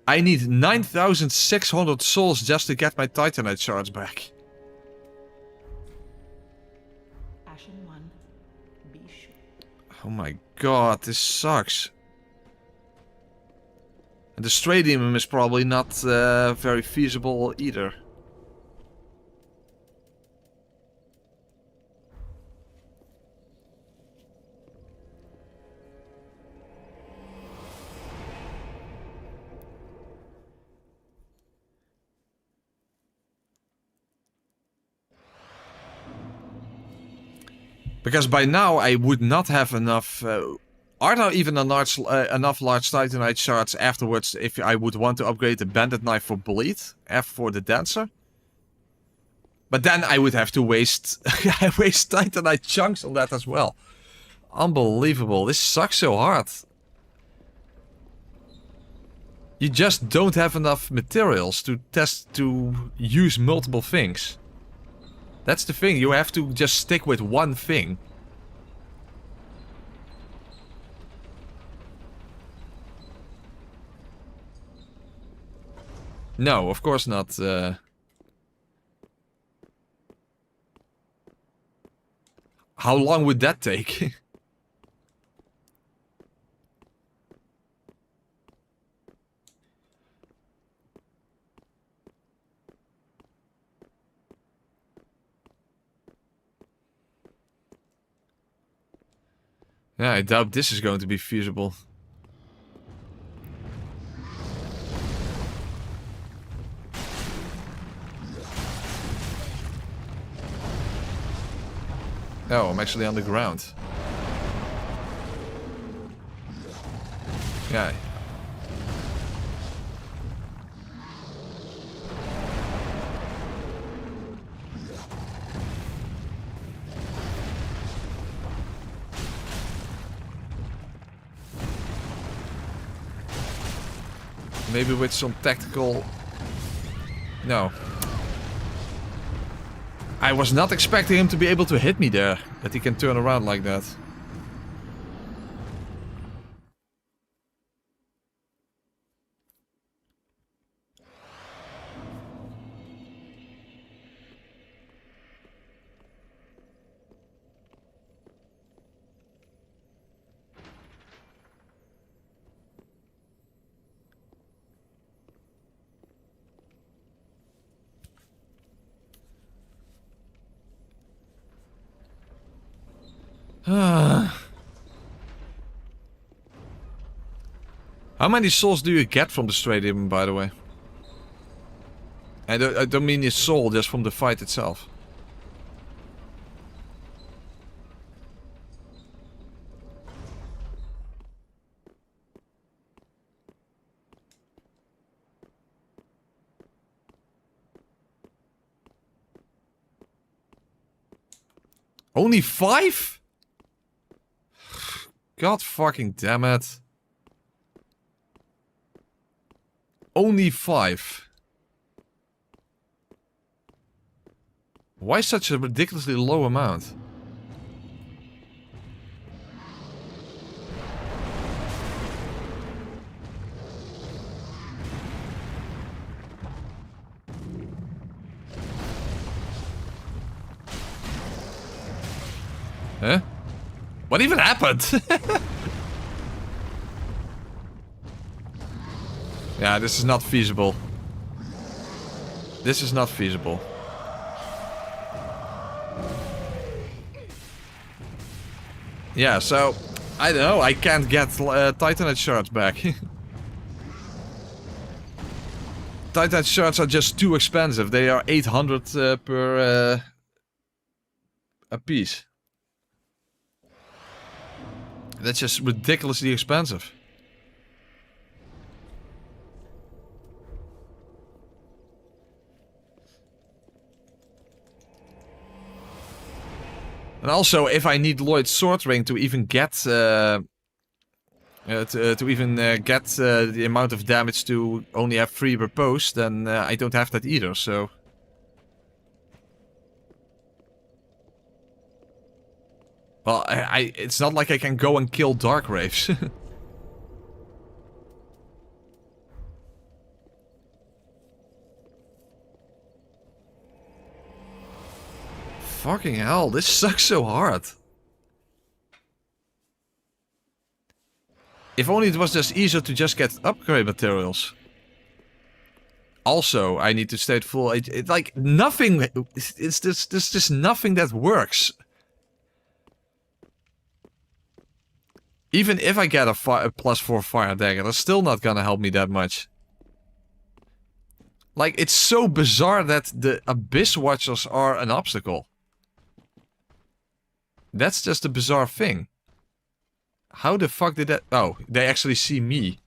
I need 9,600 souls just to get my Titanite shards back. Ashen One, be sure. Oh my god, this sucks. And the Stradium is probably not very feasible either. Because by now I would not have enough... are there even enough large Titanite shards afterwards if I would want to upgrade the Bandit Knife for Bleed? F for the Dancer? But then I would have to waste... waste Titanite chunks on that as well. Unbelievable. This sucks so hard. You just don't have enough materials to use multiple things. That's the thing, you have to just stick with one thing. No, of course not. How long would that take? Yeah, I doubt this is going to be feasible. Oh, I'm actually on the ground. Yeah. Maybe with some tactical... No. I was not expecting him to be able to hit me there. That he can turn around like that. How many souls do you get from the straight demon, by the way? I don't mean his soul, just from the fight itself. Only 5? God fucking damn it. Only 5. Why such a ridiculously low amount? Huh? What even happened? Yeah, this is not feasible. This is not feasible. Yeah, so I don't know. I can't get Titanite shards back. Titanite shards are just too expensive. They are 800 per a piece. That's just ridiculously expensive. And also, if I need Lloyd's sword ring to even get the amount of damage to only have 3 per post, then I don't have that either. So. Well, it's not like I can go and kill Dark Wraiths. Fucking hell, this sucks so hard. If only it was just easier to just get upgrade materials. Also, I need to stay at full. Like, nothing. There's just nothing that works. Even if I get a +4 fire dagger, that's still not gonna help me that much. Like, it's so bizarre that the Abyss Watchers are an obstacle. That's just a bizarre thing. How the fuck did that... Oh, they actually see me.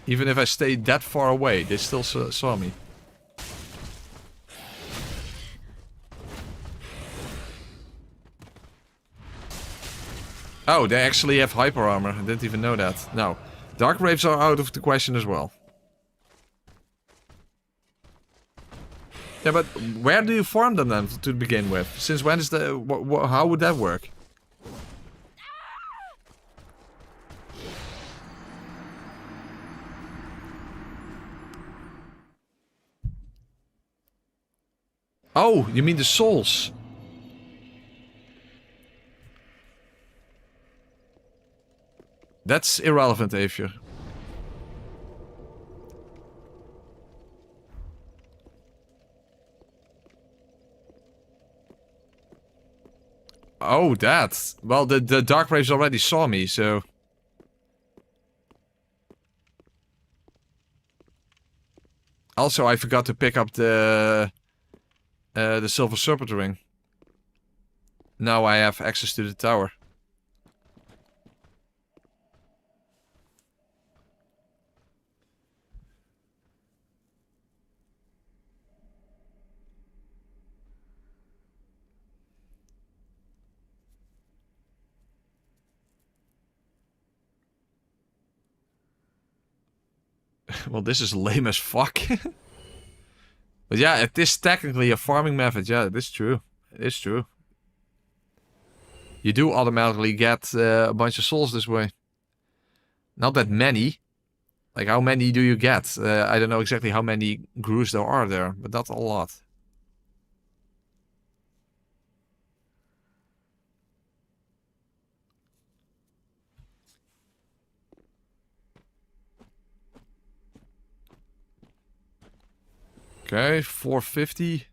Even if I stayed that far away, they still saw me. Oh, they actually have hyper armor. I didn't even know that. No. Dark Wraiths are out of the question as well. Yeah, but where do you farm them then to begin with? Since when is the... how would that work? Oh, you mean the souls? That's irrelevant, Avier. Oh, that. Well, the Dark Wraiths already saw me, so... Also, I forgot to pick up the Silver Serpent Ring. Now I have access to the tower. Well, this is lame as fuck. But yeah, it is technically a farming method. Yeah, it is true. It is true. You do automatically get a bunch of souls this way. Not that many. Like, how many do you get? I don't know exactly how many Grus there are there, but not a lot. Okay, 450.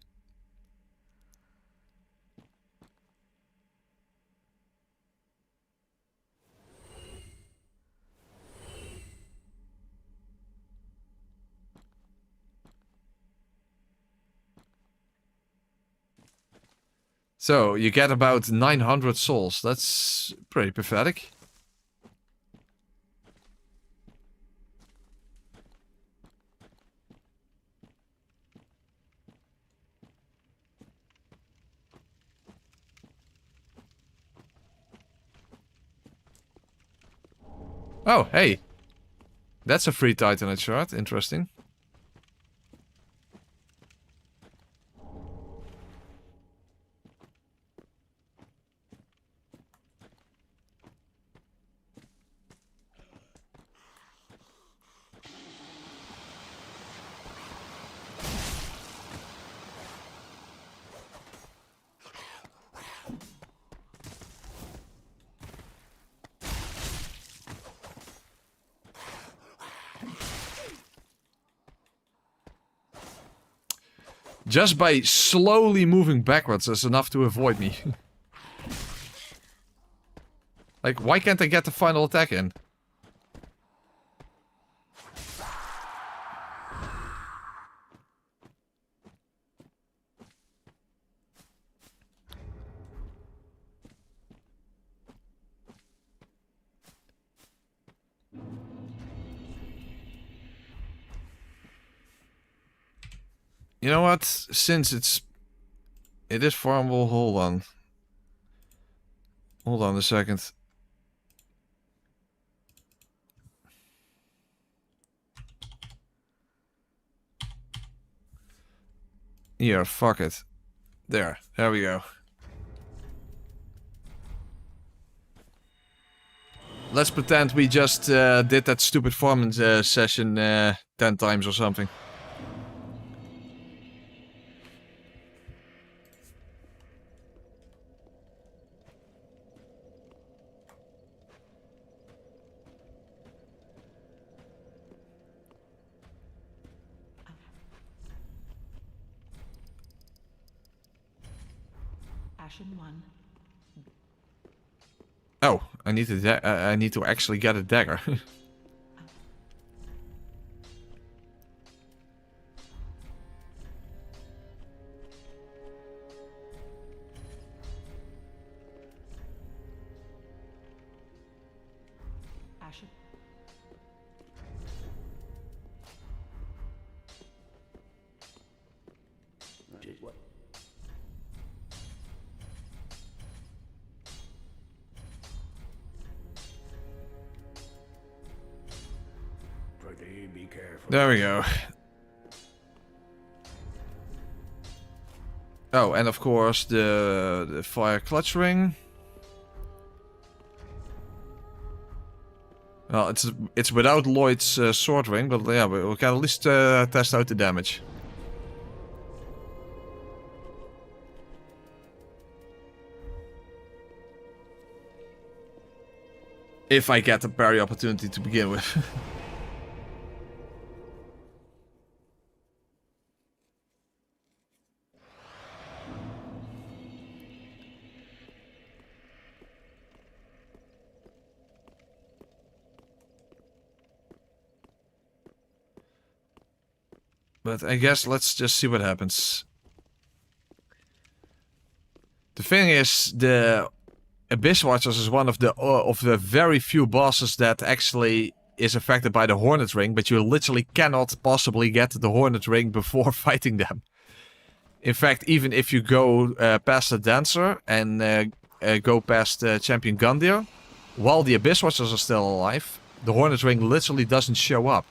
So, you get about 900 souls. That's pretty pathetic. Oh, hey. That's a free Titanite shard. Interesting. Just by slowly moving backwards is enough to avoid me. Like, why can't I get the final attack in? You know what? Since it is farmable, hold on. Hold on a second. Here, fuck it. There we go. Let's pretend we just did that stupid farming session 10 times or something. Ashen one. Oh, I need to actually get a dagger. Ashen. What? Pretty be careful. There we go. Oh, and of course the fire clutch ring. Well, it's without Lloyd's sword ring, but yeah, we can at least test out the damage. If I get the parry opportunity to begin with. But I guess let's just see what happens. The thing is, the Abyss Watchers is one of the very few bosses that actually is affected by the Hornet Ring, but you literally cannot possibly get the Hornet Ring before fighting them. In fact, even if you go past the Dancer and go past Champion Gundyr, while the Abyss Watchers are still alive, the Hornet Ring literally doesn't show up.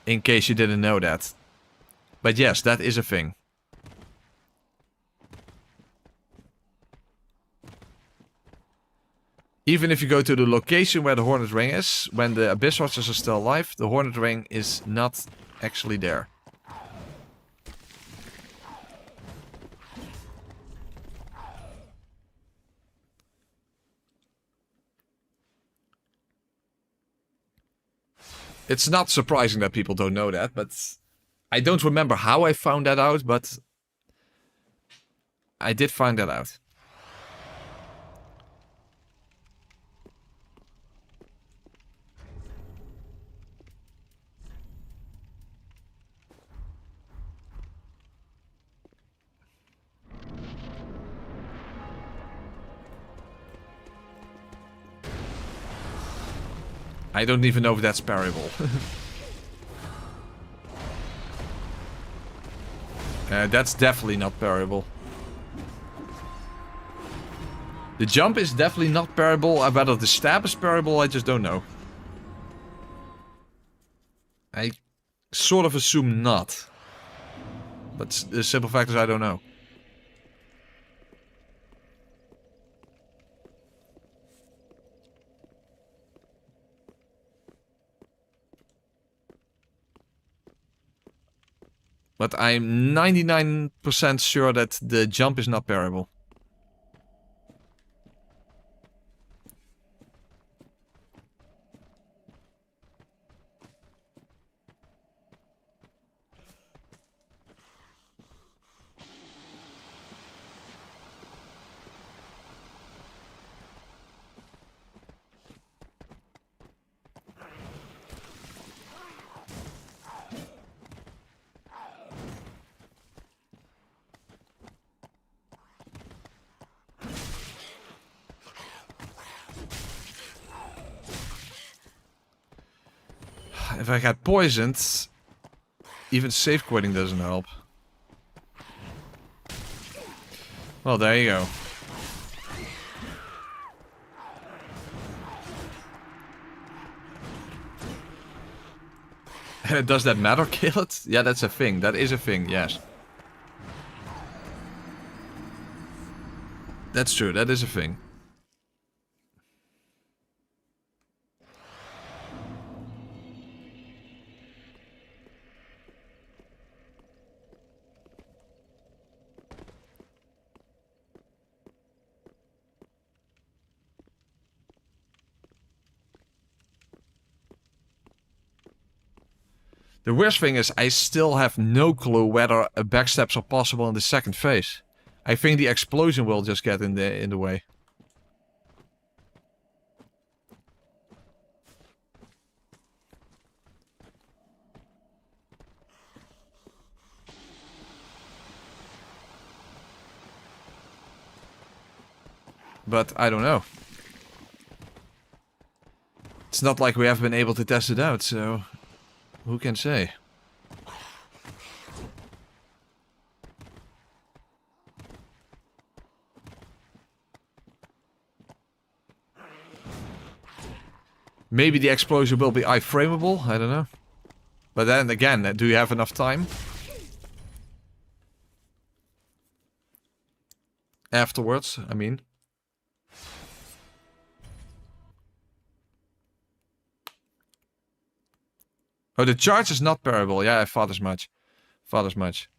In case you didn't know that. But yes, that is a thing. Even if you go to the location where the Hornet Ring is, when the Abyss Watchers are still alive, the Hornet Ring is not actually there. It's not surprising that people don't know that, but I don't remember how I found that out, but I did find that out. I don't even know if that's parryable. That's definitely not parryable. The jump is definitely not parryable. Whether the stab is parryable, I just don't know. I sort of assume not. But the simple fact is I don't know. But I'm 99% sure that the jump is not parryable. If I get poisoned, even safe quitting doesn't help. Well, there you go. Does that matter, kill it? Yeah, that's a thing. That is a thing, yes. That's true, that is a thing. The worst thing is I still have no clue whether backstabs are possible in the second phase. I think the explosion will just get in the way. But I don't know. It's not like we have been able to test it out, so who can say? Maybe the explosion will be iframeable, I don't know. But then again, do you have enough time? Afterwards, I mean. Oh, the charge is not parable. Yeah, I thought as much. Thought as much.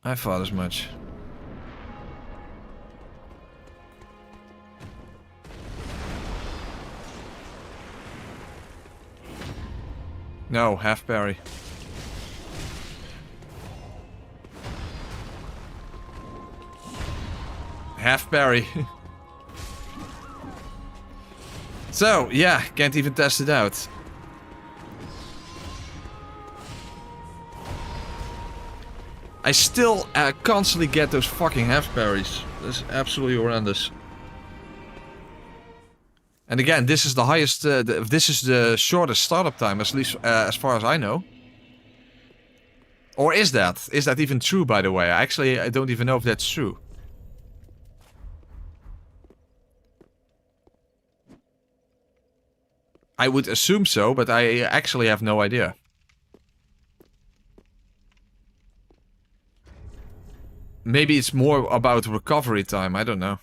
I thought as much. No, half parry. Half parry. So, yeah, can't even test it out. I still constantly get those fucking half parries. That's absolutely horrendous. And again, this is the highest, this is the shortest startup time, at least as far as I know. Or is that? Is that even true, by the way? Actually, I don't even know if that's true. I would assume so, but I actually have no idea. Maybe it's more about recovery time, I don't know.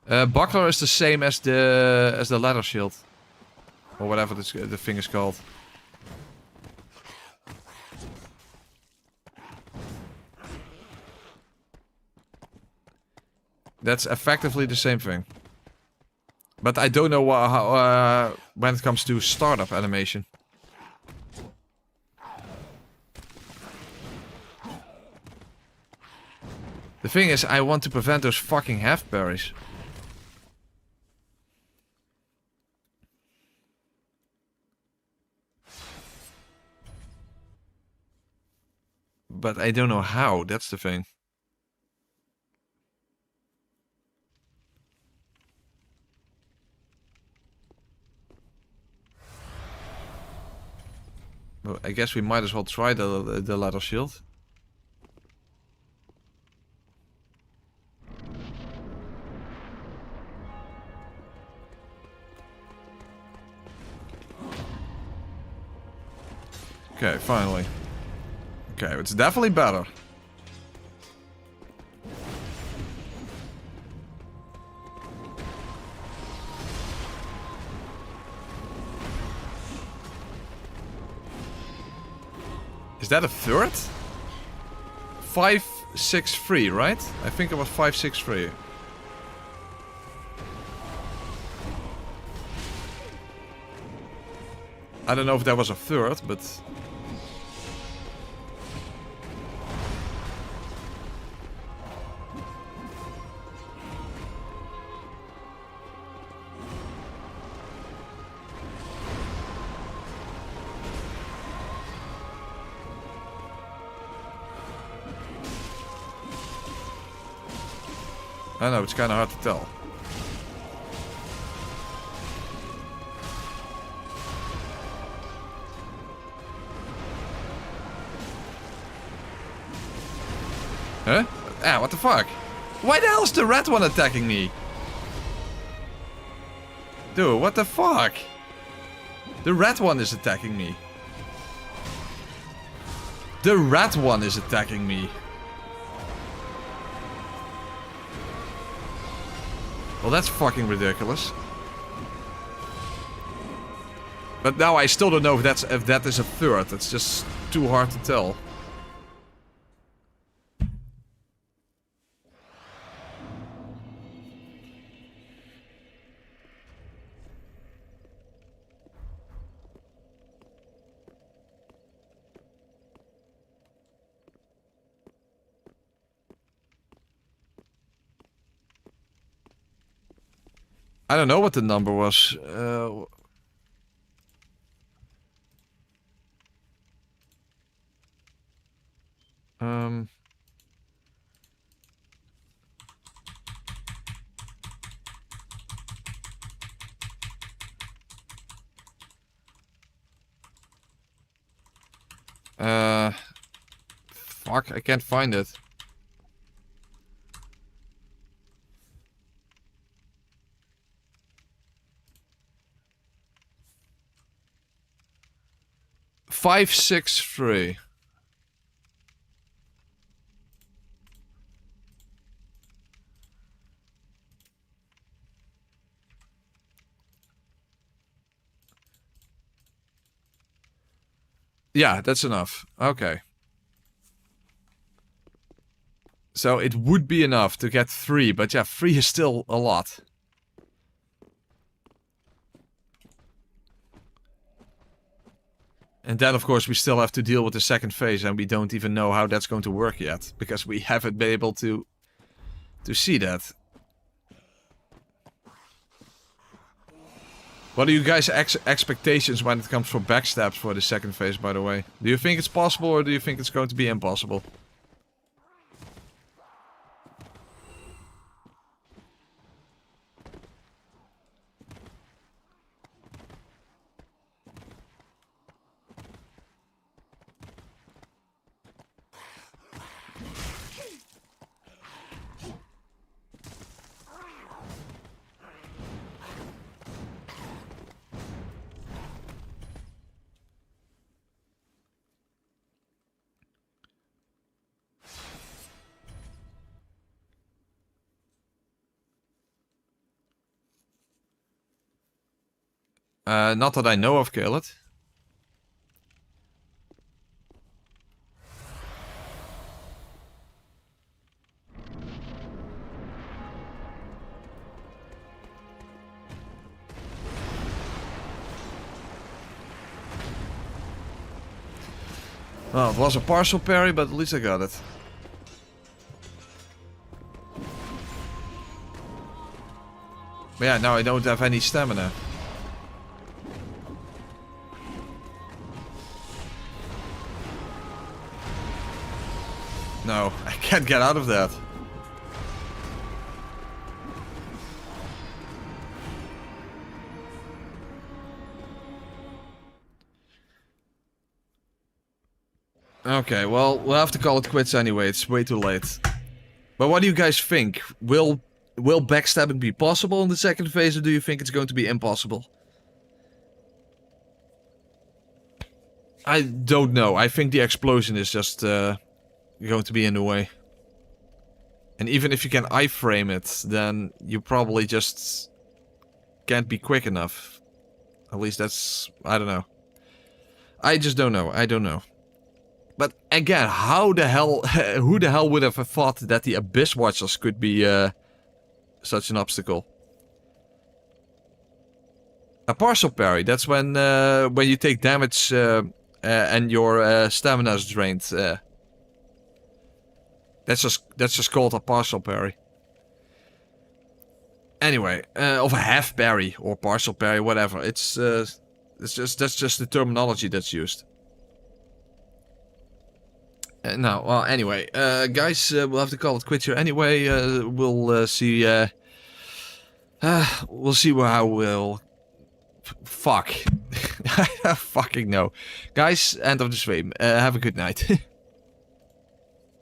Buckler is the same as the ladder shield. Or whatever the thing is called. That's effectively the same thing. But I don't know how, when it comes to startup animation. The thing is, I want to prevent those fucking half berries. But I don't know how, that's the thing. Well, I guess we might as well try the ladder shield. Okay, finally. Okay, it's definitely better. Is that a third? 563, right? I think it was 563. I don't know if that was a third, but... I know, it's kind of hard to tell. Huh? Ah, what the fuck? Why the hell is the red one attacking me? Dude, what the fuck? The red one is attacking me. The red one is attacking me. Well, that's fucking ridiculous. But now I still don't know if that is a third. It's just too hard to tell. I don't know what the number was. Fuck, I can't find it. Five, 6, 3. Yeah, that's enough. Okay. So it would be enough to get 3, but yeah, 3 is still a lot. And then, of course, we still have to deal with the second phase, and we don't even know how that's going to work yet, because we haven't been able to see that. What are you guys' expectations when it comes for backstabs for the second phase, by the way? Do you think it's possible, or do you think it's going to be impossible? Not that I know of, Caleb. Well, it was a partial parry, but at least I got it. But yeah, now I don't have any stamina. No, I can't get out of that. Okay, well, we'll have to call it quits anyway. It's way too late. But what do you guys think? Will backstabbing be possible in the second phase, or do you think it's going to be impossible? I don't know. I think the explosion is just going to be in the way. And even if you can iframe it, then you probably just can't be quick enough. At least that's... I don't know. I just don't know. I don't know. But again, how the hell... who the hell would have thought that the Abyss Watchers could be such an obstacle? A partial parry. That's when you take damage and your stamina is drained. That's just called a partial parry. Anyway, of a half parry or partial parry, whatever. That's just the terminology that's used. No, well, anyway, guys, we'll have to call it quits here anyway. We'll see. We'll see how we'll. Fuck. I fucking know, guys. End of the stream. Have a good night.